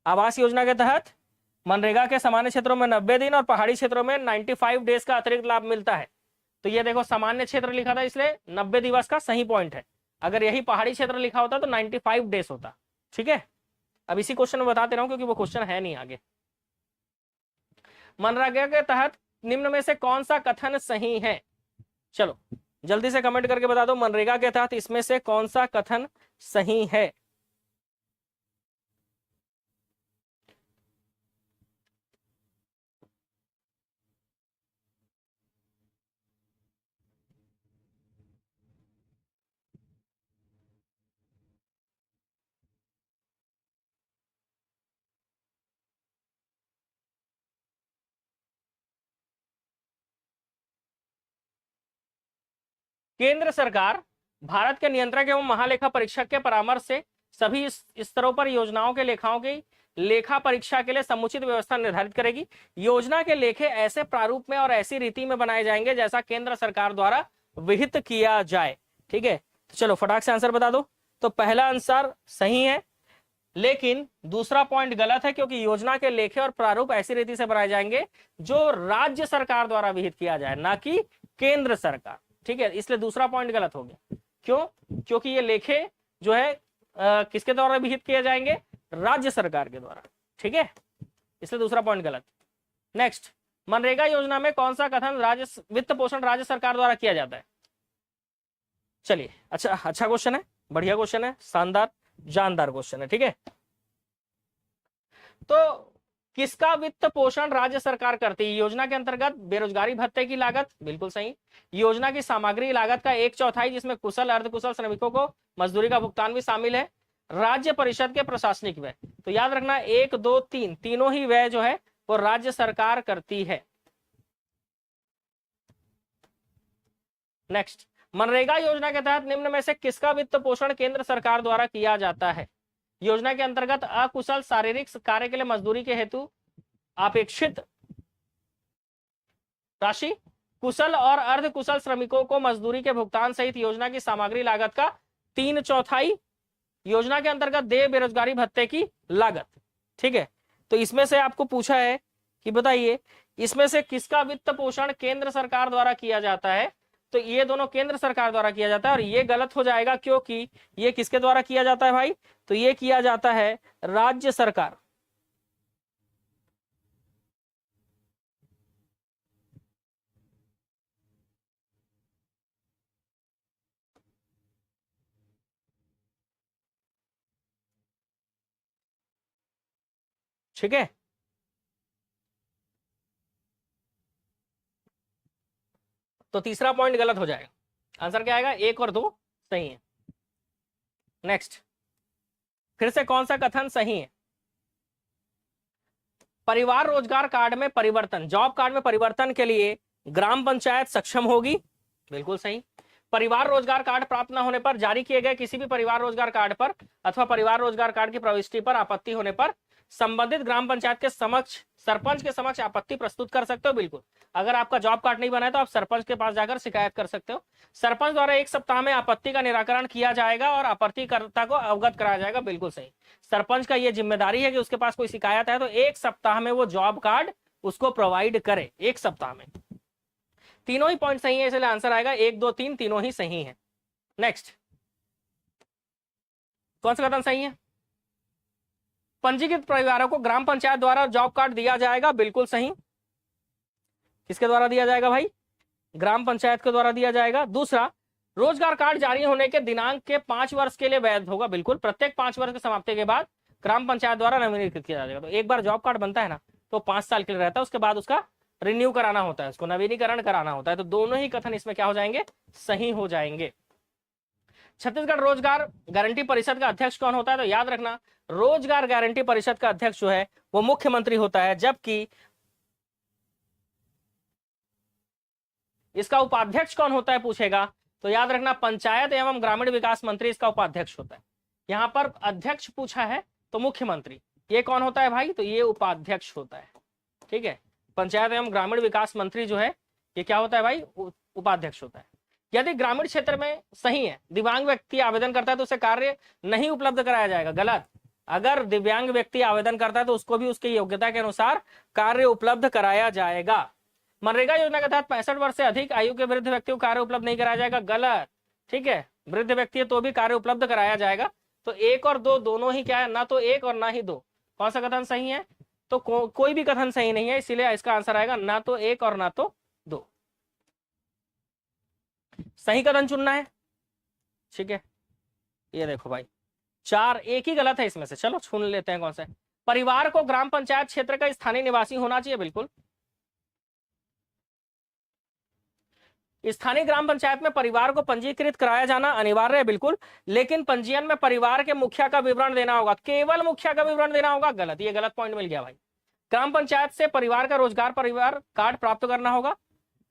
S1: आवास योजना के तहत मनरेगा के सामान्य क्षेत्रों में 90 दिन और पहाड़ी क्षेत्रों में 95 डेज का अतिरिक्त लाभ मिलता है। तो ये देखो सामान्य क्षेत्र लिखा था इसलिए 90 दिवस का सही पॉइंट है, अगर यही पहाड़ी क्षेत्र लिखा होता तो 95 डेज होता, ठीक है। अब इसी क्वेश्चन में बताते रहूं क्योंकि वो क्वेश्चन है नहीं आगे। मनरेगा के तहत निम्न में से कौन सा कथन सही है? चलो जल्दी से कमेंट करके बता दो, मनरेगा के तहत इसमें से कौन सा कथन सही है? केंद्र सरकार भारत के नियंत्रक एवं महालेखा परीक्षक के परामर्श से सभी स्तरों पर योजनाओं के लेखाओं की लेखा परीक्षा के लिए समुचित व्यवस्था निर्धारित करेगी। योजना के लेखे ऐसे प्रारूप में और ऐसी रीति में बनाए जाएंगे जैसा केंद्र सरकार द्वारा विहित किया जाए, ठीक है। तो चलो फटाक से आंसर बता दो। तो पहला आंसर सही है, लेकिन दूसरा पॉइंट गलत है, क्योंकि योजना के लेखे और प्रारूप ऐसी रीति से बनाए जाएंगे जो राज्य सरकार द्वारा विहित किया जाए, ना कि केंद्र सरकार, ठीक है। इसलिए दूसरा पॉइंट गलत हो गया। क्यों? क्योंकि ये लेखे जो है किसके द्वारा विहित किए जाएंगे? राज्य सरकार के द्वारा, ठीक है। इसलिए दूसरा पॉइंट गलत। नेक्स्ट, मनरेगा योजना में कौन सा कथन राज्य वित्त पोषण राज्य सरकार द्वारा किया जाता है? चलिए अच्छा क्वेश्चन है, बढ़िया क्वेश्चन है, शानदार जानदार क्वेश्चन है, ठीक है। तो किसका वित्त पोषण राज्य सरकार करती है? योजना के अंतर्गत बेरोजगारी भत्ते की लागत, बिल्कुल सही। योजना की सामग्री लागत का 1/4 जिसमें कुशल अर्धकुशल श्रमिकों को मजदूरी का भुगतान भी शामिल है। राज्य परिषद के प्रशासनिक व्यय, तो याद रखना 1 2 3 तीनों ही व्यय जो है वो राज्य सरकार करती है। नेक्स्ट, मनरेगा योजना के तहत निम्न में से किसका वित्त पोषण केंद्र सरकार द्वारा किया जाता है? योजना के अंतर्गत अकुशल शारीरिक कार्य के लिए मजदूरी के हेतु अपेक्षित राशि, कुशल और अर्ध कुशल श्रमिकों को मजदूरी के भुगतान सहित योजना की सामग्री लागत का 3/4, योजना के अंतर्गत देय बेरोजगारी भत्ते की लागत। ठीक है, तो इसमें से आपको पूछा है कि बताइए इसमें से किसका वित्त पोषण केंद्र सरकार द्वारा किया जाता है? तो ये दोनों केंद्र सरकार द्वारा किया जाता है और ये गलत हो जाएगा क्योंकि ये किसके द्वारा किया जाता है भाई? तो ये किया जाता है राज्य सरकार। ठीक है, तो तीसरा पॉइंट गलत हो जाएगा। आंसर क्या आएगा? 1 और 2 सही है। नेक्स्ट, फिर से कौन सा कथन सही है? परिवार रोजगार कार्ड में परिवर्तन, जॉब कार्ड में परिवर्तन के लिए ग्राम पंचायत सक्षम होगी, बिल्कुल सही। परिवार रोजगार कार्ड प्राप्त न होने पर जारी किए गए किसी भी परिवार रोजगार कार्ड पर अथवा परिवार रोजगार कार्ड की प्रविष्टि पर आपत्ति होने पर संबंधित ग्राम पंचायत के समक्ष, सरपंच के समक्ष आपत्ति प्रस्तुत कर सकते हो। बिल्कुल, अगर आपका जॉब कार्ड नहीं बना है तो आप सरपंच के पास जाकर शिकायत कर सकते हो। सरपंच द्वारा 1 सप्ताह में आपत्ति का निराकरण किया जाएगा और आपत्तिकर्ता को अवगत कराया जाएगा, बिल्कुल सही। सरपंच का यह जिम्मेदारी है कि उसके पास कोई शिकायत है तो 1 सप्ताह में वो जॉब कार्ड उसको प्रोवाइड करे, 1 सप्ताह में। तीनों ही पॉइंट सही है, इसलिए आंसर आएगा 1, 2, 3 तीनों ही सही है। नेक्स्ट, कौन सा कथन सही है? पंजीकृत परिवारों को ग्राम पंचायत द्वारा जॉब कार्ड दिया जाएगा, बिल्कुल सही। किसके द्वारा दिया जाएगा भाई? ग्राम पंचायत के द्वारा दिया जाएगा। दूसरा, रोजगार कार्ड जारी होने के दिनांक के 5 वर्ष के लिए वैध होगा, बिल्कुल। प्रत्येक 5 वर्ष की समाप्ति के बाद ग्राम पंचायत द्वारा नवीनीकृत किया जाएगा। तो एक बार जॉब कार्ड बनता है ना तो 5 साल के लिए रहता है, उसके बाद उसका रिन्यू कराना होता है, उसको नवीनीकरण कराना होता है। तो दोनों ही कथन इसमें क्या हो जाएंगे? सही हो जाएंगे। छत्तीसगढ़ रोजगार गारंटी परिषद का अध्यक्ष कौन होता है? तो याद रखना, रोजगार गारंटी परिषद का अध्यक्ष जो है वो मुख्यमंत्री होता है, जबकि इसका उपाध्यक्ष कौन होता है पूछेगा तो याद रखना, पंचायत एवं ग्रामीण विकास मंत्री इसका उपाध्यक्ष होता है। यहां पर अध्यक्ष पूछा है तो मुख्यमंत्री, ये कौन होता है भाई? तो ये उपाध्यक्ष होता है। ठीक है, पंचायत एवं ग्रामीण विकास मंत्री जो है ये क्या होता है भाई? उपाध्यक्ष होता है। यदि ग्रामीण क्षेत्र में सही है, दिव्यांग व्यक्ति आवेदन करता है तो उसे कार्य नहीं उपलब्ध कराया जाएगा, गलत। अगर दिव्यांग व्यक्ति आवेदन करता है तो उसको भी उसकी योग्यता के अनुसार कार्य उपलब्ध कराया जाएगा। मनरेगा योजना के तहत 65 वर्ष से अधिक आयु के वृद्ध व्यक्ति को कार्य उपलब्ध नहीं कराया जाएगा, गलत। ठीक है, वृद्ध व्यक्ति है तो भी कार्य उपलब्ध कराया जाएगा। तो 1 और 2 दोनों ही क्या है? ना तो 1 और ना ही 2। कौन सा कथन सही है? तो कोई भी कथन सही नहीं है, इसीलिए इसका आंसर आएगा ना तो 1 और ना तो 2। सही कथन चुनना है। ठीक है, ये देखो भाई 4, एक ही गलत है इसमें से। चलो चुन लेते हैं कौन सा है। परिवार को ग्राम पंचायत क्षेत्र का स्थानीय निवासी होना चाहिए, बिल्कुल। स्थानीय ग्राम पंचायत में परिवार को पंजीकृत कराया जाना अनिवार्य है, बिल्कुल। लेकिन पंजीयन में परिवार के मुखिया का विवरण देना होगा, केवल मुखिया का विवरण देना होगा, गलत। ये गलत पॉइंट मिल गया भाई। ग्राम पंचायत से परिवार का रोजगार परिवार कार्ड प्राप्त करना होगा।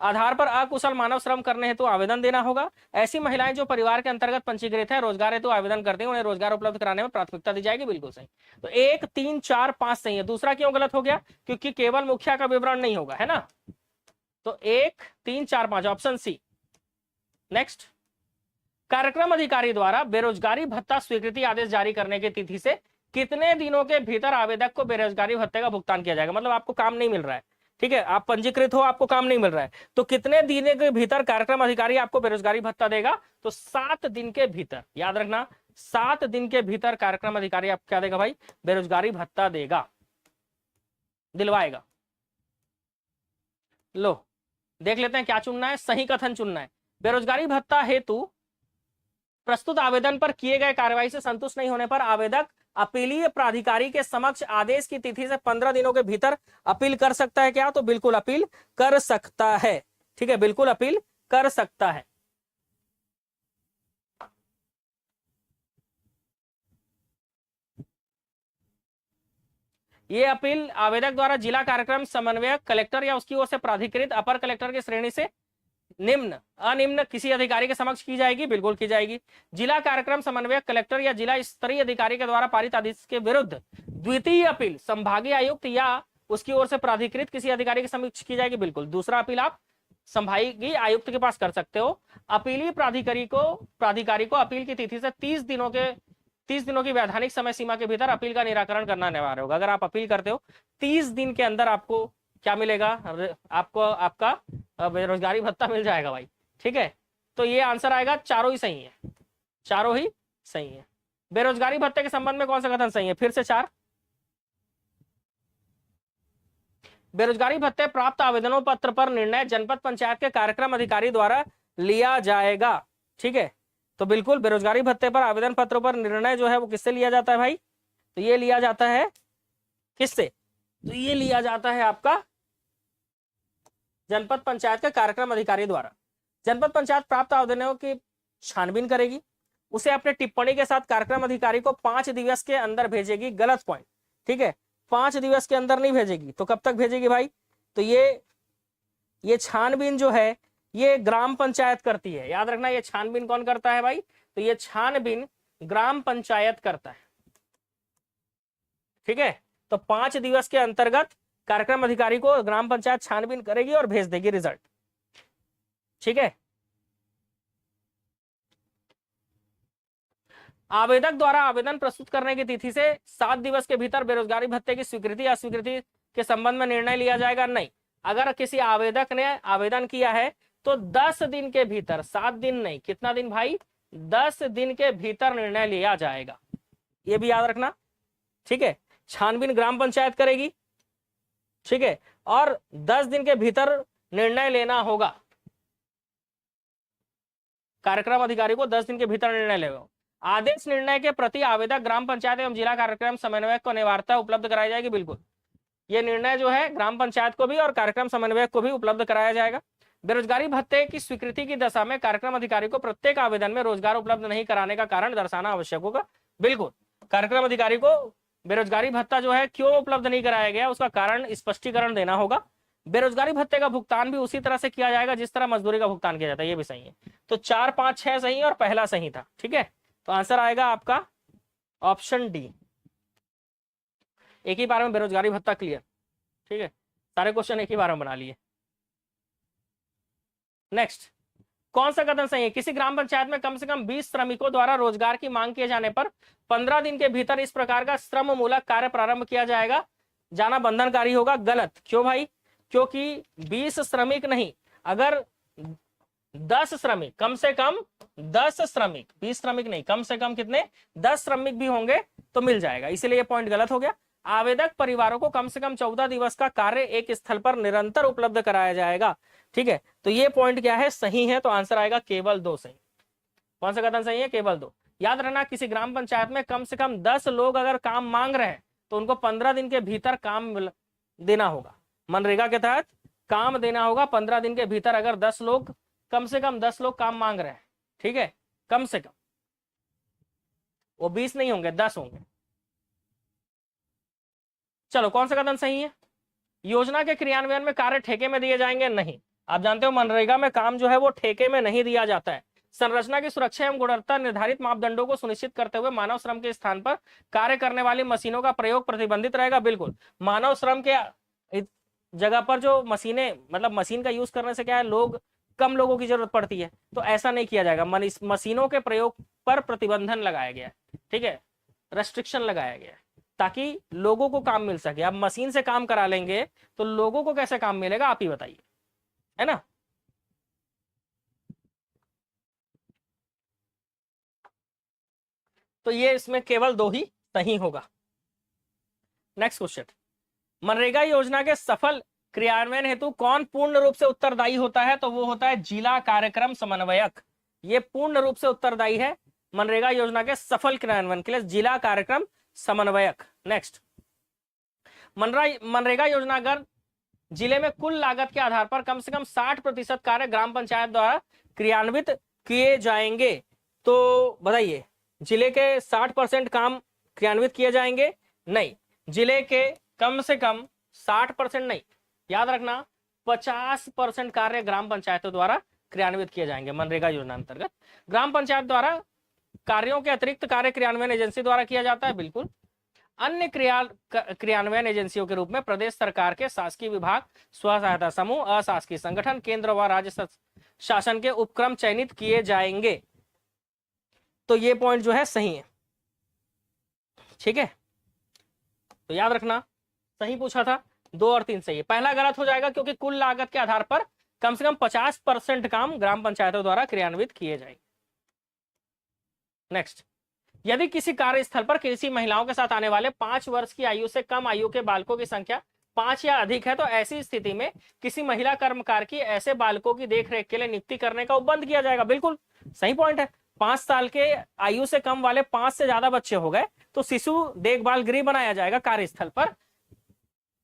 S1: आधार पर अकुशल मानव श्रम करने हेतु आवेदन देना होगा। ऐसी महिलाएं जो परिवार के अंतर्गत पंजीकृत है, रोजगार हेतु आवेदन करती हैं, उन्हें रोजगार उपलब्ध कराने में प्राथमिकता दी जाएगी, बिल्कुल सही। तो 1, 3, 4, 5 सही है। दूसरा क्यों गलत हो गया? क्योंकि केवल मुखिया का विवरण नहीं होगा, है ना। तो 1, 3, 4, 5 ऑप्शन सी। नेक्स्ट, कार्यक्रम अधिकारी द्वारा बेरोजगारी भत्ता स्वीकृति आदेश जारी करने की तिथि से कितने दिनों के भीतर आवेदक को बेरोजगारी भत्ते का भुगतान किया जाएगा? मतलब आपको काम नहीं मिल रहा है, ठीक है, आप पंजीकृत हो, आपको काम नहीं मिल रहा है, तो कितने दिन के भीतर कार्यक्रम अधिकारी आपको बेरोजगारी भत्ता देगा? तो 7 दिन के भीतर। याद रखना, 7 दिन के भीतर कार्यक्रम अधिकारी आपको क्या देगा भाई? बेरोजगारी भत्ता देगा, दिलवाएगा। लो देख लेते हैं क्या चुनना है। सही कथन चुनना है। बेरोजगारी भत्ता हेतु प्रस्तुत आवेदन पर किए गए कार्रवाई से संतुष्ट नहीं होने पर आवेदक अपीलीय प्राधिकारी के समक्ष आदेश की तिथि से 15 दिनों के भीतर अपील कर सकता है क्या? तो बिल्कुल अपील कर सकता है। ठीक है, बिल्कुल अपील कर सकता है। ये अपील आवेदक द्वारा जिला कार्यक्रम समन्वयक, कलेक्टर या उसकी ओर से प्राधिकृत अपर कलेक्टर की श्रेणी से निम्न अनिम्न किसी अधिकारी के समक्ष की जाएगी, बिल्कुल की जाएगी। जिला कार्यक्रम समन्वयक, कलेक्टर या जिला स्तरीय अधिकारी के द्वारा पारित आदेश के विरुद्ध द्वितीय अपील संभागीय आयुक्त या उसकी ओर से प्राधिकृत किसी अधिकारी के समक्ष की जाएगी, बिल्कुल। दूसरा अपील आप संभागीय आयुक्त के पास कर सकते हो। अपीली प्राधिकारी को अपील की तिथि से 30 दिनों की वैधानिक समय सीमा के भीतर अपील का निराकरण करना अनिवार्य होगा। अगर आप अपील करते हो 30 दिन के अंदर आपको क्या मिलेगा, आपको आपका बेरोजगारी भत्ता मिल जाएगा भाई, ठीक है। तो ये आंसर आएगा, चारों ही सही है, चारों ही सही है। बेरोजगारी भत्ते के संबंध में कौन सा कथन सही है, फिर से 4। बेरोजगारी भत्ते प्राप्त आवेदनों पत्र पर निर्णय जनपद पंचायत के कार्यक्रम अधिकारी द्वारा लिया जाएगा, ठीक है। तो बिल्कुल बेरोजगारी भत्ते पर आवेदन पत्रों पर निर्णय जो है वो किससे लिया जाता है भाई, तो ये लिया जाता है किससे, तो ये लिया जाता है आपका जनपद पंचायत के कार्यक्रम अधिकारी द्वारा। जनपद पंचायत प्राप्त आवेदनों की छानबीन करेगी, उसे अपने टिप्पणी के साथ कार्यक्रम अधिकारी को 5 दिवस के अंदर भेजेगी। गलत पॉइंट, ठीक है, 5 दिवस के अंदर नहीं भेजेगी, तो कब तक भेजेगी भाई, तो ये छानबीन जो है ये ग्राम पंचायत करती है, याद रखना। ये छानबीन कौन करता है भाई, तो ये छानबीन ग्राम पंचायत करता है, ठीक है। तो 5 दिवस के अंतर्गत कार्यक्रम अधिकारी को ग्राम पंचायत छानबीन करेगी और भेज देगी रिजल्ट, ठीक है। आवेदक द्वारा आवेदन प्रस्तुत करने की तिथि से 7 दिवस के भीतर बेरोजगारी भत्ते की स्वीकृति या अस्वीकृति के संबंध में निर्णय लिया जाएगा, नहीं। अगर किसी आवेदक ने आवेदन किया है तो 10 दिन के भीतर, 7 दिन नहीं, कितना दिन भाई, 10 दिन के भीतर निर्णय लिया जाएगा, ये भी याद रखना, ठीक है। छानबीन ग्राम पंचायत करेगी, ठीक है, और 10 दिन के भीतर निर्णय लेना होगा, कार्यक्रम अधिकारी को 10 दिन के भीतर निर्णय लेगा। आदेश निर्णय के प्रति आवेदक ग्राम पंचायत एवं जिला कार्यक्रम समन्वयक को अनिवार्यता उपलब्ध कराई जाएगी, बिल्कुल। ये निर्णय जो है ग्राम पंचायत को भी और कार्यक्रम समन्वयक को भी उपलब्ध कराया जाएगा। बेरोजगारी भत्ते की स्वीकृति की दशा में कार्यक्रम अधिकारी को प्रत्येक आवेदन में रोजगार उपलब्ध नहीं कराने का कारण दर्शाना आवश्यक होगा, बिल्कुल। कार्यक्रम अधिकारी को बेरोजगारी भत्ता जो है क्यों उपलब्ध नहीं कराया गया उसका कारण स्पष्टीकरण देना होगा। बेरोजगारी भत्ते का भुगतान भी उसी तरह से किया जाएगा जिस तरह मजदूरी का भुगतान किया जाता है, ये भी सही है। तो 4, 5, 6 सही और पहला सही था, ठीक है। तो आंसर आएगा आपका ऑप्शन डी। एक ही बार में बेरोजगारी भत्ता क्लियर, ठीक है, सारे क्वेश्चन एक ही बार में बना लिए। नेक्स्ट, कौन सा कथन सही है, किसी ग्राम पंचायत में कम से कम 20 श्रमिकों द्वारा रोजगार की मांग किए जाने पर 15 दिन के भीतर इस प्रकार का श्रम मूलक कार्य प्रारंभ किया जाना बंधनकारी होगा। गलत, क्यों भाई, क्योंकि 20 श्रमिक नहीं, अगर 10 श्रमिक, कम से कम 10 श्रमिक, 20 श्रमिक नहीं, कम से कम कितने, 10 श्रमिक भी होंगे तो मिल जाएगा, इसीलिए ये पॉइंट गलत हो गया। आवेदक परिवारों को कम से कम 14 दिवस का कार्य एक स्थल पर निरंतर उपलब्ध कराया जाएगा, ठीक है। तो ये पॉइंट क्या है, सही है, तो आंसर आएगा केवल 2 सही। कौन सा कथन सही है, केवल 2। याद रखना, किसी ग्राम पंचायत में कम से कम 10 लोग अगर काम मांग रहे हैं तो उनको 15 दिन के भीतर काम देना होगा, मनरेगा के तहत काम देना होगा 15 दिन के भीतर। अगर 10 लोग, कम से कम 10 लोग काम मांग रहे हैं, ठीक है, कम से कम, वो 20 नहीं होंगे, 10 होंगे। चलो, कौन सा कथन सही है, योजना के क्रियान्वयन में कार्य ठेके में दिए जाएंगे, नहीं। आप जानते हो मनरेगा में काम जो है वो ठेके में नहीं दिया जाता है। संरचना की सुरक्षा एवं गुणवत्ता निर्धारित मापदंडों को सुनिश्चित करते हुए मानव श्रम के स्थान पर कार्य करने वाली मशीनों का प्रयोग प्रतिबंधित रहेगा, बिल्कुल। मानव श्रम के जगह पर जो मशीनें, मतलब मशीन का यूज करने से क्या है, कम लोगों की जरूरत पड़ती है, तो ऐसा नहीं किया जाएगा। मशीनों के प्रयोग पर प्रतिबंधन लगाया गया, ठीक है, रेस्ट्रिक्शन लगाया गया ताकि लोगों को काम मिल सके। अब मशीन से काम करा लेंगे तो लोगों को कैसे काम मिलेगा, आप ही बताइए, है ना। तो ये इसमें केवल 2 ही सही होगा। नेक्स्ट क्वेश्चन, मनरेगा योजना के सफल क्रियान्वयन हेतु कौन पूर्ण रूप से उत्तरदायी होता है, तो वो होता है जिला कार्यक्रम समन्वयक। ये पूर्ण रूप से उत्तरदायी है मनरेगा योजना के सफल क्रियान्वयन के लिए, जिला कार्यक्रम समन्वयक। नेक्स्ट, मनरेगा योजना अगर जिले में कुल लागत के आधार पर कम से कम 60% कार्य ग्राम पंचायत द्वारा क्रियान्वित किए जाएंगे, तो बताइए, जिले के 60% काम क्रियान्वित किए जाएंगे, नहीं। जिले के कम से कम 60% नहीं, याद रखना 50% कार्य ग्राम पंचायतों द्वारा क्रियान्वित किए जाएंगे मनरेगा योजना अंतर्गत। ग्राम पंचायत द्वारा कार्यों के अतिरिक्त कार्य क्रियान्वयन एजेंसी द्वारा किया जाता है, बिल्कुल। अन्य क्रियान्वयन एजेंसियों के रूप में प्रदेश सरकार के शासकीय विभाग, स्व सहायता समूह, अशासकीय संगठन, केंद्र व राज्य शासन के उपक्रम चयनित किए जाएंगे। तो ये पॉइंट जो है सही है, ठीक है। तो याद रखना सही पूछा था, 2 और 3 सही है। पहला गलत हो जाएगा क्योंकि कुल लागत के आधार पर कम से कम 50% काम ग्राम पंचायतों द्वारा क्रियान्वित किए जाएंगे। नेक्स्ट, यदि किसी कार्यस्थल पर किसी महिलाओं के साथ आने वाले 5 वर्ष की आयु से कम आयु के बालकों की संख्या 5 या अधिक है तो ऐसी स्थिति में किसी महिला कर्मकार की ऐसे बालकों की देखरेख के लिए नियुक्ति करने का उपबंध किया जाएगा। बिल्कुल सही पॉइंट है। 5 साल के आयु से कम वाले 5 से ज्यादा बच्चे हो गए तो शिशु देखभाल गृह बनाया जाएगा कार्यस्थल पर।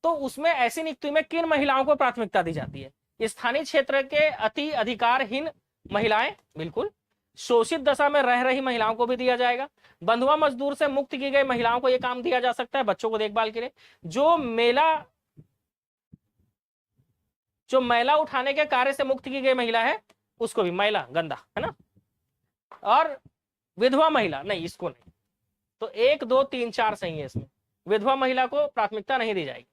S1: तो उसमें ऐसी नियुक्ति में किन महिलाओं को प्राथमिकता दी जाती है? स्थानीय क्षेत्र के अति अधिकारहीन महिलाएं, बिल्कुल। शोषित दशा में रह रही महिलाओं को भी दिया जाएगा। बंधुआ मजदूर से मुक्त की गई महिलाओं को यह काम दिया जा सकता है बच्चों को देखभाल के लिए। जो मैला उठाने के कार्य से मुक्त की गई महिला है उसको भी, मैला गंदा है ना। और विधवा महिला नहीं, इसको नहीं। तो 1 2 3 4 सही है इसमें। विधवा महिला को प्राथमिकता नहीं दी जाएगी,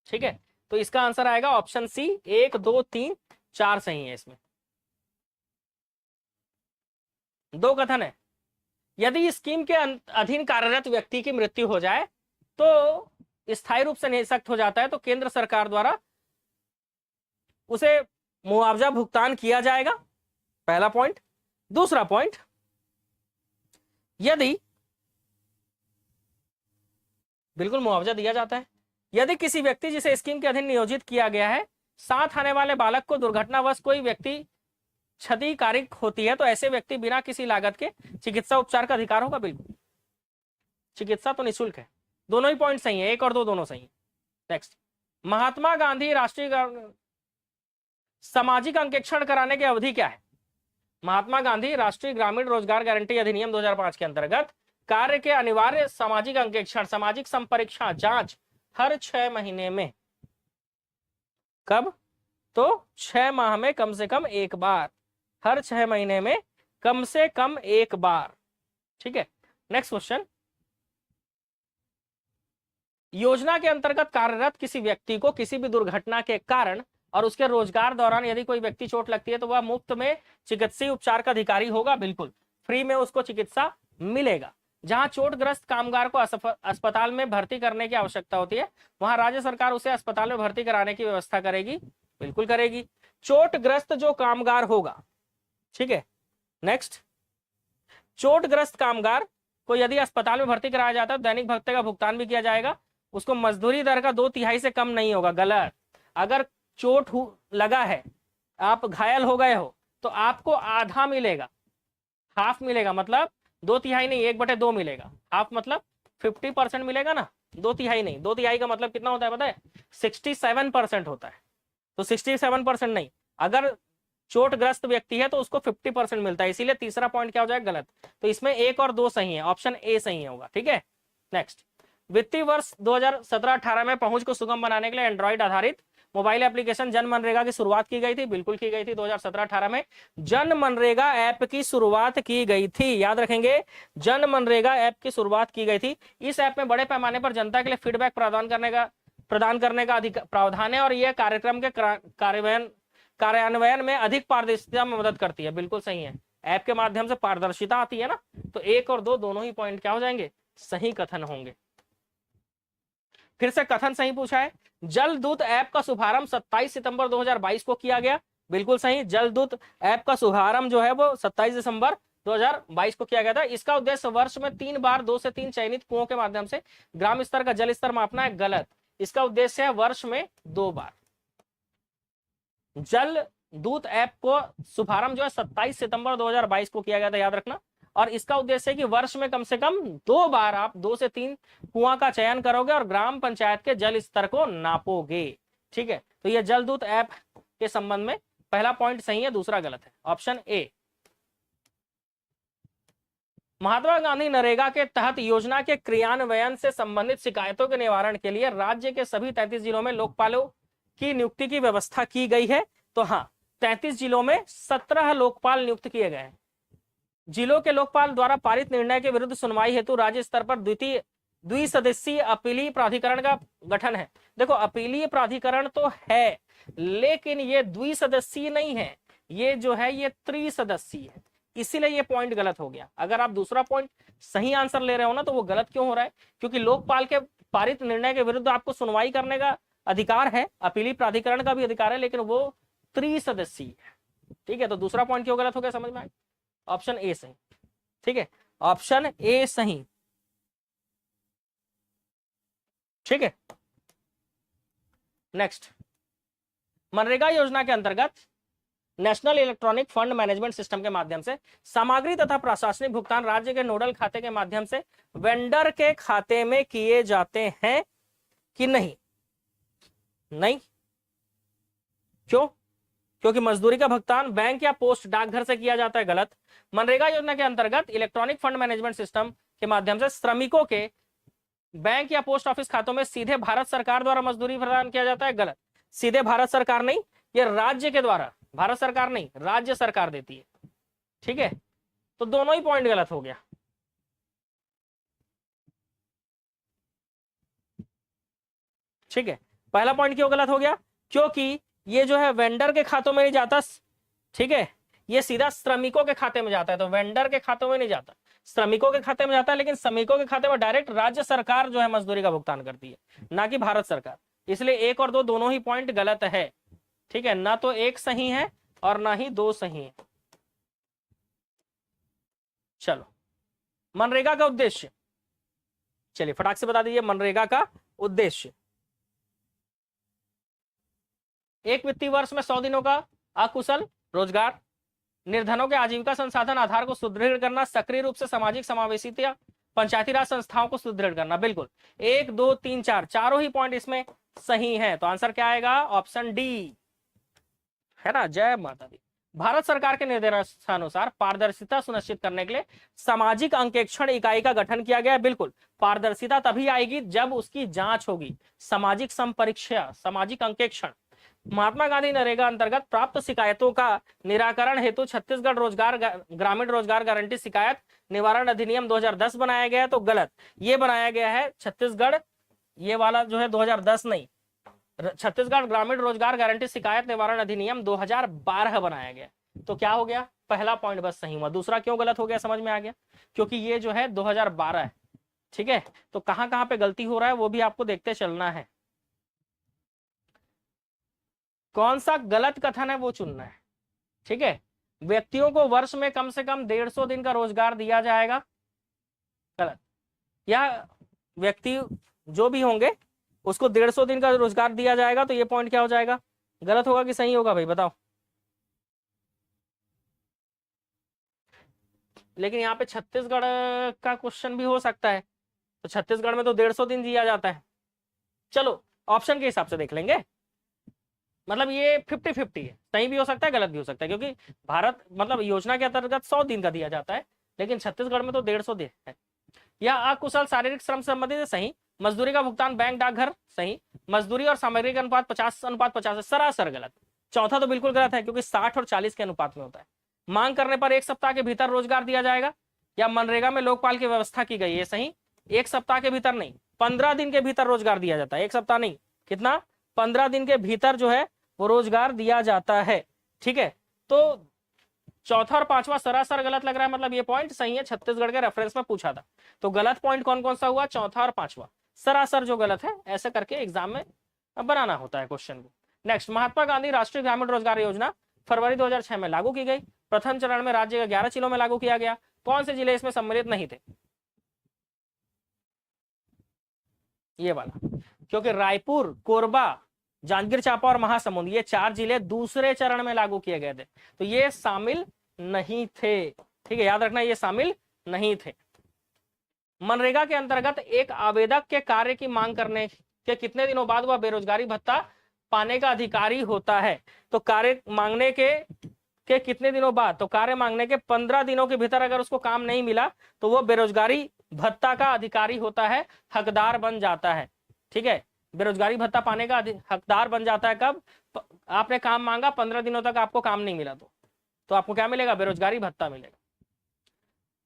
S1: ठीक है। तो इसका आंसर आएगा ऑप्शन सी, 1 2 3 4 सही है इसमें। 2 कथन है, यदि स्कीम के अधीन कार्यरत व्यक्ति की मृत्यु हो जाए तो स्थायी रूप से निःशक्त हो जाता है तो केंद्र सरकार द्वारा उसे मुआवजा भुगतान किया जाएगा, पहला पॉइंट। दूसरा पॉइंट, यदि, बिल्कुल मुआवजा दिया जाता है। यदि किसी व्यक्ति जिसे स्कीम के अधीन नियोजित किया गया है साथ आने वाले बालक को दुर्घटनावश कोई व्यक्ति क्षतिकारिक होती है तो ऐसे व्यक्ति बिना किसी लागत के चिकित्सा उपचार का अधिकार होगा, बिल्कुल। चिकित्सा तो निःशुल्क है। दोनों ही पॉइंट सही है, 1 और 2 दोनों सही है। नेक्स्ट, महात्मा गांधी राष्ट्रीय सामाजिक अंकेक्षण कराने की अवधि क्या है? महात्मा गांधी राष्ट्रीय ग्रामीण रोजगार गारंटी अधिनियम 2005 के अंतर्गत कार्य के अनिवार्य सामाजिक अंकेक्षण, सामाजिक संपरीक्षा जांच हर 6 महीने में, कब? तो 6 माह में कम से कम 1 बार, हर 6 महीने में कम से कम 1 बार, ठीक है। नेक्स्ट क्वेश्चन, योजना के अंतर्गत कार्यरत किसी व्यक्ति को किसी भी दुर्घटना के कारण और उसके रोजगार दौरान यदि कोई व्यक्ति चोट लगती है तो वह मुफ्त में चिकित्सीय उपचार का अधिकारी होगा, बिल्कुल। फ्री में उसको चिकित्सा मिलेगा। जहां चोटग्रस्त कामगार को अस्पताल में भर्ती करने की आवश्यकता होती है वहां राज्य सरकार उसे अस्पताल में भर्ती कराने की व्यवस्था करेगी, बिल्कुल करेगी। चोटग्रस्त जो कामगार होगा, ठीक है। नेक्स्ट, चोटग्रस्त कामगार को यदि अस्पताल में भर्ती कराया जाता है दैनिक भत्ते का भुगतान भी किया जाएगा। उसको मजदूरी दर का 2/3 से कम नहीं होगा, गलत। अगर चोट लगा है, आप घायल हो गए हो तो आपको आधा मिलेगा, हाफ मिलेगा, मतलब 2/3 नहीं, 1/2 मिलेगा। हाफ मतलब 50% मिलेगा ना, 2/3 नहीं। 2/3 का मतलब कितना होता है पता है? 67% होता है। तो 67% नहीं, अगर चोटग्रस्त व्यक्ति है तो उसको 50% मिलता है, इसीलिए तीसरा पॉइंट क्या हो जाएगा? गलत। तो इसमें 1 और 2 सही है, ऑप्शन ए सही होगा, ठीक है। नेक्स्ट, वित्तीय वर्ष 2017-18 में पहुंच को सुगम बनाने के लिए एंड्रॉइड आधारित मोबाइल एप्लीकेशन जन मनरेगा की शुरुआत की गई थी, बिल्कुल की गई थी। 2017-18 में जन मनरेगा ऐप की शुरुआत की गई थी, याद रखेंगे, जन मनरेगा ऐप की शुरुआत की गई थी। इस ऐप में बड़े पैमाने पर जनता के लिए फीडबैक प्रदान करने का प्रावधान है और यह कार्यक्रम के कार्यान्वयन में अधिक पारदर्शिता में मदद करती है, बिल्कुल सही है। ऐप के माध्यम से पारदर्शिता आती है ना, तो 1 और 2 दोनों ही पॉइंट क्या हो जाएंगे? सही कथन होंगे। फिर से कथन सही पूछा है, जल दूत ऐप का शुभारंभ 27 सितंबर 2022 को किया गया, बिल्कुल सही। जल दूत ऐप का शुभारंभ जो है वो 27 दिसंबर 2022 को किया गया था। इसका उद्देश्य वर्ष में 3 बार 2 से 3 चयनित कुओं के माध्यम से ग्राम स्तर का जल स्तर मापना है, गलत। इसका उद्देश्य है वर्ष में 2 बार। जल दूत ऐप को शुभारंभ जो है 27 सितंबर 2022 को किया गया था, याद रखना। और इसका उद्देश्य है कि वर्ष में कम से कम 2 बार आप 2 से 3 कुआं का चयन करोगे और ग्राम पंचायत के जल स्तर को नापोगे, ठीक है। तो यह जल दूत ऐप के संबंध में पहला पॉइंट सही है, दूसरा गलत है, ऑप्शन ए। महात्मा गांधी नरेगा के तहत योजना के क्रियान्वयन से संबंधित शिकायतों के निवारण के लिए राज्य के सभी 33 जिलों में लोकपालों की नियुक्ति की व्यवस्था की गई है। तो हाँ, 33 जिलों में 17 लोकपाल नियुक्त किए गए हैं। जिलों के लोकपाल द्वारा पारित निर्णय के विरुद्ध सुनवाई हेतु राज्य स्तर पर द्विसदस्यीय अपीलीय प्राधिकरण का गठन है। देखो, अपीलीय प्राधिकरण तो है, लेकिन ये द्विसदस्यीय नहीं है, ये जो है ये त्रिसदस्यीय है, इसीलिए ये पॉइंट गलत हो गया। अगर आप दूसरा पॉइंट सही आंसर ले रहे हो ना, तो वो गलत क्यों हो रहा है? क्योंकि लोकपाल के पारित निर्णय के विरुद्ध आपको सुनवाई करने का अधिकार है, अपीलीय प्राधिकरण का भी अधिकार है, लेकिन वो त्रिसदस्यीय है। ठीक है, तो दूसरा पॉइंट क्यों गलत हो गया, समझ में आया? ऑप्शन ए सही। ठीक है, ऑप्शन ए सही। ठीक है, नेक्स्ट, मनरेगा योजना के अंतर्गत national electronic fund management system के माध्यम से सामग्री तथा प्रशासनिक भुगतान राज्य के नोडल खाते के माध्यम से वेंडर के खाते में किए जाते हैं कि नहीं? नहीं। क्यों? क्योंकि मजदूरी का भुगतान बैंक या पोस्ट डाकघर से किया जाता है, गलत। मनरेगा योजना के अंतर्गत इलेक्ट्रॉनिक फंड मैनेजमेंट सिस्टम के माध्यम से श्रमिकों के बैंक या पोस्ट ऑफिस खातों में सीधे भारत सरकार द्वारा मजदूरी प्रदान किया जाता है, गलत। सीधे भारत सरकार नहीं, ये राज्य के द्वारा, भारत सरकार नहीं, राज्य सरकार देती है। ठीक है, तो दोनों ही पॉइंट गलत हो गया। ठीक है, पहला पॉइंट क्यों गलत हो गया? क्योंकि ये जो है वेंडर के खातों में नहीं जाता। ठीक है, ये सीधा श्रमिकों के खाते में जाता है, तो वेंडर के खातों में नहीं जाता, श्रमिकों के खाते में जाता है। लेकिन श्रमिकों के खाते में डायरेक्ट राज्य सरकार जो है मजदूरी का भुगतान करती है, ना कि भारत सरकार। इसलिए एक और दो दोनों ही पॉइंट गलत है। ठीक है, ना तो एक सही है और ना ही दो सही है। चलो, मनरेगा का उद्देश्य, चलिए फटाक से बता दीजिए मनरेगा का उद्देश्य। एक वित्तीय वर्ष में 100 दिनों का अकुशल रोजगार, निर्धनों के आजीविका संसाधन आधार को सुदृढ़ करना, सक्रिय रूप से सामाजिक समावेशिता, पंचायती राज संस्थाओं को सुदृढ़ करना। बिल्कुल, 1 2 3 4 चारों ही पॉइंट इसमें सही है। तो आंसर क्या आएगा? ऑप्शन डी, है ना। जय माता दी। भारत सरकार के निर्देशानुसार पारदर्शिता सुनिश्चित करने के लिए सामाजिक अंकेक्षण इकाई का गठन किया गया है। बिल्कुल, पारदर्शिता तभी आएगी जब उसकी जांच होगी। सामाजिक संपरीक्षा, सामाजिक अंकेक्षण। महात्मा गांधी नरेगा अंतर्गत प्राप्त शिकायतों का निराकरण हेतु छत्तीसगढ़ ग्रामीण रोजगार गारंटी शिकायत निवारण अधिनियम 2010 बनाया गया है, तो गलत। ये बनाया गया है छत्तीसगढ़, ये वाला जो है 2010 नहीं, छत्तीसगढ़ ग्रामीण रोजगार गारंटी शिकायत निवारण अधिनियम 2012 बनाया गया। तो क्या हो गया? पहला पॉइंट बस सही हुआ, दूसरा क्यों गलत हो गया समझ में आ गया? क्योंकि ये जो है 2012 है। ठीक है, तो कहां कहां पे गलती हो रहा है वो भी आपको देखते चलना है। कौन सा गलत कथन है वो चुनना है। ठीक है, व्यक्तियों को वर्ष में कम से कम 150 दिन का रोजगार दिया जाएगा, गलत। या व्यक्ति जो भी होंगे उसको 150 दिन का रोजगार दिया जाएगा, तो ये पॉइंट क्या हो जाएगा? गलत होगा कि सही होगा भाई बताओ? लेकिन यहाँ पे छत्तीसगढ़ का क्वेश्चन भी हो सकता है, तो छत्तीसगढ़ में तो 150 दिन दिया जाता है। चलो ऑप्शन के हिसाब से देख लेंगे, मतलब ये 50-50 है, सही भी हो सकता है गलत भी हो सकता है, क्योंकि भारत मतलब योजना के अंतर्गत 100 दिन का दिया जाता है, लेकिन छत्तीसगढ़ में तो 150 दिन है। या अकुशल शारीरिक श्रम संबंधित है, सही। मजदूरी का भुगतान बैंक डाकघर, सही। मजदूरी और सामग्री का अनुपात 50:50 है, सरासर गलत। चौथा तो बिल्कुल गलत है, क्योंकि 60 और 40 के अनुपात में होता है। मांग करने पर 1 सप्ताह के भीतर रोजगार दिया जाएगा, या मनरेगा में लोकपाल की व्यवस्था की गई है, सही। 1 सप्ताह के भीतर नहीं, 15 दिन के भीतर रोजगार दिया जाता है। 1 सप्ताह नहीं, कितना? 15 दिन के भीतर जो है वो रोजगार दिया जाता है। ठीक है, तो चौथा और पांचवा सरासर गलत लग रहा है, मतलब ये पॉइंट सही है, छत्तीसगढ़ के रेफरेंस में पूछा था। तो गलत पॉइंट कौन कौन सा हुआ? चौथा और पांचवा, सरासर जो गलत है। ऐसे करके एग्जाम में बनाना होता है क्वेश्चन को। नेक्स्ट, महात्मा गांधी राष्ट्रीय ग्रामीण रोजगार योजना फरवरी 2006 में लागू की गई। प्रथम चरण में राज्य के 11 जिलों में लागू किया गया। कौन से जिले इसमें सम्मिलित नहीं थे? ये वाला, क्योंकि रायपुर, कोरबा, जांजगीर चांपा और महासमुंद, ये 4 जिले दूसरे चरण में लागू किए गए थे, तो ये शामिल नहीं थे। ठीक है, याद रखना ये शामिल नहीं थे। मनरेगा के अंतर्गत एक आवेदक के कार्य की मांग करने के कितने दिनों बाद वह बेरोजगारी भत्ता पाने का अधिकारी होता है? तो कार्य मांगने के के कितने दिनों बाद, तो कार्य मांगने के 15 दिनों के भीतर अगर उसको काम नहीं मिला तो वो बेरोजगारी भत्ता का अधिकारी होता है, हकदार बन जाता है। ठीक है, बेरोजगारी भत्ता पाने का हकदार बन जाता है कब, आपने काम मांगा 15 दिनों तक आपको काम नहीं मिला तो आपको क्या मिलेगा, बेरोजगारी भत्ता मिलेगा।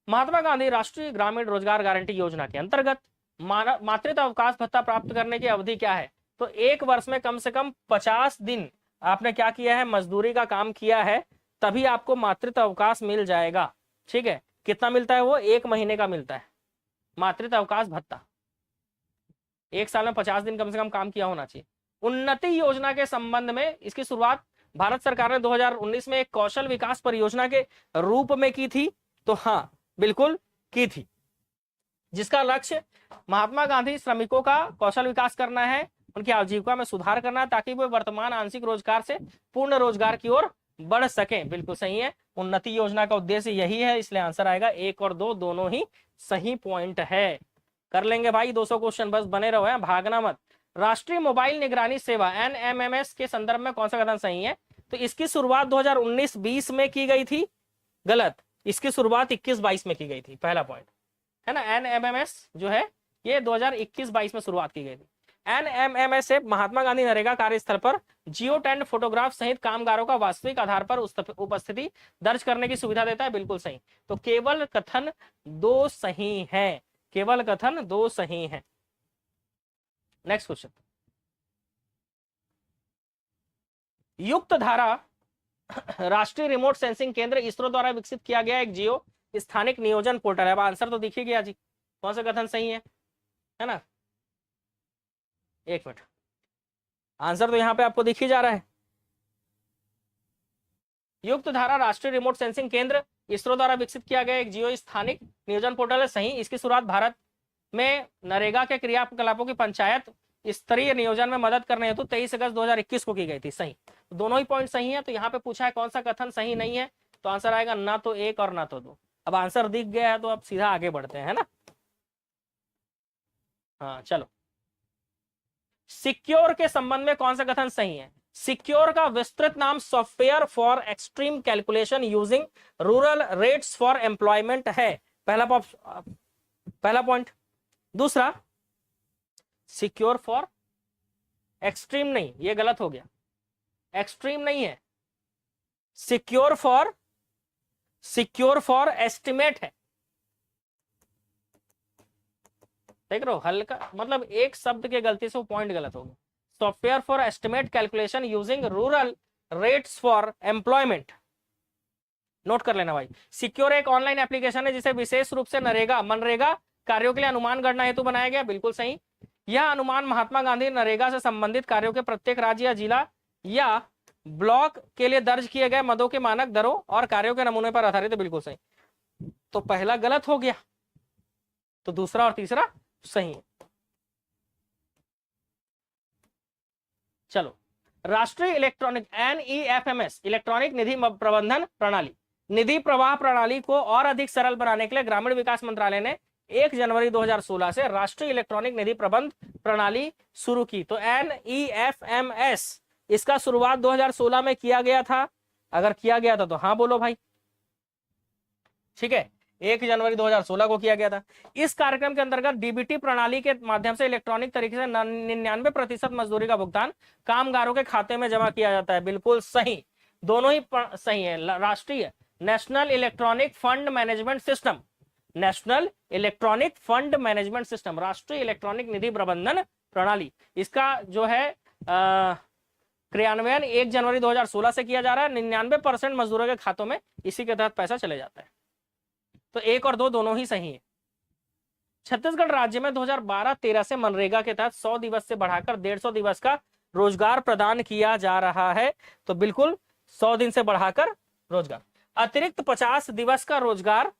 S1: महात्मा गांधी राष्ट्रीय ग्रामीण रोजगार गारंटी योजना के अंतर्गत मातृत्व अवकाश भत्ता प्राप्त करने की अवधि क्या है, तो 1 वर्ष में कम से कम 50 दिन आपने क्या किया है, मजदूरी का काम किया है, तभी आपको मातृत्व अवकाश मिल जाएगा। ठीक है, कितना मिलता है वो, 1 महीने का मिलता है मातृत्व अवकाश भत्ता। 1 साल में 50 दिन कम से कम काम किया होना चाहिए। उन्नति योजना के संबंध में इसकी शुरुआत भारत सरकार ने 2019 में एक कौशल विकास परियोजना के रूप में की थी, तो हाँ बिल्कुल की थी, जिसका लक्ष्य महात्मा गांधी श्रमिकों का कौशल विकास करना है, उनकी आजीविका में सुधार करना है, ताकि वे वर्तमान आंशिक रोजगार से पूर्ण रोजगार की ओर बढ़ सके। बिल्कुल सही है, उन्नति योजना का उद्देश्य यही है, इसलिए आंसर आएगा 1 और 2 दोनों ही सही पॉइंट है। कर लेंगे भाई 200 क्वेश्चन, बस बने रहो, है भागना मत। राष्ट्रीय मोबाइल निगरानी सेवा NMMS के संदर्भ में कौन सा कथन सही है, तो इसकी शुरुआत 2019-20 में की गई थी, गलत, इसकी शुरुआत 21-22 में की गई थी, पहला पॉइंट है ना। NMMS जो है ये 2021-22 में शुरुआत की गई थी। NMMS से महात्मा गांधी नरेगा कार्यस्थल पर जियो टैग फोटोग्राफ सहित कामगारों का वास्तविक आधार पर उपस्थिति दर्ज करने की सुविधा देता है, बिल्कुल सही। तो केवल कथन 2 सही है, केवल कथन 2 सही है। नेक्स्ट क्वेश्चन, युक्त धारा राष्ट्रीय रिमोट सेंसिंग केंद्र इसरो द्वारा विकसित किया गया एक जियो स्थानिक नियोजन पोर्टल है। अब आंसर तो दिख ही गया जी, कौन सा कथन सही है ना। 1 मिनट, आंसर तो यहां पे आपको दिख ही जा रहा है। युक्त धारा राष्ट्रीय रिमोट सेंसिंग केंद्र इसरो द्वारा विकसित किया गया एक जियो स्थानिक नियोजन पोर्टल है, सही। इसकी शुरुआत भारत में नरेगा के क्रियाकलापों की पंचायत स्तरीय नियोजन में मदद करने हेतु 23 अगस्त 2021 को की गई थी, सही। दोनों ही पॉइंट सही है। तो यहाँ पे पूछा है कौन सा कथन सही नहीं है, तो आंसर आएगा ना तो 1 और ना तो 2। अब आंसर दिख गया है तो अब सीधा आगे बढ़ते हैं, है ना। हाँ चलो, सिक्योर के संबंध में कौन सा कथन सही है, सिक्योर का विस्तृत नाम software for extreme calculation using rural rates for employment है, पहला पॉइंट। दूसरा, सिक्योर फॉर एक्सट्रीम नहीं, ये गलत हो गया, एक्सट्रीम नहीं है, सिक्योर फॉर एस्टिमेट है। देख रहे हो, हल्का मतलब एक शब्द के गलती से वो पॉइंट गलत हो गया। Software for estimate calculation using rural rates for employment, note कर लेना भाई। सिक्योर एक ऑनलाइन एप्लीकेशन है जिसे विशेष रूप से मनरेगा कार्यों के लिए अनुमान गणना हेतु बनाया गया, बिल्कुल सही। यह अनुमान महात्मा गांधी नरेगा से संबंधित कार्यों के प्रत्येक राज्य या जिला या ब्लॉक के लिए दर्ज किए गए मदों के मानक दरों और कार्यों के नमूने पर आधारित है, बिल्कुल सही। तो पहला गलत हो गया, तो दूसरा और तीसरा सही है। चलो, राष्ट्रीय इलेक्ट्रॉनिक NEFMS इलेक्ट्रॉनिक निधि प्रबंधन प्रणाली, निधि प्रवाह प्रणाली को और अधिक सरल बनाने के लिए ग्रामीण विकास मंत्रालय ने 1 जनवरी 2016 से राष्ट्रीय इलेक्ट्रॉनिक निधि प्रबंध प्रणाली शुरू की। तो NEFMS इसका शुरुआत 2016 में किया गया था, अगर किया गया था तो हाँ बोलो भाई, ठीक है। 1 जनवरी 2016 को किया गया था। इस कार्यक्रम के अंतर्गत DBT प्रणाली के माध्यम से इलेक्ट्रॉनिक तरीके से 99% मजदूरी का भुगतान कामगारों के खाते में जमा किया जाता है, बिल्कुल सही, दोनों ही सही है। राष्ट्रीय national electronic fund management system, national electronic fund management system, राष्ट्रीय इलेक्ट्रॉनिक निधि प्रबंधन प्रणाली, इसका जो है क्रियान्वयन 1 जनवरी 2016 से किया जा रहा है। 99% मजदूरों के खातों में इसी के तहत पैसा चले जाता है। तो 1 और 2 दोनों ही सही है। छत्तीसगढ़ राज्य में 2012-13 से मनरेगा के तहत 100 दिवस से बढ़ाकर 150 दिवस का रोजगार प्रदान किया जा रहा है, तो बिल्कुल 100 दिन से बढ़ाकर रोजगार। अतिरिक्त 50 दिवस का रोजगार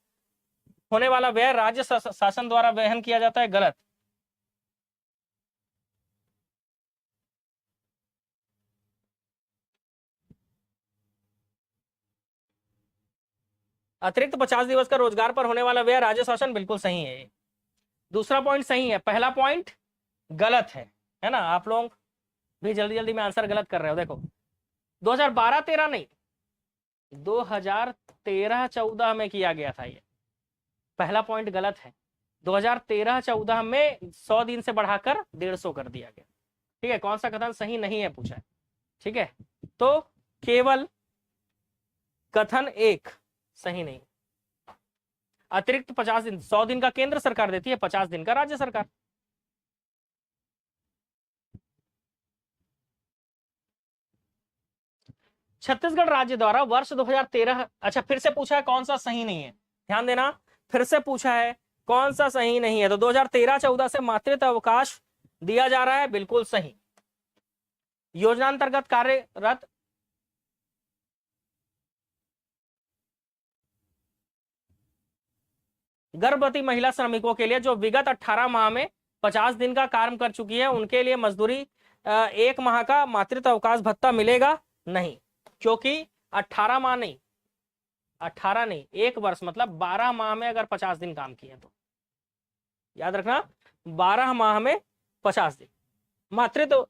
S1: होने वाला व्यय राज्य शासन द्वारा वहन किया जाता है, गलत। अतिरिक्त 50 दिवस का रोजगार पर होने वाला व्यय राज्य शासन, बिल्कुल सही है। दूसरा पॉइंट सही है, पहला पॉइंट गलत है ना। आप लोग भी जल्दी जल्दी में आंसर गलत कर रहे हो। देखो 2012-13 नहीं, 2013-14 में किया गया था। ये पहला पॉइंट गलत है। 2013-14 में 100 दिन से बढ़ाकर 150 कर दिया गया। ठीक है, कौन सा कथन सही नहीं है पूछा है। ठीक है, तो केवल कथन एक सही नहीं। अतिरिक्त 50 दिन, 100 दिन का केंद्र सरकार देती है, 50 दिन का राज्य सरकार। छत्तीसगढ़ राज्य द्वारा वर्ष 2013, अच्छा फिर से पूछा है कौन सा सही नहीं है, ध्यान देना, फिर से पूछा है कौन सा सही नहीं है। तो 2013-14 से मातृत्व अवकाश दिया जा रहा है, बिल्कुल सही। योजना अंतर्गत कार्यरत गर्भवती महिला श्रमिकों के लिए जो विगत 18 माह में 50 दिन का काम कर चुकी है, उनके लिए मजदूरी 1 माह का मातृत्व अवकाश भत्ता मिलेगा नहीं, क्योंकि 18 माह नहीं, 18 नहीं, 1 वर्ष मतलब 12 माह में अगर 50 दिन काम किए तो याद रखना, 12 माह में 50 दिन। मातृत्व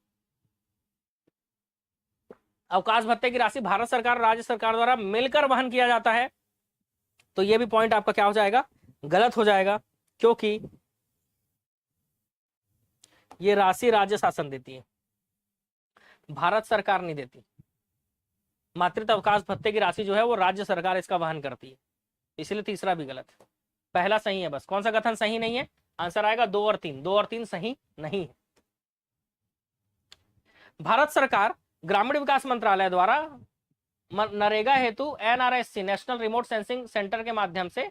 S1: अवकाश भत्ते की राशि भारत सरकार राज्य सरकार द्वारा मिलकर वहन किया जाता है। तो ये भी पॉइंट आपका क्या हो जाएगा, गलत हो जाएगा, क्योंकि ये राशि राज्य शासन देती है, भारत सरकार नहीं देती। मातृत्व अवकाश भत्ते की राशि जो है वो राज्य सरकार इसका वहन करती है, इसलिए तीसरा भी गलत है। पहला सही है बस। कौन सा कथन सही नहीं है, आंसर आएगा 2 और 3। 2 और 3 सही नहीं है। भारत सरकार ग्रामीण विकास मंत्रालय द्वारा नरेगा हेतु NRSC national remote sensing centre के माध्यम से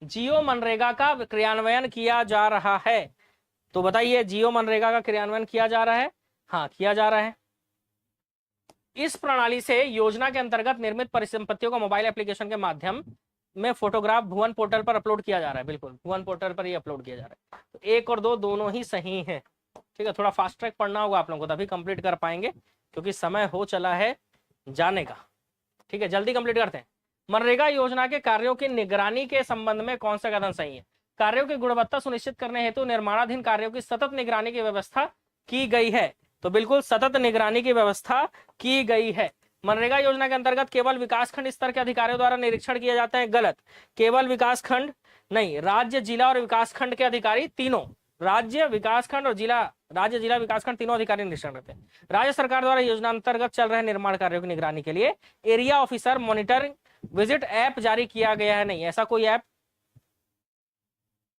S1: जियो मनरेगा का क्रियान्वयन किया जा रहा है। तो बताइए, जियो मनरेगा का क्रियान्वयन किया जा रहा है? हाँ, किया जा रहा है। इस प्रणाली से योजना के अंतर्गत निर्मित परिसंपत्तियों को मोबाइल एप्लीकेशन के माध्यम में फोटोग्राफ भुवन पोर्टल पर अपलोड किया जा रहा है। बिल्कुल, भुवन पोर्टल पर ही अपलोड किया जा रहा है। तो 1 और 2 दोनों ही सही हैं। ठीक है, थोड़ा फास्ट ट्रैक पढ़ना होगा आप लोगों को, तभी कंप्लीट कर पाएंगे, क्योंकि समय हो चला है जाने का। ठीक है, जल्दी कंप्लीट करते हैं। मनरेगा योजना के कार्यों की निगरानी के संबंध में कौन सा कथन सही है? कार्यों की गुणवत्ता सुनिश्चित करने हेतु निर्माणाधीन कार्यों की सतत निगरानी की व्यवस्था की गई है। तो बिल्कुल सतत निगरानी की व्यवस्था की गई है। मनरेगा योजना के अंतर्गत केवल विकासखंड स्तर के अधिकारियों द्वारा निरीक्षण किए जाते हैं, गलत। केवल विकासखंड नहीं, राज्य, जिला और विकासखंड के अधिकारी तीनों, राज्य, विकासखंड और जिला, राज्य, जिला, विकासखंड तीनों अधिकारी निरीक्षण करते हैं। राज्य सरकार द्वारा योजना अंतर्गत चल रहे निर्माण कार्यों की निगरानी के लिए area officer monitoring visit app जारी किया गया है? नहीं, ऐसा कोई ऐप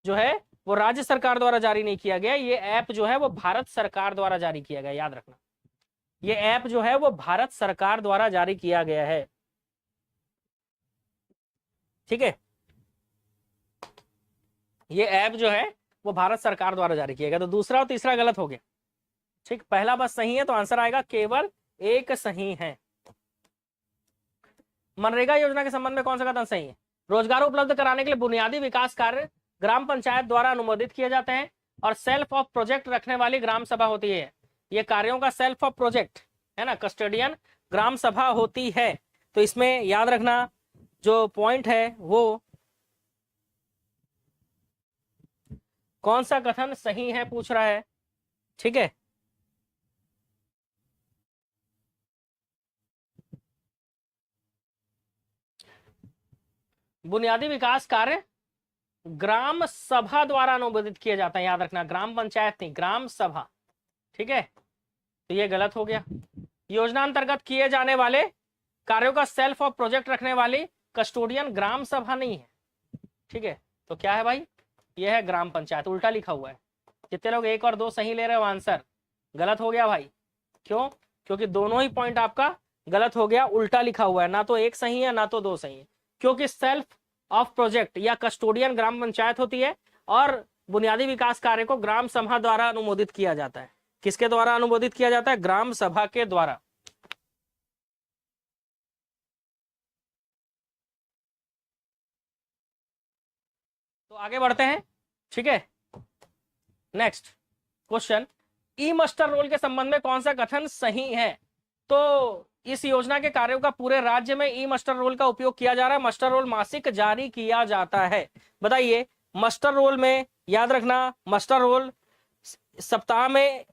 S1: जो है वो राज्य सरकार द्वारा जारी नहीं किया गया। ये ऐप जो है वो भारत सरकार द्वारा जारी किया गया, याद रखना। ये ऐप जो है वो भारत सरकार द्वारा जारी किया गया है। ठीक है, ये ऐप जो है वो भारत सरकार द्वारा जारी किया गया। तो दूसरा और तीसरा गलत हो गया। ठीक, पहला बस सही है, तो आंसर आएगा केवल 1 सही है। मनरेगा योजना के संबंध में कौन सा कथन सही है? रोजगार उपलब्ध कराने के लिए बुनियादी विकास कार्य ग्राम पंचायत द्वारा अनुमोदित किए जाते हैं और सेल्फ ऑफ प्रोजेक्ट रखने वाली ग्राम सभा होती है। ये कार्यों का सेल्फ ऑफ प्रोजेक्ट है ना, कस्टोडियन ग्राम सभा होती है। तो इसमें याद रखना जो पॉइंट है वो कौन सा कथन सही है पूछ रहा है। ठीक है, बुनियादी विकास कार्य ग्राम सभा द्वारा अनुमोदित किया जाता है, याद रखना, ग्राम पंचायत नहीं, ग्राम सभा। ठीक है, तो ये गलत हो गया। योजना अंतर्गत किए जाने वाले कार्यों का सेल्फ ऑफ प्रोजेक्ट रखने वाली कस्टोडियन ग्राम सभा नहीं है। ठीक है, तो क्या है भाई, ये है ग्राम पंचायत, उल्टा लिखा हुआ है। जितने लोग 1 और 2 सही ले रहे हो, आंसर गलत हो गया भाई। क्यों? क्योंकि दोनों ही पॉइंट आपका गलत हो गया, उल्टा लिखा हुआ है। ना तो 1 सही है, ना तो 2 सही है, क्योंकि सेल्फ ऑफ प्रोजेक्ट या कस्टोडियन ग्राम पंचायत होती है और बुनियादी विकास कार्य को ग्राम सभा द्वारा अनुमोदित किया जाता है। किसके द्वारा अनुमोदित किया जाता है? ग्राम सभा के द्वारा। तो आगे बढ़ते हैं। ठीक है, नेक्स्ट क्वेश्चन, ई मास्टर रोल के संबंध में कौन सा कथन सही है? तो इस योजना के कार्यों का पूरे राज्य में ई मास्टर रोल का उपयोग किया जा रहा है। मास्टर रोल मासिक जारी किया जाता है। बताइए, मास्टर रोल में याद रखना, मास्टर रोल सप्ताह में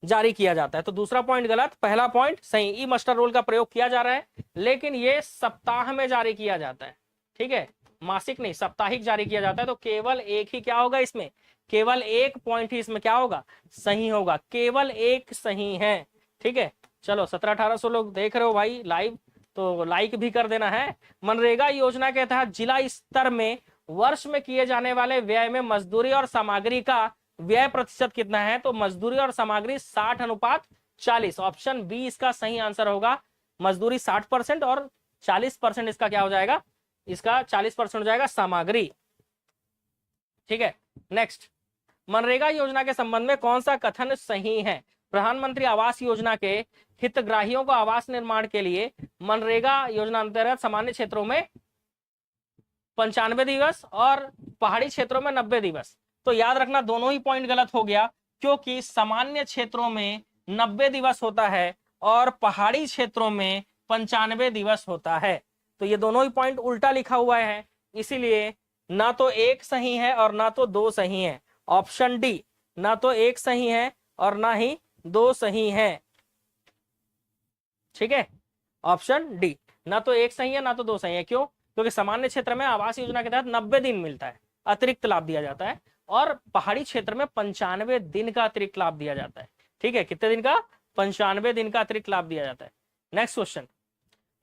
S1: जारी किया जाता है। तो दूसरा पॉइंट गलत, पहला पॉइंट सही। ई मस्टर रोल का प्रयोग किया जा रहा है, लेकिन ये सप्ताह में जारी किया जाता है, ठीक है, मासिक नहीं, साप्ताहिक जारी किया जाता है। तो केवल एक ही क्या होगा इसमें, केवल एक पॉइंट ही इसमें क्या होगा, सही होगा, केवल एक सही है, ठीक है। चलो 1700-1800 लोग देख रहे हो भाई लाइव, तो लाइक भी कर देना है। मनरेगा योजना के तहत जिला स्तर में वर्ष में किए जाने वाले व्यय में मजदूरी और सामग्री का व्यय प्रतिशत कितना है, तो मजदूरी और सामग्री 60:40। ऑप्शन बी इसका सही आंसर होगा। मजदूरी 60% और 40% इसका क्या हो जाएगा, इसका 40% हो जाएगा सामग्री, ठीक है। नेक्स्ट, मनरेगा योजना के संबंध में कौन सा कथन सही है। प्रधानमंत्री आवास योजना के हितग्राहियों को आवास निर्माण के लिए मनरेगा योजना अंतर्गत सामान्य क्षेत्रों में 95 दिवस और पहाड़ी क्षेत्रों में 90 दिवस। तो याद रखना दोनों ही पॉइंट गलत हो गया, क्योंकि सामान्य क्षेत्रों में 90 दिवस होता है और पहाड़ी क्षेत्रों में 95 दिवस होता है। तो ये दोनों ही पॉइंट उल्टा लिखा हुआ है, इसीलिए ना तो एक सही है और ना तो दो सही है। ऑप्शन डी, ना तो एक सही है और ना ही दो सही है, ठीक है। ऑप्शन डी, ना तो एक सही है ना तो दो सही है। क्यों? क्योंकि सामान्य क्षेत्र में आवास योजना के तहत 90 दिन मिलता है, अतिरिक्त लाभ दिया जाता है, और पहाड़ी क्षेत्र में 95 दिन का अतिरिक्त लाभ दिया जाता है, ठीक है। कितने दिन का? 95 दिन का अतिरिक्त लाभ दिया जाता है। नेक्स्ट क्वेश्चन,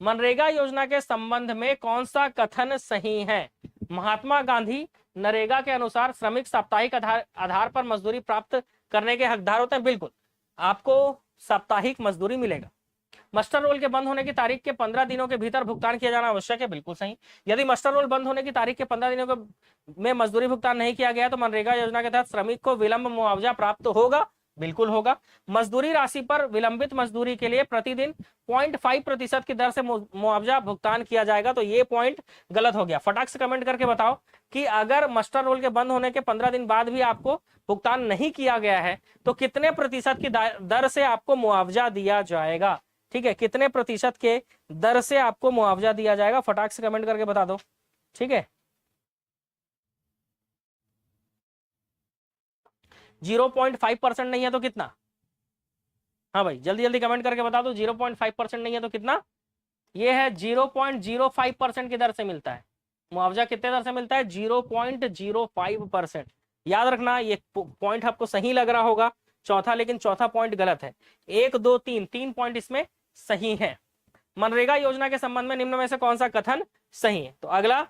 S1: मनरेगा योजना के संबंध में कौन सा कथन सही है। महात्मा गांधी नरेगा के अनुसार श्रमिक साप्ताहिक आधार पर मजदूरी प्राप्त करने के हकदार होते हैं। बिल्कुल, आपको साप्ताहिक मजदूरी मिलेगा। मस्टर रोल के बंद होने की तारीख के 15 दिनों के भीतर भुगतान किया जाना आवश्यक है। बिल्कुल सही। यदि मस्टर रोल बंद होने की तारीख के 15 दिनों में मजदूरी भुगतान नहीं किया गया तो मनरेगा योजना के तहत श्रमिक को विलंब मुआवजा प्राप्त होगा। बिल्कुल होगा। मजदूरी राशि पर विलंबित मजदूरी के लिए प्रतिदिन 0.5% की दर से मुआवजा भुगतान किया जाएगा। तो ये पॉइंट गलत हो गया। फटाक से कमेंट करके बताओ कि अगर मस्टर रोल के बंद होने के 15 दिन बाद भी आपको भुगतान नहीं किया गया है तो कितने प्रतिशत की दर से आपको मुआवजा दिया जाएगा, ठीक है। कितने प्रतिशत के दर से आपको मुआवजा दिया जाएगा, फटाक से कमेंट करके बता दो, ठीक है। 0.5% नहीं है तो कितना? हाँ भाई जल्दी जल्दी कमेंट करके बता दो। 0.5% नहीं है तो कितना? ये है 0.05% की दर से मिलता है मुआवजा। कितने दर से मिलता है? 0.05%। याद रखना ये पॉइंट आपको सही लग रहा होगा चौथा, लेकिन चौथा पॉइंट गलत है। 1 2 3 तीन पॉइंट इसमें सही है। मनरेगा योजना के संबंध में निम्न में से कौन सा कथन सही है? तो अगला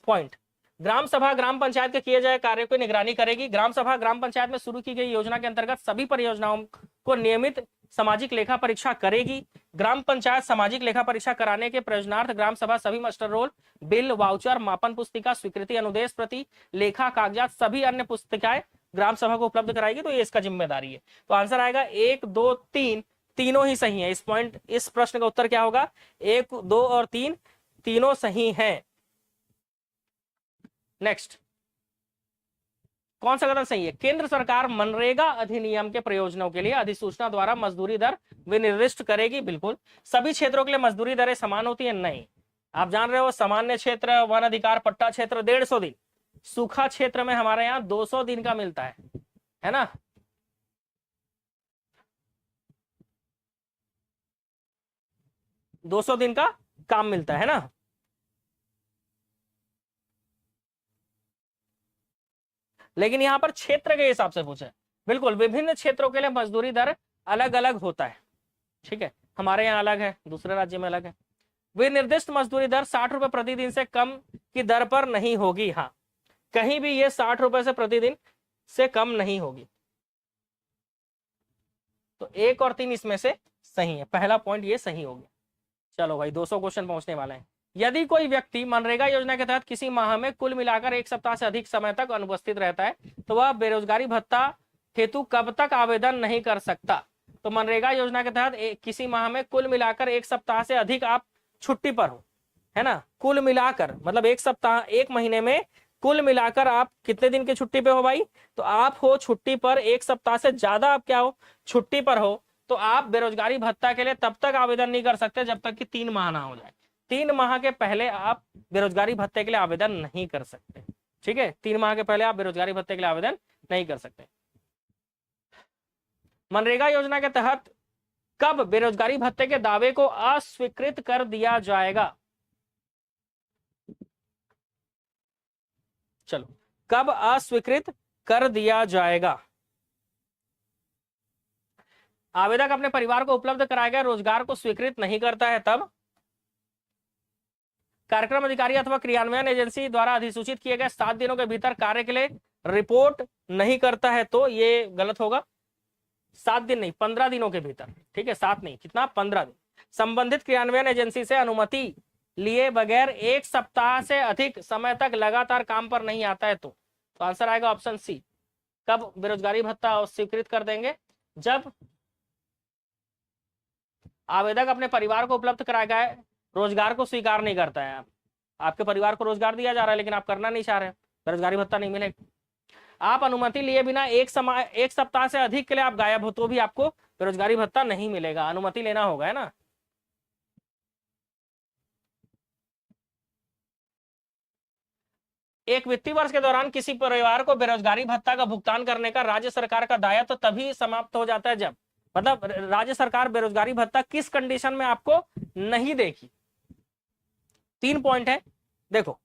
S1: पॉइंट, ग्राम सभा ग्राम पंचायत के किए जाए कार्यों की निगरानी करेगी। ग्राम सभा ग्राम पंचायत में शुरू की गई योजना के अंतर्गत सभी परियोजनाओं को नियमित सामाजिक लेखा परीक्षा करेगी। ग्राम पंचायत सामाजिक लेखा परीक्षा कराने के प्रयोजनार्थ ग्राम सभा सभी मास्टर रोल, बिल, वाउचर, मापन पुस्तिका, स्वीकृति अनुदेश प्रति, लेखा कागजात, सभी अन्य पुस्तिकाएं ग्राम सभा को उपलब्ध कराएगी। तो ये इसका जिम्मेदारी है। तो आंसर आएगा 1 2 3, तीनों ही सही है। इस पॉइंट, इस प्रश्न का उत्तर क्या होगा? 1 2 और 3 तीनों सही है। नेक्स्ट, कौन सा कथन सही है? केंद्र सरकार मनरेगा अधिनियम के प्रयोजनों के लिए अधिसूचना द्वारा मजदूरी दर विनिर्दिष्ट करेगी। बिल्कुल। सभी क्षेत्रों के लिए मजदूरी दरें समान होती है? नहीं। आप जान रहे हो सामान्य क्षेत्र, वन अधिकार, पट्टा क्षेत्र 150 दिन, सूखा क्षेत्र में हमारे यहाँ 200 दिन का मिलता है ना। दो 200 दिन का काम मिलता है ना। लेकिन यहां पर क्षेत्र के हिसाब से पूछा है। बिल्कुल, विभिन्न क्षेत्रों के लिए मजदूरी दर अलग अलग होता है, ठीक है। हमारे यहाँ अलग है, दूसरे राज्य में अलग है। विनिर्दिष्ट मजदूरी दर 60 रुपए प्रतिदिन से कम की दर पर नहीं होगी। हाँ, कहीं भी ये 60 रुपए से प्रतिदिन से कम नहीं होगी। तो 1 और 3 इसमें से सही है। पहला पॉइंट ये सही हो गया। चलो भाई 200 क्वेश्चन पहुंचने वाले हैं। यदि कोई व्यक्ति मनरेगा योजना के तहत किसी माह में कुल मिलाकर 1 सप्ताह से अधिक समय तक अनुपस्थित रहता है तो वह बेरोजगारी भत्ता हेतु कब तक आवेदन नहीं कर सकता? तो मनरेगा योजना के तहत किसी माह में कुल मिलाकर 1 सप्ताह से अधिक आप छुट्टी पर हो, है ना। कुल मिलाकर मतलब 1 सप्ताह, 1 महीने में कुल मिलाकर आप कितने दिन की छुट्टी पे हो भाई? तो आप हो छुट्टी पर 1 सप्ताह से ज्यादा, आप क्या हो? छुट्टी पर हो। तो आप बेरोजगारी भत्ता के लिए तब तक आवेदन नहीं कर सकते जब तक कि 3 माह ना हो जाए। 3 माह के पहले आप बेरोजगारी भत्ते के लिए आवेदन नहीं कर सकते, ठीक है। 3 माह के पहले आप बेरोजगारी भत्ते के लिए आवेदन नहीं कर सकते। मनरेगा योजना के तहत कब बेरोजगारी भत्ते के दावे को अस्वीकृत कर दिया जाएगा? चलो, कब अस्वीकृत कर दिया जाएगा? आवेदक अपने परिवार को उपलब्ध कराए गए रोजगार को स्वीकृत नहीं करता है तब? कार्यक्रम अधिकारी अथवा क्रियान्वयन एजेंसी द्वारा अधिसूचित किए गए 7 दिनों के भीतर कार्य के लिए रिपोर्ट नहीं करता है तो ये गलत होगा। 7 दिन नहीं, 15 दिनों के भीतर, ठीक है, 7 नहीं, कितना, 15 दिन। संबंधित क्रियान्वयन एजेंसी से अनुमति लिए बगैर 1 सप्ताह से अधिक समय तक लगातार काम पर नहीं आता है तो आंसर आएगा ऑप्शन सी। कब बेरोजगारी भत्ता स्वीकृत कर देंगे? जब आवेदक अपने परिवार को उपलब्ध कराया गया रोजगार को स्वीकार नहीं करता है। आपके परिवार को रोजगार दिया जा रहा है लेकिन आप करना नहीं चाह रहे, बेरोजगारी भत्ता नहीं मिलेगा। आप अनुमति लिए बिना एक सप्ताह से अधिक के लिए आप गायब हो तो भी आपको बेरोजगारी भत्ता नहीं मिलेगा, अनुमति लेना होगा, है ना। एक वित्तीय वर्ष के दौरान किसी परिवार को बेरोजगारी भत्ता का भुगतान करने का राज्य सरकार का दायित्व तो तभी समाप्त हो जाता है जब, मतलब राज्य सरकार बेरोजगारी भत्ता किस कंडीशन में आपको नहीं देगी। 3 पॉइंट है, देखो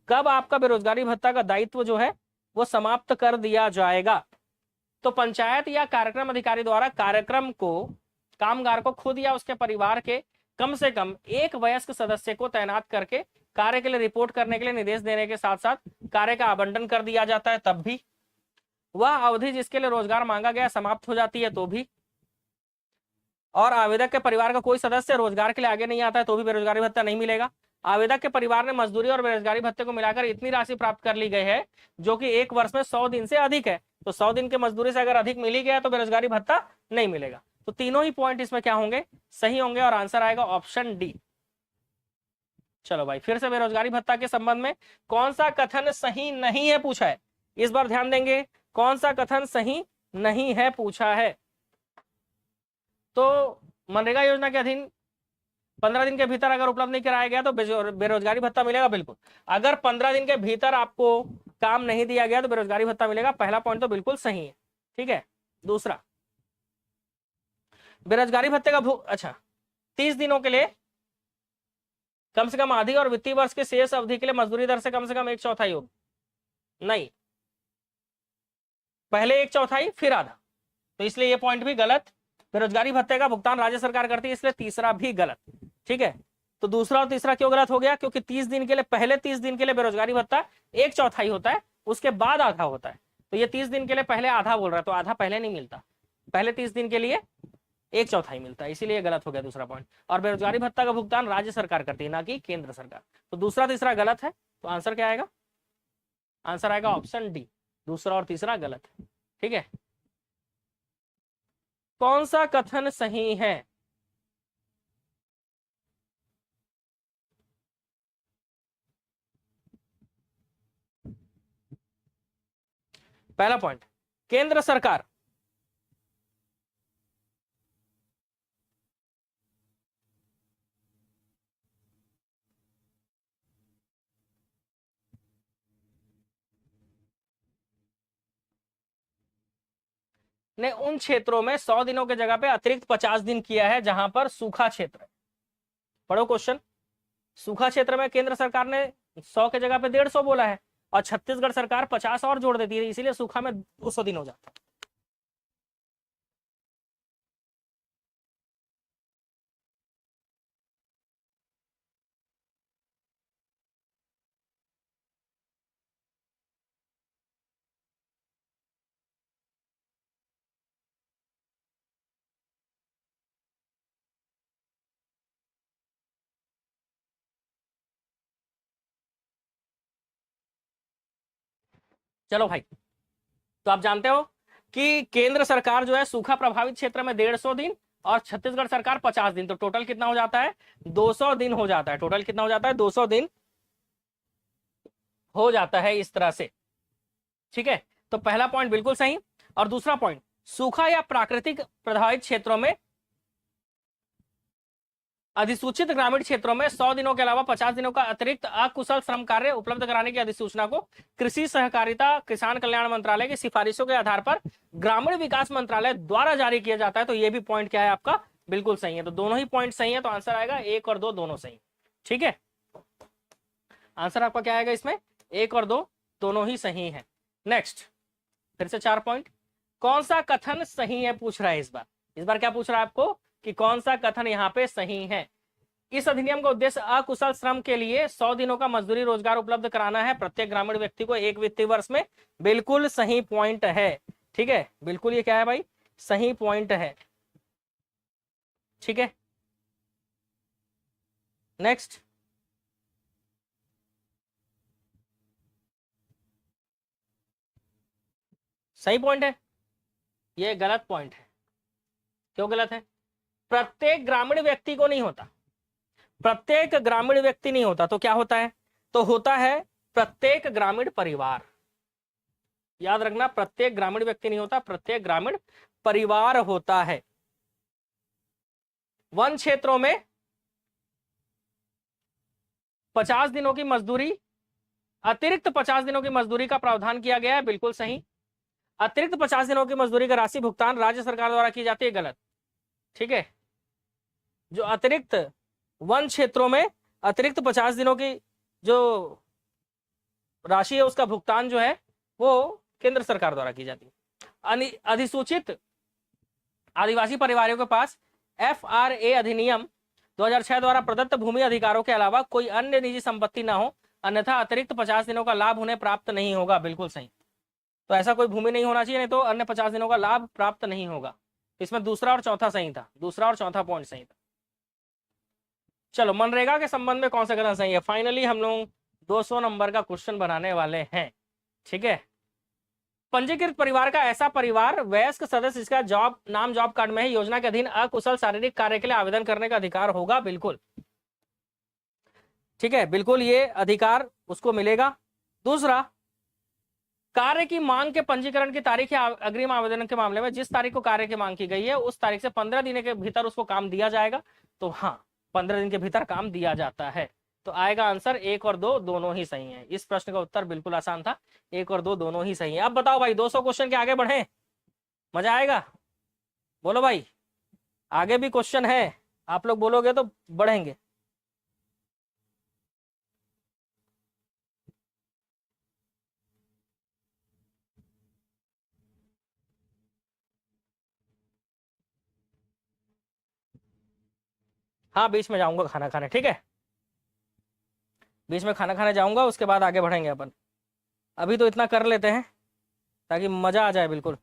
S1: कब आपका बेरोजगारी भत्ता का दायित्व जो है वो समाप्त कर दिया जाएगा। तो पंचायत या कार्यक्रम अधिकारी द्वारा कार्यक्रम को कामगार को खुद या उसके परिवार के कम से कम एक वयस्क सदस्य को तैनात करके कार्य के लिए रिपोर्ट करने के लिए निर्देश देने के साथ साथ कार्य का आवंटन कर दिया जाता है तब भी, वह अवधि जिसके लिए रोजगार मांगा गया समाप्त हो जाती है तो भी, और आवेदक के परिवार का कोई सदस्य रोजगार के लिए आगे नहीं आता है तो भी बेरोजगारी भत्ता नहीं मिलेगा। आवेदक के परिवार ने मजदूरी और बेरोजगारी भत्ते को मिलाकर इतनी राशि प्राप्त कर ली गई है जो कि एक वर्ष में 100 दिन से अधिक है, तो 100 दिन के मजदूरी से अगर अधिक मिली गया तो बेरोजगारी भत्ता नहीं मिलेगा। तो तीनों ही पॉइंट इसमें क्या होंगे, सही होंगे, और आंसर आएगा ऑप्शन डी। चलो भाई, फिर से बेरोजगारी भत्ता के संबंध में कौन सा कथन सही नहीं है पूछा है, इस बार ध्यान देंगे, कौन सा कथन सही नहीं है पूछा है। तो मनरेगा योजना के अधीन 15 दिन के भीतर अगर उपलब्ध नहीं कराया गया तो बेरोजगारी भत्ता मिलेगा, बिल्कुल। अगर 15 दिन के भीतर आपको काम नहीं दिया गया तो बेरोजगारी भत्ता मिलेगा, पहला पॉइंट तो बिल्कुल सही है, ठीक है। दूसरा, बेरोजगारी भत्ते का अच्छा 30 दिनों के लिए कम से कम आधी और वित्तीय वर्ष के शेष अवधि के लिए मजदूरी दर से कम 1/4 हो, नहीं, पहले 1/4 फिर आधा, तो इसलिए ये पॉइंट भी गलत। बेरोजगारी भत्ते का भुगतान राज्य सरकार करती है, इसलिए तीसरा भी गलत, ठीक है। तो दूसरा और तीसरा क्यों गलत हो गया, क्योंकि 30 दिन के लिए, पहले 30 दिन के लिए बेरोजगारी भत्ता 1/4 होता है, उसके बाद आधा होता है, तो ये 30 दिन के लिए पहले आधा बोल रहा है, तो आधा पहले नहीं मिलता, पहले 30 दिन के लिए 1/4 मिलता है, इसीलिए गलत हो गया दूसरा पॉइंट। और बेरोजगारी भत्ता का भुगतान राज्य सरकार करती है, ना कि केंद्र सरकार। तो दूसरा तीसरा गलत है, तो आंसर क्या आएगा, आंसर आएगा ऑप्शन डी, दूसरा और तीसरा गलत है, ठीक है। कौन सा कथन सही है, पहला पॉइंट, केंद्र सरकार ने उन क्षेत्रों में 100 दिनों के जगह पे अतिरिक्त 50 दिन किया है जहां पर सूखा क्षेत्र है। पढ़ो क्वेश्चन, सूखा क्षेत्र में केंद्र सरकार ने 100 के जगह पे 150 बोला है और छत्तीसगढ़ सरकार 50 और जोड़ देती है, इसीलिए सूखा में 200 दिन हो जाता है। चलो भाई, तो आप जानते हो कि केंद्र सरकार जो है सूखा प्रभावित क्षेत्र में 150 दिन और छत्तीसगढ़ सरकार 50 दिन, तो टोटल कितना हो जाता है, 200 दिन हो जाता है। टोटल कितना हो जाता है, 200 दिन हो जाता है इस तरह से, ठीक है। तो पहला पॉइंट बिल्कुल सही। और दूसरा पॉइंट, सूखा या प्राकृतिक प्रभावित क्षेत्रों में अधिसूचित ग्रामीण क्षेत्रों में 100 दिनों के अलावा 50 दिनों का अतिरिक्त अकुशल श्रम कार्य उपलब्ध कराने की अधिसूचना को कृषि सहकारिता किसान कल्याण मंत्रालय की सिफारिशों के आधार पर ग्रामीण विकास मंत्रालय द्वारा जारी किया जाता है। तो ये भी पॉइंट क्या है आपका, बिल्कुल सही है। तो दोनों ही पॉइंट सही है, तो आंसर आएगा 1 और 2 दोनों सही। ठीक है, आंसर आपका क्या आएगा इसमें, 1 और 2 दोनों ही सही है। नेक्स्ट, फिर से 4 पॉइंट। कौन सा कथन सही है पूछ रहा है इस बार क्या पूछ रहा है आपको कि कौन सा कथन यहाँ पे सही है। इस अधिनियम का उद्देश्य अकुशल श्रम के लिए 100 दिनों का मजदूरी रोजगार उपलब्ध कराना है प्रत्येक ग्रामीण व्यक्ति को एक वित्तीय वर्ष में। बिल्कुल सही पॉइंट है। ठीक है, बिल्कुल ये क्या है भाई, सही पॉइंट है। ठीक है, नेक्स्ट, सही पॉइंट है, ये गलत पॉइंट है। क्यों गलत है, प्रत्येक ग्रामीण व्यक्ति को नहीं होता, प्रत्येक ग्रामीण व्यक्ति नहीं होता, तो क्या होता है, तो होता है प्रत्येक ग्रामीण परिवार। याद रखना, प्रत्येक ग्रामीण व्यक्ति नहीं होता, प्रत्येक ग्रामीण परिवार होता है। वन क्षेत्रों में 50 दिनों की मजदूरी, अतिरिक्त 50 दिनों की मजदूरी का प्रावधान किया गया है, बिल्कुल सही। अतिरिक्त 50 दिनों की मजदूरी का राशि भुगतान राज्य सरकार द्वारा की जाती है, गलत। ठीक है, जो अतिरिक्त वन क्षेत्रों में अतिरिक्त 50 दिनों की जो राशि है उसका भुगतान जो है वो केंद्र सरकार द्वारा की जाती है। अधिसूचित आदिवासी परिवारों के पास FRA अधिनियम 2006 द्वारा प्रदत्त भूमि अधिकारों के अलावा कोई अन्य निजी संपत्ति ना हो, अन्यथा अतिरिक्त 50 दिनों का लाभ उन्हें प्राप्त नहीं होगा, बिल्कुल सही। तो ऐसा कोई भूमि नहीं होना चाहिए, नहीं तो अन्य 50 दिनों का लाभ प्राप्त नहीं होगा। इसमें दूसरा और चौथा सही था, दूसरा और चौथा पॉइंट सही था। चलो, मनरेगा के संबंध में कौन सा कथन सही है। फाइनली हम लोग 200 नंबर का क्वेश्चन बनाने वाले हैं। ठीक है, पंजीकृत परिवार का ऐसा परिवार वयस्क सदस्य जिसका नाम जॉब कार्ड में है, योजना के अधीन अकुशल शारीरिक कार्य के लिए आवेदन करने का अधिकार होगा, बिल्कुल। ठीक है, बिल्कुल ये अधिकार उसको मिलेगा। दूसरा, कार्य की मांग के पंजीकरण की तारीख या अग्रिम आवेदन के मामले में जिस तारीख को कार्य की मांग की गई है उस तारीख से 15 दिन के भीतर उसको काम दिया जाएगा। तो हाँ, 15 दिन के भीतर काम दिया जाता है। तो आएगा आंसर 1 और 2 दोनों ही सही है। इस प्रश्न का उत्तर बिल्कुल आसान था, 1 और 2 दोनों ही सही है। अब बताओ भाई, 200 क्वेश्चन के आगे बढ़े, मजा आएगा, बोलो भाई। आगे भी क्वेश्चन है, आप लोग बोलोगे तो बढ़ेंगे। हाँ, बीच में जाऊंगा खाना खाने, ठीक है, बीच में खाना खाने जाऊंगा, उसके बाद आगे बढ़ेंगे अपन। अभी तो इतना कर लेते हैं ताकि मजा आ जाए, बिल्कुल।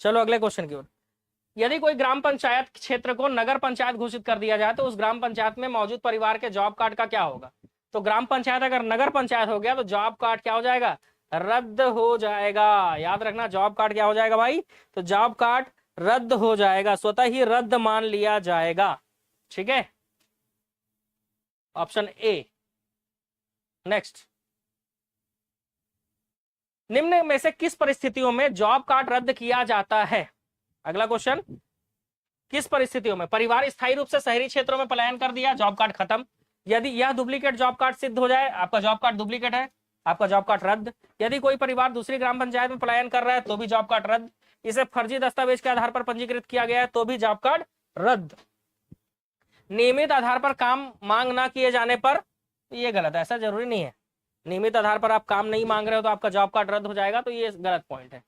S1: चलो अगले क्वेश्चन की ओर। यदि कोई ग्राम पंचायत क्षेत्र को नगर पंचायत घोषित कर दिया जाए तो उस ग्राम पंचायत में मौजूद परिवार के जॉब कार्ड का क्या होगा। तो ग्राम पंचायत अगर नगर पंचायत हो गया तो जॉब कार्ड क्या हो जाएगा, रद्द हो जाएगा। याद रखना, जॉब कार्ड क्या हो जाएगा भाई, तो जॉब कार्ड रद्द हो जाएगा, स्वतः ही रद्द मान लिया जाएगा। ठीक है, ऑप्शन ए। नेक्स्ट, निम्न में से किस परिस्थितियों में जॉब कार्ड रद्द किया जाता है। अगला क्वेश्चन, किस परिस्थितियों में परिवार स्थायी रूप से शहरी क्षेत्रों में पलायन कर दिया, जॉब कार्ड खत्म। यदि यह डुप्लीकेट जॉब कार्ड सिद्ध हो जाए, आपका जॉब कार्ड डुप्लीकेट है, आपका जॉब कार्ड रद्द। यदि कोई परिवार दूसरी ग्राम पंचायत में पलायन कर रहा है तो भी जॉब कार्ड रद्द। इसे फर्जी दस्तावेज के आधार पर पंजीकृत किया गया है तो भी जॉब कार्ड रद्द। नियमित आधार पर काम मांग ना किए जाने पर, ये गलत है, ऐसा जरूरी नहीं है। नियमित आधार पर आप काम नहीं मांग रहे हो तो आपका जॉब कार्ड रद्द हो जाएगा, तो ये गलत पॉइंट है।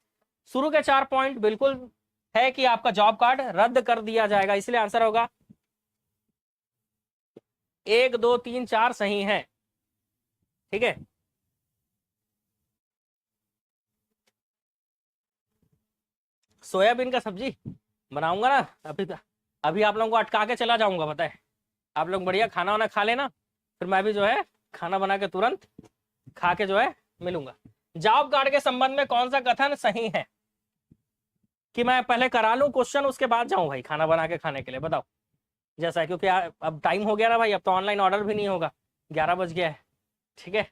S1: शुरू के 4 पॉइंट बिल्कुल है कि आपका जॉब कार्ड रद्द कर दिया जाएगा, इसलिए आंसर होगा 1 2 3 4 सही है। ठीक है, सोयाबीन का सब्जी बनाऊंगा ना, अभी आप लोगों को अटका के चला जाऊंगा, पता है। आप लोग बढ़िया खाना वाना खा लेना, फिर मैं भी जो है खाना बना के तुरंत खा के जो है मिलूंगा। जॉब कार्ड के संबंध में कौन सा कथन सही है, कि मैं पहले करा लूं क्वेश्चन उसके बाद जाऊं भाई खाना बना के खाने के लिए, बताओ जैसा है, क्योंकि अब टाइम हो गया ना भाई, अब तो ऑनलाइन ऑर्डर भी नहीं होगा, 11 बज गया है। ठीक है,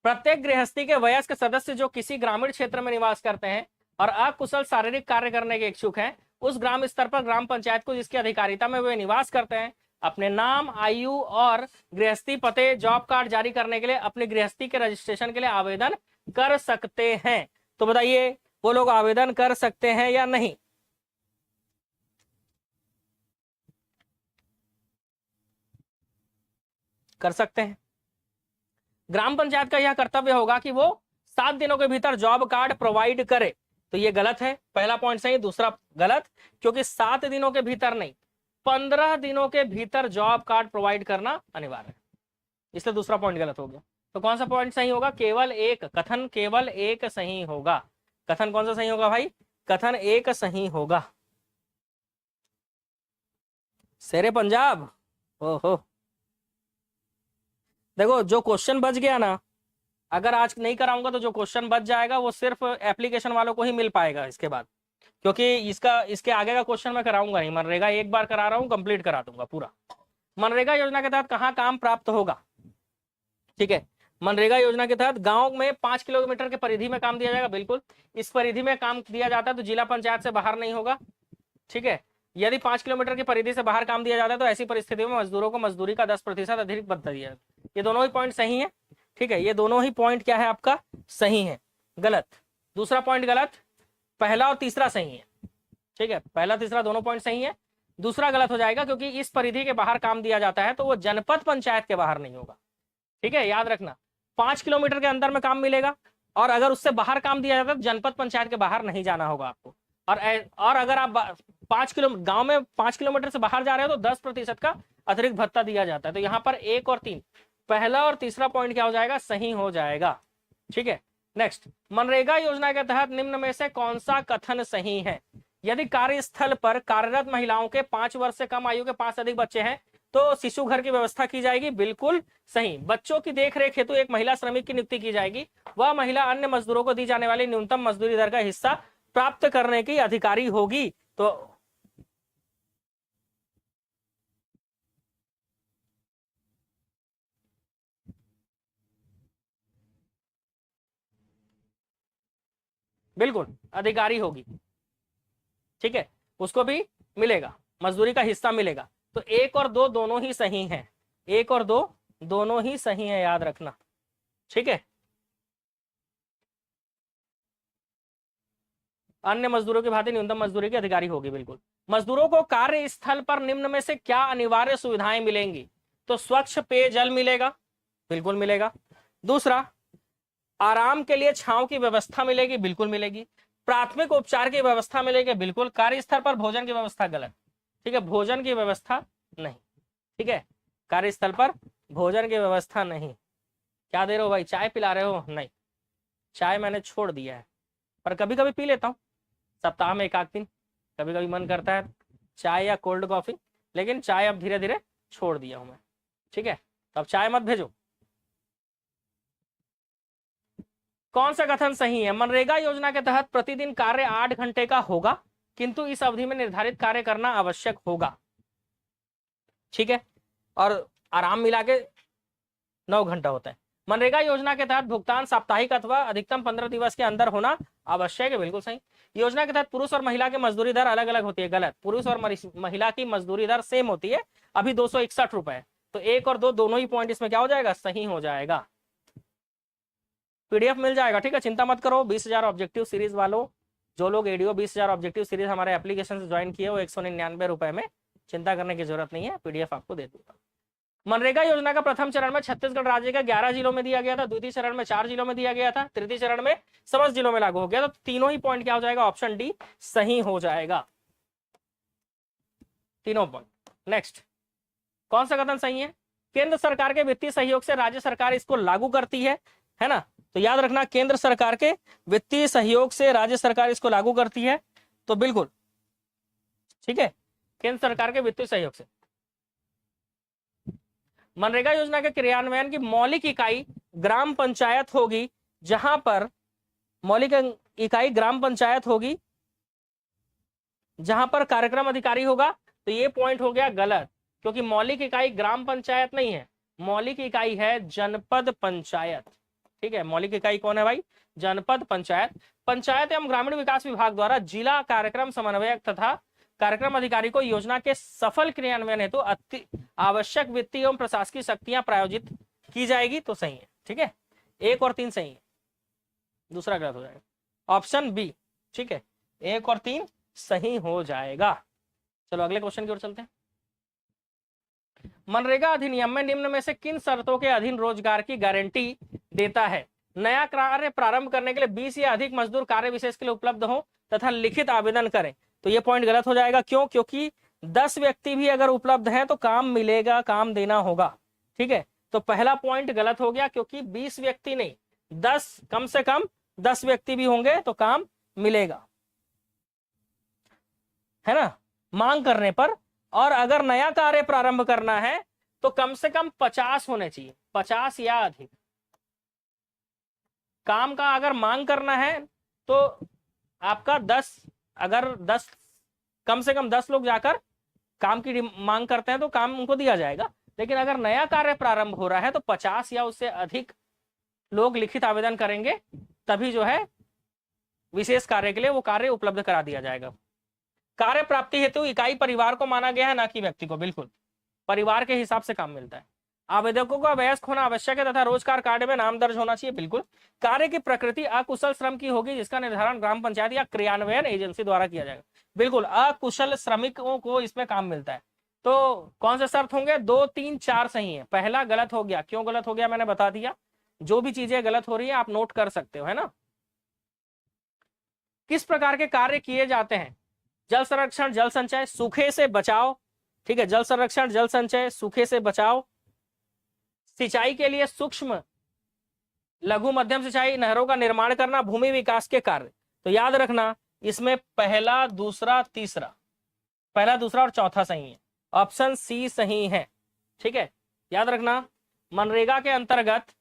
S1: प्रत्येक गृहस्थी के वयस्क सदस्य जो किसी ग्रामीण क्षेत्र में निवास करते हैं और अकुशल शारीरिक कार्य करने के इच्छुक हैं उस ग्राम स्तर पर ग्राम पंचायत को जिसकी अधिकारिता में वे निवास करते हैं अपने नाम, आयु और गृहस्थी पते, जॉब कार्ड जारी करने के लिए अपनी गृहस्थी के रजिस्ट्रेशन के लिए आवेदन कर सकते हैं। तो बताइए वो लोग आवेदन कर सकते हैं या नहीं? कर सकते हैं। ग्राम पंचायत का यह कर्तव्य होगा कि वो 7 दिनों के भीतर जॉब कार्ड प्रोवाइड करे। तो ये गलत है, पहला पॉइंट सही, दूसरा गलत, क्योंकि 7 दिनों के भीतर नहीं, 15 दिनों के भीतर जॉब कार्ड प्रोवाइड करना अनिवार्य है, इसलिए दूसरा पॉइंट गलत हो गया। तो कौन सा पॉइंट सही होगा? केवल एक, कथन केवल एक सही होगा। कथन कौन सा सही होगा भाई? कथन एक सही होगा। शेरे पंजाब, ओहो, देखो जो क्वेश्चन बच गया ना, अगर आज नहीं कराऊंगा तो जो क्वेश्चन बच जाएगा वो सिर्फ एप्लीकेशन वालों को ही मिल पाएगा इसके बाद, क्योंकि इसके आगे का क्वेश्चन मैं कराऊंगा नहीं। मनरेगा एक बार करा रहा हूं, कंप्लीट करा दूंगा पूरा। मनरेगा योजना के तहत कहाँ काम प्राप्त होगा? ठीक है, मनरेगा योजना के तहत गांव में 5 किलोमीटर के परिधि में काम दिया जाएगा। बिल्कुल, इस परिधि में काम दिया जाता है तो जिला पंचायत से बाहर नहीं होगा। ठीक है, यदि 5 किलोमीटर की परिधि से बाहर काम दिया जाता है तो ऐसी परिस्थितियों में मजदूरों को मजदूरी का 10% अधिक भत्ता दिया जाता है। ये दोनों ही पॉइंट सही है। ठीक है, ये दोनों ही पॉइंट क्या है आपका? सही है। गलत, दूसरा पॉइंट गलत, पहला और तीसरा सही है। ठीक है, पहला तीसरा दोनों पॉइंट सही है, दूसरा गलत हो जाएगा क्योंकि इस परिधि के बाहर काम दिया जाता है तो वो जनपद पंचायत के बाहर नहीं होगा। ठीक है, याद रखना, 5 किलोमीटर के अंदर में काम मिलेगा और अगर उससे बाहर काम दिया जाता है तो जनपद पंचायत के बाहर नहीं जाना होगा आपको। और अगर आप 5 किलो गांव में 5 किलोमीटर से बाहर जा रहे हो तो 10% का अतिरिक्त भत्ता दिया जाता है। तो यहाँ पर 1 और 3, पहला और तीसरा पॉइंट क्या हो जाएगा? सही हो जाएगा। ठीक है, नेक्स्ट, मनरेगा योजना के तहत निम्न में से कौन सा कथन सही है? यदि कार्यस्थल पर कार्यरत महिलाओं के 5 वर्ष से कम आयु के 5 से अधिक बच्चे हैं तो शिशु घर की व्यवस्था की जाएगी। बिल्कुल सही। बच्चों की देखरेख हेतु एक महिला श्रमिक की नियुक्ति की जाएगी। वह महिला अन्य मजदूरों को दी जाने वाली न्यूनतम मजदूरी दर का हिस्सा प्राप्त करने की अधिकारी होगी। तो बिल्कुल अधिकारी होगी। ठीक है, उसको भी मिलेगा, मजदूरी का हिस्सा मिलेगा। तो 1 और 2 दोनों ही सही हैं, 1 और 2 दोनों ही सही है, याद रखना। ठीक है, अन्य मजदूरों की भांति न्यूनतम मजदूरी की अधिकारी होगी। बिल्कुल। मजदूरों को कार्यस्थल पर निम्न में से क्या अनिवार्य सुविधाएं मिलेंगी? तो स्वच्छ पेयजल मिलेगा, बिल्कुल मिलेगा। दूसरा, आराम के लिए छांव की व्यवस्था मिलेगी, बिल्कुल मिलेगी। प्राथमिक उपचार की व्यवस्था मिलेगी, बिल्कुल। कार्यस्थल पर भोजन की व्यवस्था गलत। ठीक है, भोजन की व्यवस्था नहीं। ठीक है, कार्यस्थल पर भोजन की व्यवस्था नहीं। क्या दे रहे हो भाई? चाय पिला रहे हो? नहीं, चाय मैंने छोड़ दिया है, पर कभी कभी पी लेता हूँ, सप्ताह में 1 आध दिन कभी कभी मन करता है चाय या कोल्ड कॉफी, लेकिन चाय अब धीरे धीरे छोड़ दिया हूं मैं। ठीक है, तो अब चाय मत भेजो। कौन सा कथन सही है? मनरेगा योजना के तहत प्रतिदिन कार्य 8 घंटे का होगा, किंतु इस अवधि में निर्धारित कार्य करना आवश्यक होगा। ठीक है, और आराम मिला के 9 घंटा होता है। मनरेगा योजना के तहत भुगतान साप्ताहिक अथवा अधिकतम 15 दिवस के अंदर होना आवश्यक है, बिल्कुल सही। योजना के तहत पुरुष और महिला की मजदूरी दर अलग अलग होती है, गलत। पुरुष और महिला की मजदूरी दर सेम होती है, अभी 261 रुपए। तो 1 और 2 दोनों ही पॉइंट इसमें क्या हो जाएगा? सही हो जाएगा। पीडीएफ मिल जाएगा, ठीक है, चिंता मत करो। 20,000 ऑब्जेक्टिव सीरीज वालों, जो लोग एडीओ 20,000 ऑब्जेक्टिव सीरीज हमारे एप्लीकेशन से ज्वाइन किए वो 199 रुपए में, चिंता करने की जरूरत नहीं है, पीडीएफ आपको दे दूंगा। मनरेगा योजना का प्रथम चरण में छत्तीसगढ़ राज्य के 11 जिलों में दिया गया था, द्वितीय चरण में 4 जिलों में दिया गया था, तृतीय चरण में समस्त जिलों में लागू हो गया। तो तीनों ही पॉइंट क्या हो जाएगा? ऑप्शन डी सही हो जाएगा, तीनों पॉइंट। नेक्स्ट, कौन सा कथन सही है? केंद्र सरकार के वित्तीय सहयोग से राज्य सरकार इसको लागू करती है ना? तो याद रखना, केंद्र सरकार के वित्तीय सहयोग से राज्य सरकार इसको लागू करती है, तो बिल्कुल ठीक है, केंद्र सरकार के वित्तीय सहयोग से। मनरेगा योजना के क्रियान्वयन की मौलिक इकाई ग्राम पंचायत होगी, जहां पर मौलिक इकाई ग्राम पंचायत होगी, जहां पर कार्यक्रम अधिकारी होगा। तो ये पॉइंट हो गया गलत, क्योंकि मौलिक इकाई ग्राम पंचायत नहीं है, मौलिक इकाई है जनपद पंचायत। ठीक है, मौलिक इकाई कौन है भाई? जनपद पंचायत। पंचायत एवं ग्रामीण विकास विभाग द्वारा जिला कार्यक्रम समन्वयक तथा कार्यक्रम अधिकारी को योजना के सफल क्रियान्वयन हेतु अति आवश्यक वित्तीय एवं प्रशासकीय शक्तियां प्रायोजित की जाएगी, तो सही है। ठीक है, 1 और 3 सही है, दूसरा गलत हो जाएगा। ऑप्शन बी, ठीक है, 1 और 3 सही हो जाएगा। चलो अगले क्वेश्चन की ओर चलते हैं। मनरेगा अधिनियम में निम्न में से किन शर्तों के अधीन रोजगार की गारंटी देता है? नया कार्य प्रारंभ करने के लिए 20 या अधिक मजदूर कार्य विशेष के लिए उपलब्ध हो तथा लिखित आवेदन करें। तो ये पॉइंट गलत हो जाएगा। क्यों? क्योंकि 10 व्यक्ति भी अगर उपलब्ध हैं तो काम मिलेगा, काम देना होगा। ठीक है, तो पहला पॉइंट गलत हो गया, क्योंकि 20 व्यक्ति नहीं, 10 कम से कम 10 व्यक्ति भी होंगे तो काम मिलेगा, है ना, मांग करने पर। और अगर नया कार्य प्रारंभ करना है तो कम से कम 50 होने चाहिए, 50 या अधिक। काम का अगर मांग करना है तो आपका 10, अगर 10 कम से कम 10 लोग जाकर काम की मांग करते हैं तो काम उनको दिया जाएगा। लेकिन अगर नया कार्य प्रारंभ हो रहा है तो 50 या उससे अधिक लोग लिखित आवेदन करेंगे, तभी जो है विशेष कार्य के लिए वो कार्य उपलब्ध करा दिया जाएगा। कार्य प्राप्ति हेतु इकाई परिवार को माना गया है, ना कि व्यक्ति को। बिल्कुल, परिवार के हिसाब से काम मिलता है। आवेदकों का वयस्क होना आवश्यक है तथा रोजगार कार्ड में नाम दर्ज होना चाहिए। बिल्कुल, कार्य की प्रकृति अकुशल श्रम की होगी जिसका निर्धारण ग्राम पंचायत या क्रियान्वयन एजेंसी द्वारा किया जाएगा। बिल्कुल, अकुशल श्रमिकों को इसमें काम मिलता है। तो कौन से शर्त होंगे? 2, 3, 4 सही है। पहला गलत हो गया। क्यों गलत हो गया मैंने बता दिया। जो भी चीजें गलत हो रही है आप नोट कर सकते हो, है ना। किस प्रकार के कार्य किए जाते हैं? जल संरक्षण, जल संचय, सूखे से बचाव। ठीक है, जल संरक्षण, जल संचय, सूखे से बचाव, सिंचाई के लिए सूक्ष्म लघु मध्यम सिंचाई, नहरों का निर्माण करना, भूमि विकास के कार्य। तो याद रखना इसमें पहला, दूसरा, तीसरा, पहला, दूसरा और चौथा सही है। ऑप्शन सी सही है। ठीक है, याद रखना मनरेगा के अंतर्गत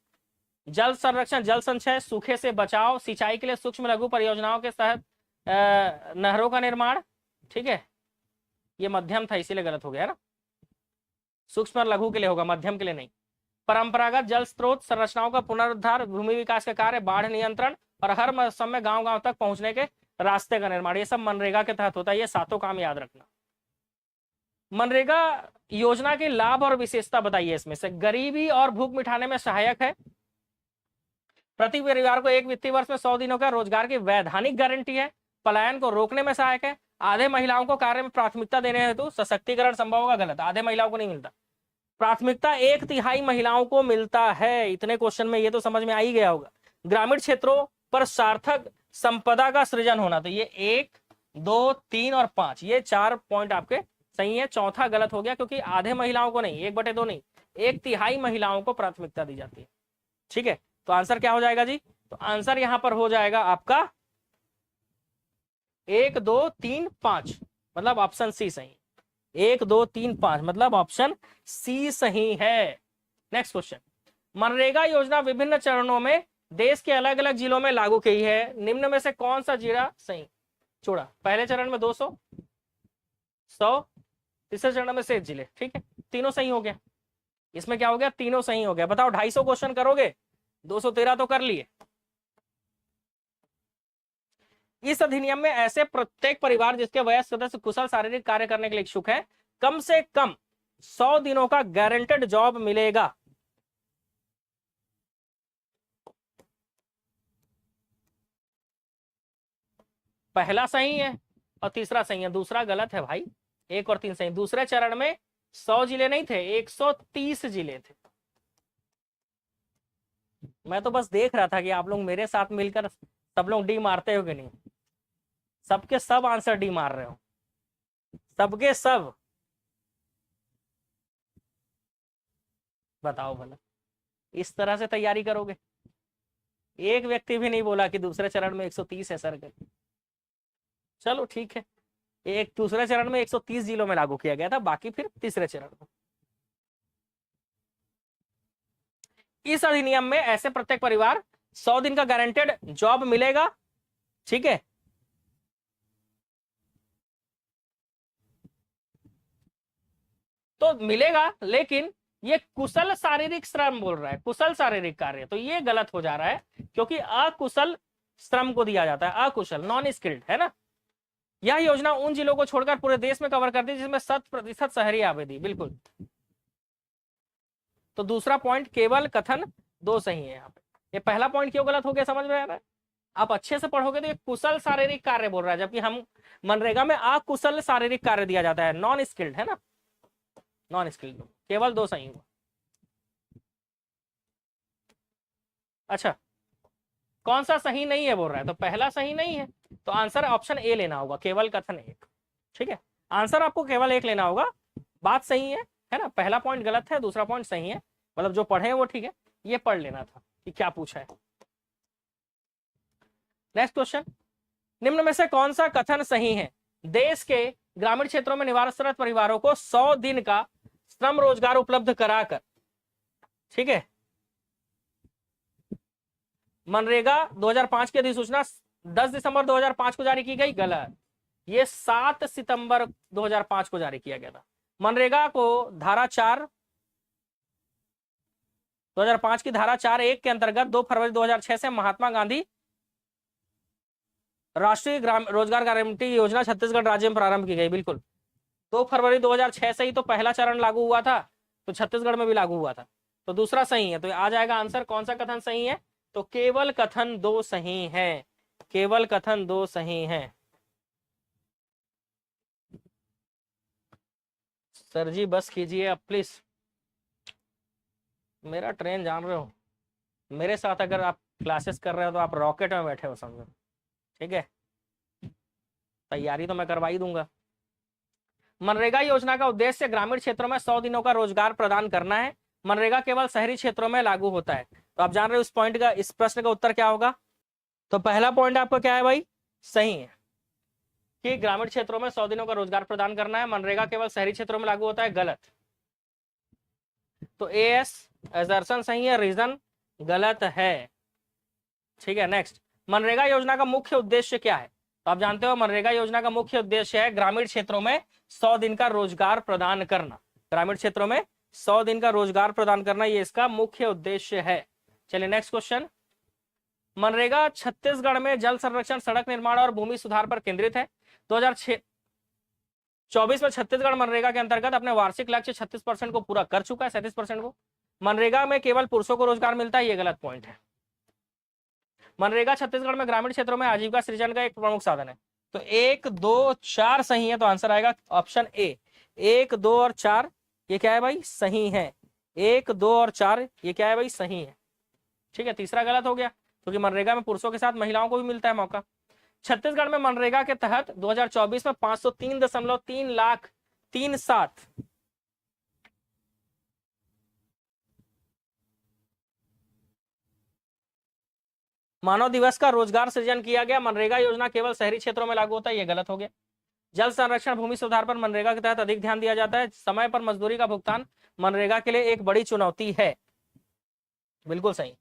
S1: जल संरक्षण, जल संचय, सूखे से बचाव, सिंचाई के लिए सूक्ष्म लघु परियोजनाओं के तहत नहरों का निर्माण। ठीक है, ये मध्यम था इसीलिए गलत हो गया, है ना। सूक्ष्म और लघु के लिए होगा, मध्यम के लिए नहीं। परंपरागत जल स्रोत संरचनाओं का पुनरुद्धार, भूमि विकास के कार्य, बाढ़ नियंत्रण और हर मौसम में गांव-गांव तक पहुंचने के रास्ते का निर्माण, ये सब मनरेगा के तहत होता है। ये सातों काम याद रखना। मनरेगा योजना के लाभ और विशेषता बताइए। इसमें से गरीबी और भूख मिटाने में सहायक है, प्रति परिवार को 1 वित्तीय वर्ष में 100 दिनों का रोजगार की वैधानिक गारंटी है, पलायन को रोकने में सहायक है, आधे महिलाओं को कार्य में प्राथमिकता देने हेतु सशक्तिकरण संभव होगा। गलत, आधे महिलाओं को नहीं मिलता। प्राथमिकता 1/3 महिलाओं को मिलता है। इतने क्वेश्चन में ये तो समझ में आ ही गया होगा। ग्रामीण क्षेत्रों पर सार्थक संपदा का सृजन होना, तो ये 1, 2, 3 और 5, ये 4 पॉइंट आपके सही है। चौथा गलत हो गया, क्योंकि आधे महिलाओं को नहीं, 1/2 नहीं, 1/3 महिलाओं को प्राथमिकता दी जाती है। ठीक है, तो आंसर क्या हो जाएगा जी? तो आंसर यहां पर हो जाएगा आपका 1, 2, 3, 5, मतलब ऑप्शन सी सही। 1, 2, 3, 5 मतलब ऑप्शन सी सही है। नेक्स्ट क्वेश्चन, मनरेगा योजना विभिन्न चरणों में देश के अलग अलग जिलों में लागू की है, निम्न में से कौन सा जिला सही छोड़ा? पहले चरण में 200, 100, तीसरे चरण में 6 जिले। ठीक है, तीनों सही हो गया। इसमें क्या हो गया? तीनों सही हो गया। बताओ 250 क्वेश्चन करोगे, 213 तो कर लिए। इस अधिनियम में ऐसे प्रत्येक परिवार जिसके वयस्क सदस्य कुशल शारीरिक कार्य करने के लिए इच्छुक है, कम से कम 100 दिनों का गारंटेड जॉब मिलेगा। पहला सही है और तीसरा सही है, दूसरा गलत है भाई। 1 और 3 सही। दूसरे चरण में 100 जिले नहीं थे, 130 जिले थे। मैं तो बस देख रहा था कि आप लोग मेरे साथ मिलकर सब लोग डी मारते हो कि नहीं। सबके सब आंसर डी मार रहे हो, सबके सब। बताओ भला, इस तरह से तैयारी करोगे? एक व्यक्ति भी नहीं बोला कि दूसरे चरण में 130 है सर। चलो ठीक है, एक दूसरे चरण में 130 जिलों में लागू किया गया था, बाकी फिर तीसरे चरण में। इस अधिनियम में ऐसे प्रत्येक परिवार 100 दिन का गारंटेड जॉब मिलेगा। ठीक है, तो मिलेगा, लेकिन ये कुशल शारीरिक श्रम बोल रहा है, कुशल शारीरिक कार्य, तो ये गलत हो जा रहा है, क्योंकि अकुशल श्रम को दिया जाता है, अकुशल, नॉन स्किल्ड, है ना। यह योजना उन जिलों को छोड़कर पूरे देश में कवर करती है जिसमें 100% शहरी आबादी। बिल्कुल। तो दूसरा पॉइंट केवल कथन दो सही है यहाँ पे। ये पहला पॉइंट क्यों गलत हो गया समझ में आ रहा है? आप अच्छे से पढ़ोगे तो ये कुशल शारीरिक कार्य बोल रहा है, जबकि हम मनरेगा में अकुशल शारीरिक कार्य दिया जाता है, नॉन स्किल्ड है ना, नॉन स्किल्ड। केवल दो सही हुआ। अच्छा, कौन सा सही नहीं है बोल रहा है? तो पहला सही नहीं है, तो आंसर ऑप्शन ए लेना होगा, केवल कथन एक। ठीक है, आंसर आपको केवल एक लेना होगा। बात सही है ना? पहला पॉइंट गलत है, दूसरा पॉइंट सही है, मतलब जो पढ़े वो ठीक है। ये पढ़ लेना था कि क्या पूछा है। नेक्स्ट क्वेश्चन, निम्न में से कौन सा कथन सही है? देश के ग्रामीण क्षेत्रों में निवासरत परिवारों को 100 दिन का श्रम रोजगार उपलब्ध कराकर, ठीक है, मनरेगा 2005 की अधिसूचना 10 दिसंबर 2005 को जारी की गई। गलत, ये 7 सितंबर 2005 को जारी किया गया था। मनरेगा को धारा 4 2005 की धारा 4(1) के अंतर्गत 2 फरवरी 2006 से महात्मा गांधी राष्ट्रीय रोजगार गारंटी योजना छत्तीसगढ़ राज्य में प्रारंभ की गई। बिल्कुल, 2 फरवरी 2006 से ही तो पहला चरण लागू हुआ था, तो छत्तीसगढ़ में भी लागू हुआ था। तो दूसरा सही है, तो आ जाएगा आंसर। कौन सा कथन सही है? तो केवल कथन दो सही है, केवल कथन दो सही है। सर जी बस कीजिए अब प्लीज, मेरा ट्रेन जान रहे हो, मेरे साथ अगर आप क्लासेस कर रहे हो तो आप रॉकेट में बैठे हो समझो। ठीक है, तैयारी तो मैं करवा ही दूंगा। मनरेगा योजना का उद्देश्य ग्रामीण क्षेत्रों में 100 दिनों का रोजगार प्रदान करना है। मनरेगा केवल शहरी क्षेत्रों में लागू होता है। तो आप जान रहे हो इस पॉइंट का, इस प्रश्न का उत्तर क्या होगा? तो पहला पॉइंट आपका क्या है भाई? सही है कि ग्रामीण क्षेत्रों में 100 दिनों का रोजगार प्रदान करना है, मनरेगा केवल शहरी क्षेत्रों में लागू होता है। गलत, तो एएस असर्शन सही है, रीजन गलत है। ठीक है, नेक्स्ट, मनरेगा योजना का मुख्य उद्देश्य क्या है? तो आप जानते हो मनरेगा योजना का मुख्य उद्देश्य है ग्रामीण क्षेत्रों में 100 दिन का रोजगार प्रदान करना। ग्रामीण क्षेत्रों में 100 दिन का रोजगार प्रदान करना, ये इसका मुख्य उद्देश्य है। चलिए नेक्स्ट क्वेश्चन, मनरेगा छत्तीसगढ़ में जल संरक्षण, सड़क निर्माण और भूमि सुधार पर केंद्रित है। 2024 में छत्तीसगढ़ मनरेगा के अंतर्गत अपने वार्षिक लक्ष्य 36% को पूरा कर चुका है, 37% को। मनरेगा में केवल पुरुषों को रोजगार मिलता है, ये गलत पॉइंट है। मनरेगा छत्तीसगढ़ में ग्रामीण क्षेत्रों में आजीविका सृजन का एक प्रमुख साधन है। तो 1, 2, 4 सही है, तो आंसर आएगा ऑप्शन ए। 1, 2 और 4 ये क्या है भाई? सही है। 1, 2 और 4 ये क्या है भाई? सही है। ठीक है, तीसरा गलत हो गया क्योंकि मनरेगा में पुरुषों के साथ महिलाओं को भी मिलता है मौका। छत्तीसगढ़ में मनरेगा के तहत 2024 में 503.3 लाख 37 मानव दिवस का रोजगार सृजन किया गया। मनरेगा योजना केवल शहरी क्षेत्रों में लागू होता है, ये गलत हो गया। जल संरक्षण, भूमि सुधार पर मनरेगा के तहत अधिक ध्यान दिया जाता है। समय पर मजदूरी का भुगतान मनरेगा के लिए एक बड़ी चुनौती है, बिल्कुल सही।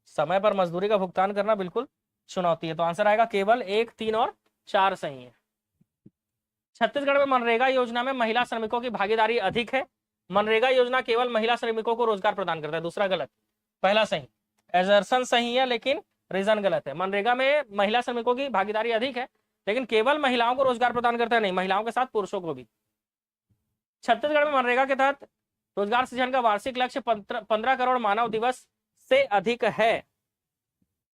S1: समय पर मजदूरी का भुगतान करना बिल्कुल चुनौती है, तो आंसर आएगा केवल 1, 3 और 4 सही है। छत्तीसगढ़ में मनरेगा योजना में महिला श्रमिकों की भागीदारी अधिक है। मनरेगा योजना केवल महिला श्रमिकों को रोजगार प्रदान करता है, दूसरा गलत, पहला सही। एजर्सन सही है लेकिन रीजन गलत है। मनरेगा में महिला श्रमिकों की भागीदारी अधिक है लेकिन केवल महिलाओं को रोजगार प्रदान करता है, नहीं, महिलाओं के साथ पुरुषों को भी। छत्तीसगढ़ में मनरेगा के तहत रोजगार सृजन का वार्षिक लक्ष्य 15 करोड़ मानव दिवस से अधिक है।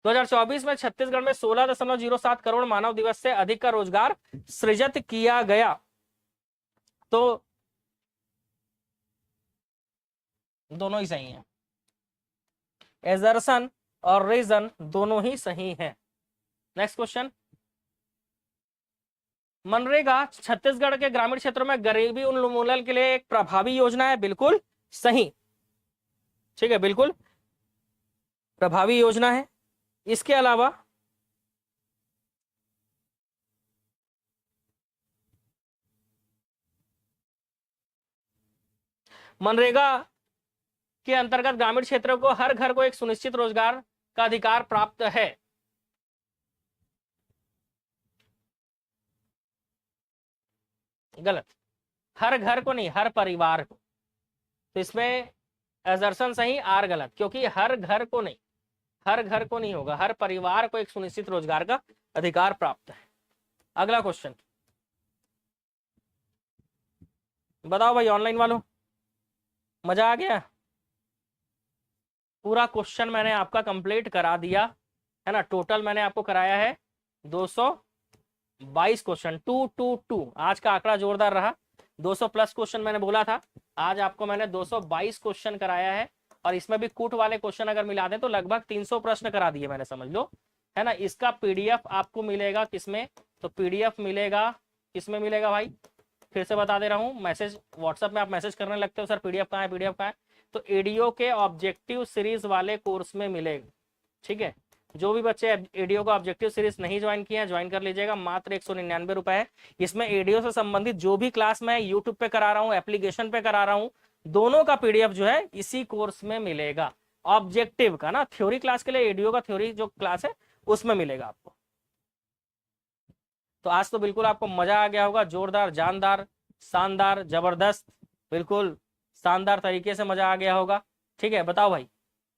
S1: 2024 में छत्तीसगढ़ में 16.07 करोड़ मानव दिवस से अधिक का रोजगार सृजित किया गया। तो दोनों ही सही हैं, एजर्सन और रीजन दोनों ही सही हैं। नेक्स्ट क्वेश्चन, मनरेगा छत्तीसगढ़ के ग्रामीण क्षेत्रों में गरीबी उन्मूलन के लिए एक प्रभावी योजना है, बिल्कुल सही। ठीक है, बिल्कुल प्रभावी योजना है। इसके अलावा मनरेगा के अंतर्गत ग्रामीण क्षेत्रों को हर घर को एक सुनिश्चित रोजगार का अधिकार प्राप्त है। गलत, हर घर को नहीं, हर परिवार को। तो इसमें एजर्सन सही, आर गलत, क्योंकि हर घर को नहीं, हर घर को नहीं होगा, हर परिवार को एक सुनिश्चित रोजगार का अधिकार प्राप्त है। अगला क्वेश्चन बताओ भाई, ऑनलाइन वालों मजा आ गया? पूरा क्वेश्चन मैंने आपका कंप्लीट करा दिया है ना। टोटल मैंने आपको कराया है 222 क्वेश्चन, 222। आज का आंकड़ा जोरदार रहा। 200 प्लस क्वेश्चन मैंने बोला था, आज आपको मैंने 222 क्वेश्चन कराया है। और इसमें भी कूट वाले क्वेश्चन अगर मिला दें तो लगभग 300 प्रश्न करा दिए मैंने, समझ लो, है ना। इसका पीडीएफ आपको मिलेगा किसमें? तो पीडीएफ मिलेगा किसमें मिलेगा भाई? फिर से बता दे रहा हूँ, मैसेज व्हाट्सएप में आप मैसेज करने लगते हो, सर पीडीएफ कहाँ है, पीडीएफ कहाँ है? तो एडीओ के ऑब्जेक्टिव सीरीज वाले कोर्स में मिलेगा। ठीक है, जो भी बच्चे एडीओ का ऑब्जेक्टिव सीरीज नहीं ज्वाइन किए हैं ज्वाइन कर लीजिएगा, मात्र 199 रुपए है। इसमें एडीओ से संबंधित जो भी क्लास मैं यूट्यूब पे करा रहा हूँ, एप्लीकेशन पे करा रहा हूँ, दोनों का पीडीएफ जो है इसी कोर्स में मिलेगा। ऑब्जेक्टिव का ना, थ्योरी क्लास के लिए एडीओ का थ्योरी जो क्लास है उसमें मिलेगा आपको। तो आज तो बिल्कुल आपको मजा आ गया होगा, जोरदार, जानदार, शानदार, जबरदस्त, बिल्कुल शानदार तरीके से मजा आ गया होगा। ठीक है, बताओ भाई,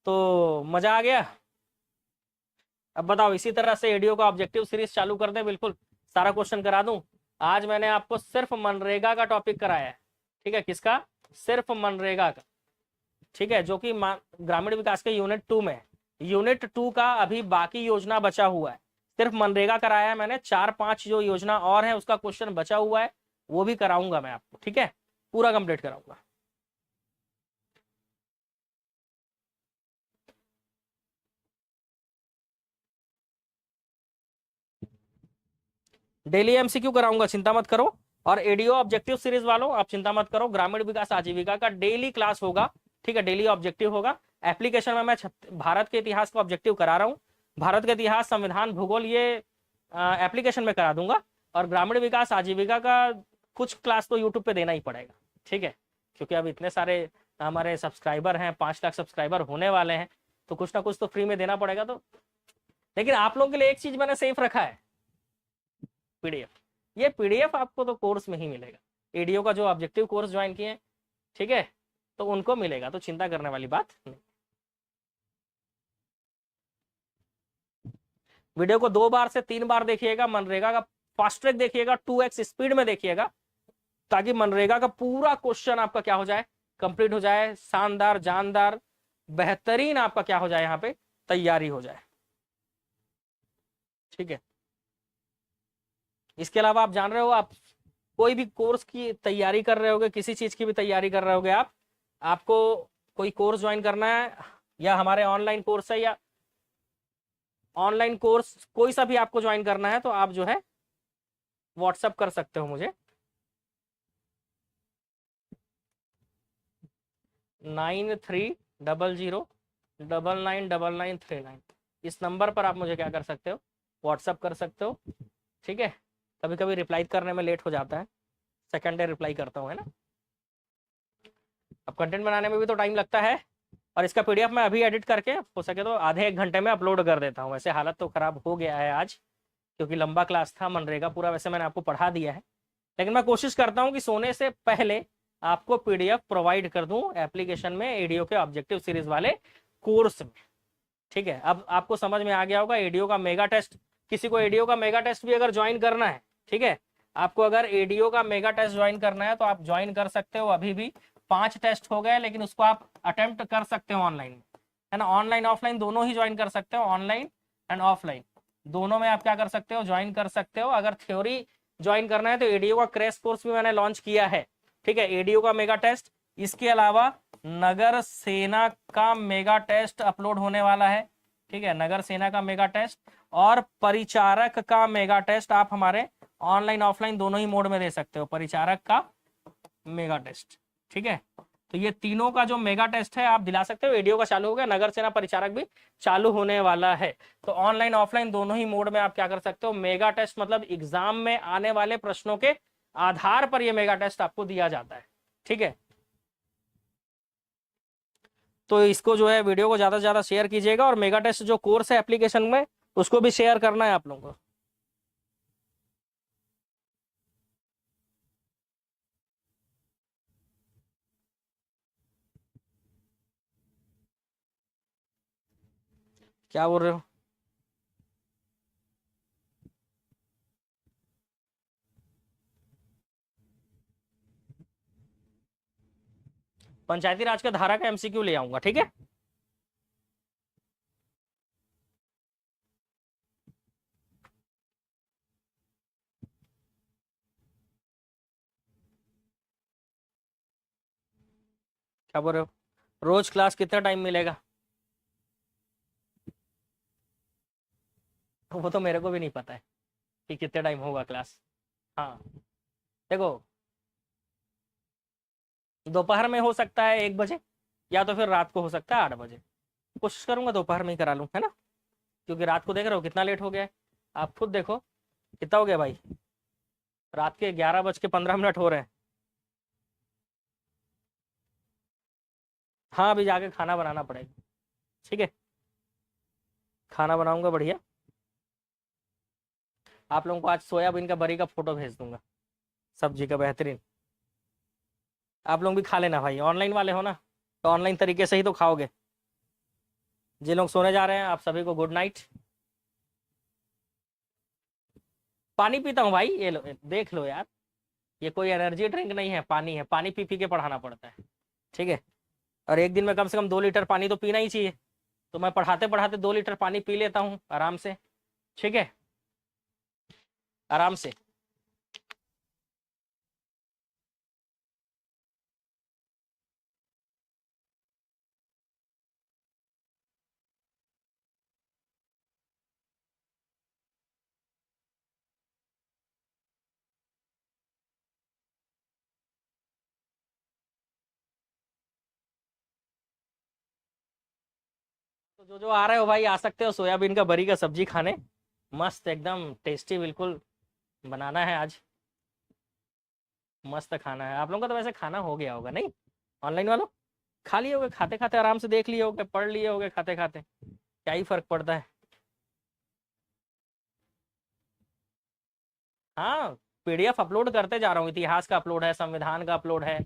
S1: तो मजा आ गया? अब बताओ, इसी तरह से एडीओ का ऑब्जेक्टिव सीरीज चालू कर दें, बिल्कुल सारा क्वेश्चन करा दूं। आज मैंने आपको सिर्फ मनरेगा का टॉपिक कराया है। ठीक है, किसका? सिर्फ मनरेगा का। ठीक है, जो कि ग्रामीण विकास के यूनिट 2 में है। यूनिट 2 का अभी बाकी योजना बचा हुआ है। सिर्फ मनरेगा कराया है मैंने, 4-5 जो योजना और है उसका क्वेश्चन बचा हुआ है, वो भी कराऊंगा मैं आपको। ठीक है, पूरा कंप्लीट कराऊंगा। डेली एमसीक्यू कराऊंगा, चिंता मत करो। और एडीओ ऑब्जेक्टिव सीरीज वालों आप चिंता मत करो, ग्रामीण विकास आजीविका का डेली क्लास होगा। ठीक है, डेली ऑब्जेक्टिव होगा। एप्लीकेशन में मैं भारत के इतिहास का ऑब्जेक्टिव करा रहा हूँ। भारत का इतिहास, संविधान, भूगोल, ये एप्लीकेशन में करा दूंगा। और ग्रामीण विकास आजीविका का कुछ क्लास तो यूट्यूब पे देना ही पड़ेगा। ठीक है, क्योंकि अब इतने सारे हमारे सब्सक्राइबर हैं, 5 लाख सब्सक्राइबर होने वाले हैं, तो कुछ ना कुछ तो फ्री में देना पड़ेगा। तो लेकिन आप लोगों के लिए एक चीज मैंने सेफ रखा है, पीडीएफ। ये पीडीएफ आपको तो कोर्स में ही मिलेगा। एडीओ का जो ऑब्जेक्टिव कोर्स ज्वाइन किए हैं, ठीक है, तो उनको मिलेगा, तो चिंता करने वाली बात नहीं। वीडियो को 2 बार से 3 बार देखिएगा, मनरेगा का फास्ट ट्रैक देखिएगा, 2x स्पीड में देखिएगा, ताकि मनरेगा का पूरा क्वेश्चन आपका क्या हो जाए, कंप्लीट हो जाए, शानदार, जानदार, बेहतरीन आपका क्या हो जाए, यहाँ पे तैयारी हो जाए। ठीक है, इसके अलावा आप जान रहे हो, आप कोई भी कोर्स की तैयारी कर रहे होगे, किसी चीज की भी तैयारी कर रहे होगे आप, आपको कोई कोर्स ज्वाइन करना है, या हमारे ऑनलाइन कोर्स है, या ऑनलाइन कोर्स कोई सा भी आपको ज्वाइन करना है, तो आप जो है व्हाट्सअप कर सकते हो मुझे 9300999939। इस नंबर पर आप मुझे क्या कर सकते हो, व्हाट्सअप कर सकते हो। ठीक है, कभी कभी रिप्लाई करने में लेट हो जाता है, सेकंड डे रिप्लाई करता हूँ, है ना। अब कंटेंट बनाने में भी तो टाइम लगता है। और इसका पीडीएफ मैं अभी एडिट करके हो सके तो आधे 1 घंटे में अपलोड कर देता हूँ। वैसे हालत तो खराब हो गया है आज, क्योंकि लंबा क्लास था मनरेगा पूरा, वैसे मैंने आपको पढ़ा दिया है, लेकिन मैं कोशिश करता हूँ कि सोने से पहले आपको पीडीएफ प्रोवाइड कर दूं एप्लीकेशन में, एडीओ के ऑब्जेक्टिव सीरीज वाले कोर्स में। ठीक है, अब आपको समझ में आ गया होगा एडीओ का मेगा टेस्ट। किसी को एडीओ का मेगा टेस्ट भी अगर ज्वाइन करना है, ठीक है, आपको अगर एडीओ का मेगा टेस्ट ज्वाइन करना है तो आप ज्वाइन कर सकते हो। अभी भी 5 टेस्ट हो गए, लेकिन उसको आप अटेम्प्ट कर सकते हो ऑनलाइन, है ना। ऑनलाइन ऑफलाइन दोनों ही ज्वाइन कर सकते हो, ऑनलाइन एंड ऑफलाइन दोनों में आप क्या कर सकते हो, ज्वाइन कर सकते हो। अगर थ्योरी ज्वाइन करना है तो एडीओ का क्रैश कोर्स भी मैंने लॉन्च किया है। ठीक है, एडीओ का मेगा टेस्ट, इसके अलावा नगर सेना का मेगा टेस्ट अपलोड होने वाला है। ठीक है, नगर सेना का मेगा टेस्ट और परिचारक का मेगा टेस्ट आप हमारे ऑनलाइन ऑफलाइन दोनों ही मोड में दे सकते हो, परिचारक का मेगा टेस्ट। ठीक है, तो ये तीनों का जो मेगा टेस्ट है आप दिला सकते हो। एडीओ का चालू हो गया, नगर सेना परिचारक भी चालू होने वाला है। तो ऑनलाइन ऑफलाइन दोनों ही मोड में आप क्या कर सकते हो, मेगा टेस्ट, मतलब एग्जाम में आने वाले प्रश्नों के आधार पर ये मेगा टेस्ट आपको दिया जाता है। ठीक है, तो इसको जो है वीडियो को ज्यादा से ज्यादा शेयर कीजिएगा, और मेगा टेस्ट जो कोर्स है एप्लीकेशन में उसको भी शेयर करना है आप लोगों को। क्या बोल रहे हो? पंचायती राज का धारा का एमसीक्यू ले आऊंगा, ठीक है। क्या बोल रहे हो? रोज क्लास कितना टाइम मिलेगा? वो तो मेरे को भी नहीं पता है कि कितने टाइम होगा क्लास। हाँ, देखो, दोपहर में हो सकता है 1 बजे, या तो फिर रात को हो सकता है 8 बजे। कोशिश करूंगा दोपहर में ही करा लूँ, है ना, क्योंकि रात को देख रहे हो कितना लेट हो गया है। आप खुद देखो कितना हो गया भाई, रात के 11:15 हो रहे हैं। हाँ, अभी जाके खाना बनाना पड़ेगा, ठीक है। खाना बनाऊंगा बढ़िया। आप लोगों को आज सोयाबीन का बरी का फोटो भेज दूंगा, सब्जी का बेहतरीन। आप लोग भी खा लेना भाई, ऑनलाइन वाले हो ना, तो ऑनलाइन तरीके से ही तो खाओगे। जिन लोग सोने जा रहे हैं आप सभी को गुड नाइट। पानी पीता हूँ भाई, ये लो देख लो यार, ये कोई एनर्जी ड्रिंक नहीं है, पानी है। पानी पी पी के पढ़ाना पड़ता है, ठीक है। और एक दिन में कम से कम 2 लीटर पानी तो पीना ही चाहिए। तो मैं पढ़ाते पढ़ाते 2 लीटर पानी पी लेता हूँ आराम से, ठीक है, आराम से। तो जो जो आ रहे हो भाई आ सकते हो सोयाबीन का बरी का सब्जी खाने, मस्त एकदम टेस्टी बिल्कुल बनाना है आज। मस्त खाना है। आप लोगों का तो वैसे खाना हो गया होगा नहीं, ऑनलाइन वालों खा लिए होगे, खाते खाते आराम से देख लिए होगे, पढ़ लिए होगे खाते खाते, क्या ही फर्क पड़ता है। हाँ, पीडीएफ अपलोड करते जा रहा हूँ, इतिहास का अपलोड है, संविधान का अपलोड है,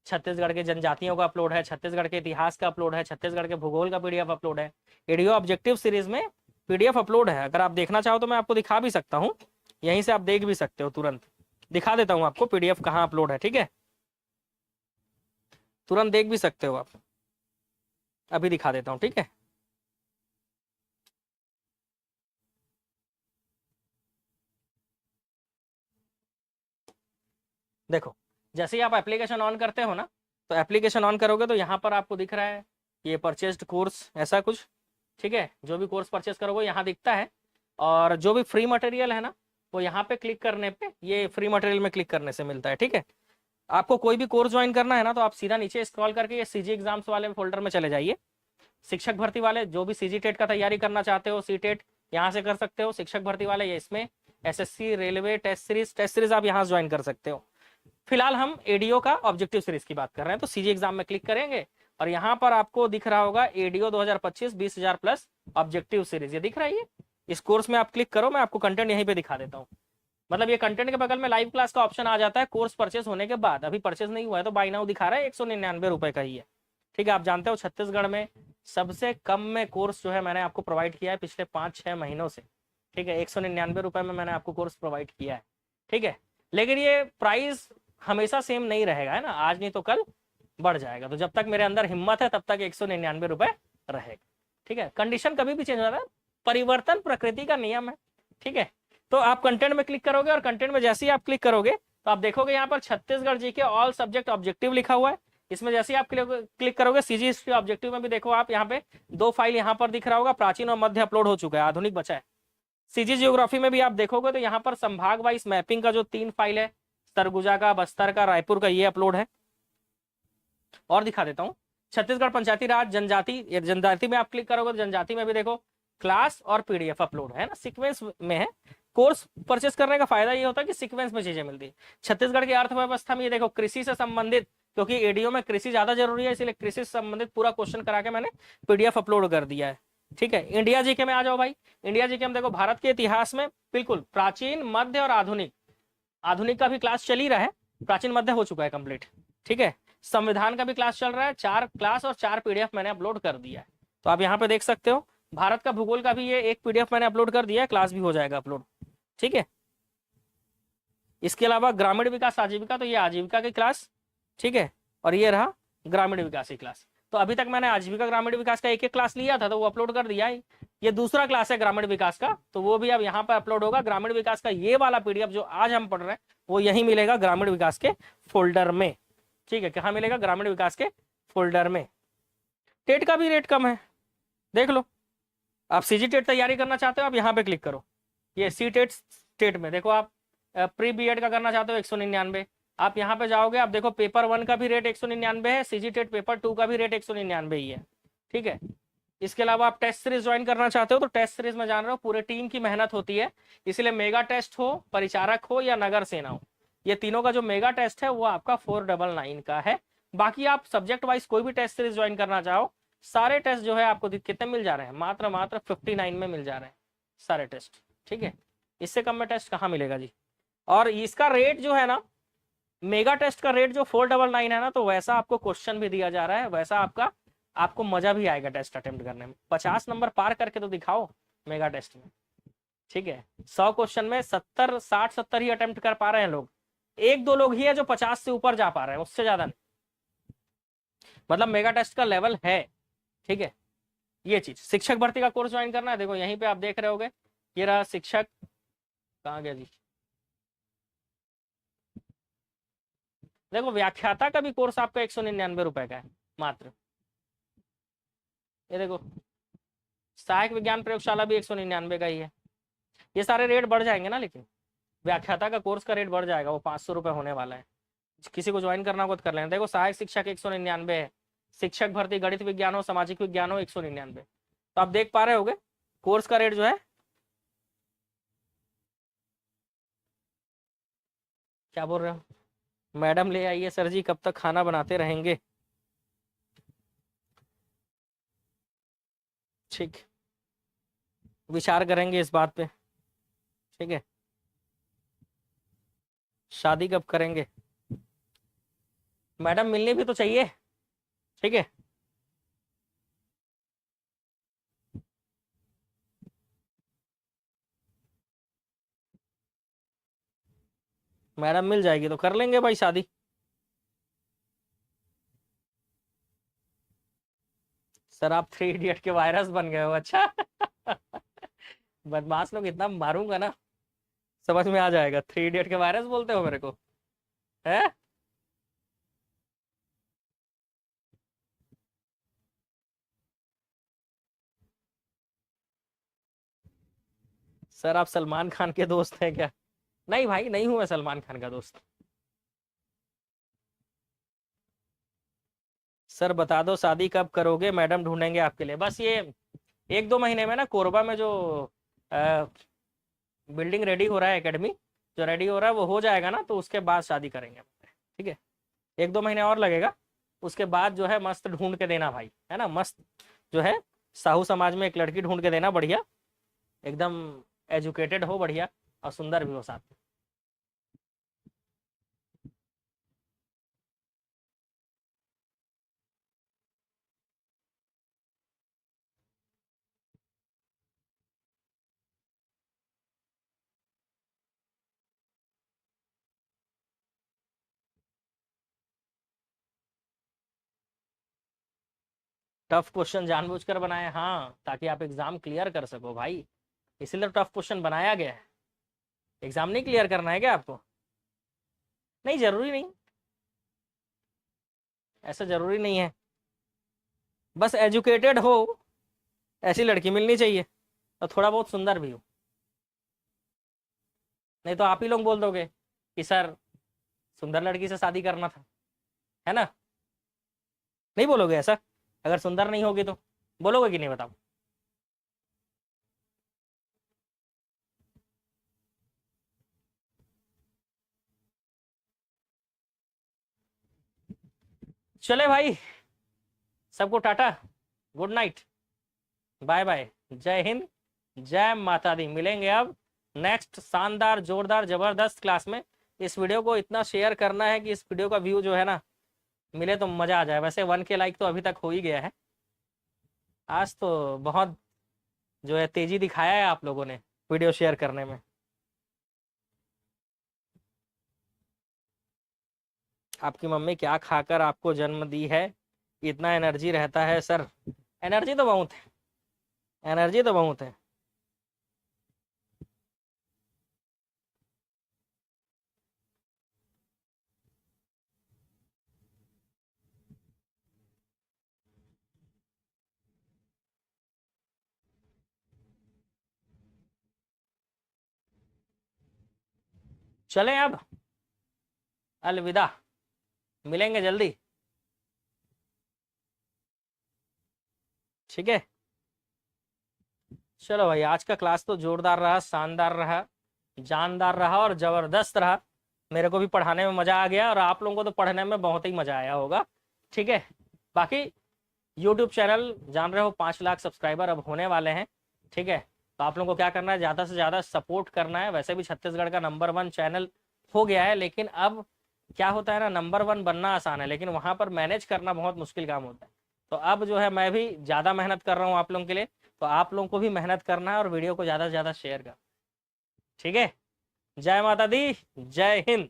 S1: छत्तीसगढ़ के जनजातियों का अपलोड है, छत्तीसगढ़ के इतिहास का अपलोड है, छत्तीसगढ़ के भूगोल का पीडीएफ अपलोड है। एडीओ ऑब्जेक्टिव सीरीज में पीडीएफ अपलोड है, अगर आप देखना चाहो तो मैं आपको दिखा भी सकता हूँ, यहीं से आप देख भी सकते हो। तुरंत दिखा देता हूँ आपको पीडीएफ कहाँ अपलोड है, ठीक है, तुरंत देख भी सकते हो आप। अभी दिखा देता हूँ, ठीक है। देखो, जैसे ही आप एप्लीकेशन ऑन करते हो ना, तो एप्लीकेशन ऑन करोगे तो यहाँ पर आपको दिख रहा है ये परचेस्ड कोर्स, ऐसा कुछ, ठीक है। जो भी कोर्स परचेस करोगे यहाँ दिखता है, और जो भी फ्री मटेरियल है ना, वो यहाँ पे क्लिक करने पे, ये फ्री मटेरियल में क्लिक करने से मिलता है, ठीक है। आपको कोई भी कोर्स ज्वाइन करना है ना, तो आप सीधा नीचे स्क्रॉल करके ये सीजी एग्जाम्स वाले फोल्डर में चले जाइए। शिक्षक भर्ती वाले जो भी सीजी टेट का तैयारी करना चाहते हो, सी टेट यहाँ से कर सकते हो। शिक्षक भर्ती वाले ये इसमें, एसएससी, रेलवे, टेस्ट सीरीज आप यहाँ ज्वाइन कर सकते हो। फिलहाल हम एडीओ का ऑब्जेक्टिव सीरीज की बात कर रहे हैं, तो सीजी एग्जाम में क्लिक करेंगे और यहाँ पर आपको दिख रहा होगा एडीओ 2025 20,000 प्लस ऑब्जेक्टिव सीरीज, ये दिख रहा है। ये इस कोर्स में आप क्लिक करो, मैं आपको कंटेंट यहीं पे दिखा देता हूँ। मतलब ये कंटेंट के बगल में लाइव क्लास का ऑप्शन आ जाता है कोर्स परचेस होने के बाद। अभी परचेस नहीं हुआ है तो बाई नाउ दिखा रहा है, 199 रुपए का ही है, ठीक है। आप जानते हो छत्तीसगढ़ में सबसे कम में कोर्स जो है मैंने आपको प्रोवाइड किया है पिछले 5-6 महीनों से, ठीक है। 199 रुपए में मैंने आपको कोर्स प्रोवाइड किया है, ठीक है। लेकिन ये प्राइस हमेशा सेम नहीं रहेगा, है ना, आज नहीं तो कल बढ़ जाएगा। तो जब तक मेरे अंदर हिम्मत है तब तक 199 रुपए रहेगा, ठीक है। कंडीशन कभी भी चेंज होता है, परिवर्तन प्रकृति का नियम है, ठीक है। तो आप कंटेंट में क्लिक करोगे, और कंटेंट में जैसे ही आप क्लिक करोगे तो आप देखोगे यहाँ पर छत्तीसगढ़ जी के ऑल सब्जेक्ट ऑब्जेक्टिव लिखा हुआ है। इसमें जैसे ही आप क्लिक करोगे सीजी हिस्ट्री ऑब्जेक्टिव में भी देखो आप यहाँ पे 2 फाइल यहाँ पर दिख रहा होगा, प्राचीन और मध्य अपलोड हो चुका है, आधुनिक बचा है। सीजी जियोग्राफी में भी आप देखोगे तो यहाँ पर संभाग वाइज मैपिंग का जो 3 फाइल है, सरगुजा का, बस्तर का, रायपुर का, ये अपलोड है। और दिखा देता हूँ, छत्तीसगढ़ पंचायती राज जनजाति, जनजाति में आप क्लिक करोगे तो जनजाति में भी देखो क्लास और पीडीएफ अपलोड है ना, सीक्वेंस में है। कोर्स परचेस करने का फायदा ये होता है कि सीक्वेंस में चीजें मिलती है। छत्तीसगढ़ की अर्थव्यवस्था में ये देखो कृषि से संबंधित, क्योंकि एडीओ में कृषि ज्यादा जरूरी है, इसलिए कृषि से संबंधित पूरा क्वेश्चन करा के मैंने पीडीएफ अपलोड कर दिया है, ठीक है। इंडिया जीके में आ जाओ भाई। इंडिया जीके में देखो भारत के इतिहास में बिल्कुल प्राचीन, मध्य और आधुनिक, आधुनिक का भी क्लास चल ही रहा है, प्राचीन मध्य हो चुका है कंप्लीट, ठीक है। संविधान का भी क्लास चल रहा है, 4 क्लास और 4 पीडीएफ मैंने अपलोड कर दिया है, तो आप यहाँ पे देख सकते हो। भारत का भूगोल का भी ये एक पीडीएफ मैंने अपलोड कर दिया है, क्लास भी हो जाएगा अपलोड, ठीक है। इसके अलावा ग्रामीण विकास आजीविका, तो ये आजीविका की क्लास, ठीक है। और ये रहा ग्रामीण विकास की क्लास। तो अभी तक मैंने आजीविका ग्रामीण विकास का एक एक क्लास लिया था तो वो अपलोड कर दिया है। ये दूसरा क्लास है ग्रामीण विकास का, तो वो भी अब यहाँ पर अपलोड होगा। ग्रामीण विकास का ये वाला पीडीएफ जो आज हम पढ़ रहे हैं वो यही मिलेगा ग्रामीण विकास के फोल्डर में। ठीक है, कहाँ मिलेगा? ग्रामीण विकास के फोल्डर में। टेट का भी रेट कम है, देख लो। आप सीजी टेट तैयारी करना चाहते हो, आप यहाँ पे क्लिक करो। ये सी टेट स्टेट में देखो, आप प्री बीएड का करना चाहते हो 199, आप यहाँ पे जाओगे, आप देखो पेपर 1 का भी रेट 199 है, सीजी टेट पेपर 2 का भी रेट 199 ही है। ठीक है, इसके अलावा आप टेस्ट सीरीज ज्वाइन करना चाहते हो तो टेस्ट सीरीज में जान रहे हो पूरे टीम की मेहनत होती है, इसलिए मेगा टेस्ट हो, परिचारक हो या नगर सेना हो, ये तीनों का जो मेगा टेस्ट है वो आपका 499 का है। बाकी आप सब्जेक्ट वाइज कोई भी टेस्ट सीरीज ज्वाइन करना चाहो, सारे टेस्ट जो है आपको कितने मिल जा रहे हैं? मात्र 59 में मिल जा रहे हैं सारे टेस्ट। ठीक है, इससे कम में टेस्ट कहाँ मिलेगा जी। और इसका रेट जो है ना, मेगा टेस्ट का रेट जो 499 है ना, तो वैसा आपको क्वेश्चन भी दिया जा रहा है, वैसा आपको मजा भी आएगा टेस्ट अटेम्प्ट करने में। 50 नंबर पार करके तो दिखाओ मेगा टेस्ट में। ठीक है, 100 क्वेश्चन में 70 60 70 ही अटेम्प्ट कर पा रहे हैं लोग, 1-2 लोग ही है जो 50 से ऊपर जा पा रहे हैं, उससे ज्यादा नहीं। मतलब मेगा टेस्ट का लेवल है। ठीक है, ये चीज। शिक्षक भर्ती का कोर्स ज्वाइन करना है, देखो यहीं पे आप देख रहे होगे, ये रहा शिक्षक, कहाँ गया जी, देखो व्याख्याता का भी कोर्स आपका 199 रुपए का है मात्र। ये देखो सहायक विज्ञान प्रयोगशाला भी 199 का ही है। ये सारे रेट बढ़ जाएंगे ना, लेकिन व्याख्याता का कोर्स का रेट बढ़ जाएगा, वो 500 रुपये होने वाला है। किसी को ज्वाइन करना हो तो कर लेना। देखो सहायक शिक्षक 199 है, शिक्षक भर्ती गणित विज्ञान हो, सामाजिक विज्ञान हो 199। तो आप देख पा रहे होगे कोर्स का रेट जो है, क्या बोल रहे हो मैडम? ले आइए सर जी, कब तक खाना बनाते रहेंगे? ठीक, विचार करेंगे इस बात पे। ठीक है, शादी कब करेंगे? मैडम मिलनी भी तो चाहिए। ठीक है, मैडम मिल जाएगी तो कर लेंगे भाई शादी। सर आप 3 इडियट के वायरस बन गए हो, अच्छा। बदमाश लोग इतना मारूंगा ना, समझ में आ जाएगा। 3 इडियट के वायरस बोलते हो मेरे को, है? सर आप सलमान खान के दोस्त हैं क्या? नहीं भाई, नहीं हूं मैं सलमान खान का दोस्त। सर बता दो शादी कब करोगे, मैडम ढूंढेंगे आपके लिए। बस ये 1-2 महीने में ना, कोरबा में जो बिल्डिंग रेडी हो रहा है, एकेडमी जो रेडी हो रहा है वो हो जाएगा ना, तो उसके बाद शादी करेंगे। ठीक है, 1-2 महीने और लगेगा, उसके बाद जो है मस्त ढूंढ के देना भाई, है ना? मस्त जो है साहू समाज में एक लड़की ढूंढ के देना, बढ़िया एकदम एजुकेटेड हो, बढ़िया और सुंदर भी हो साथ में। टफ क्वेश्चन जानबूझकर बनाए, हाँ, ताकि आप एग्जाम क्लियर कर सको भाई, इसीलिए टफ क्वेश्चन बनाया गया है। एग्जाम नहीं क्लियर करना है क्या आपको? नहीं, जरूरी नहीं, ऐसा जरूरी नहीं है। बस एजुकेटेड हो, ऐसी लड़की मिलनी चाहिए, और थोड़ा बहुत सुंदर भी हो। नहीं तो आप ही लोग बोल दोगे कि सर सुंदर लड़की से शादी करना था, है ना? नहीं बोलोगे ऐसा? अगर सुंदर नहीं होगी तो बोलोगे कि नहीं, बताओ? चले भाई, सबको tata, good night, bye bye, जय हिंद, जय माता दी। मिलेंगे अब नेक्स्ट शानदार जोरदार जबरदस्त क्लास में। इस वीडियो को इतना शेयर करना है कि इस वीडियो का व्यू जो है ना मिले तो मजा आ जाए। वैसे 1 के लाइक तो अभी तक हो ही गया है। आज तो बहुत जो है तेजी दिखाया है आप लोगों ने वीडियो शेयर करने में। आपकी मम्मी क्या खाकर आपको जन्म दी है, इतना एनर्जी रहता है सर? एनर्जी तो बहुत है, एनर्जी तो बहुत है। चलें अब, अलविदा, मिलेंगे जल्दी। ठीक है, चलो भाई, आज का क्लास तो जोरदार रहा, शानदार रहा, जानदार रहा और जबरदस्त रहा। मेरे को भी पढ़ाने में मजा आ गया और आप लोगों को तो पढ़ने में बहुत ही मजा आया होगा। ठीक है, बाकी यूट्यूब चैनल जान रहे हो 5 लाख सब्सक्राइबर अब होने वाले हैं। ठीक है, तो आप लोगों को क्या करना है, ज़्यादा से ज़्यादा सपोर्ट करना है। वैसे भी छत्तीसगढ़ का नंबर 1 चैनल हो गया है, लेकिन अब क्या होता है ना, नंबर 1 बनना आसान है, लेकिन वहां पर मैनेज करना बहुत मुश्किल काम होता है। तो अब जो है मैं भी ज़्यादा मेहनत कर रहा हूँ आप लोगों के लिए, तो आप लोगों को भी मेहनत करना है और वीडियो को ज़्यादा से ज़्यादा शेयर करना। ठीक है, जय माता दी, जय हिंद।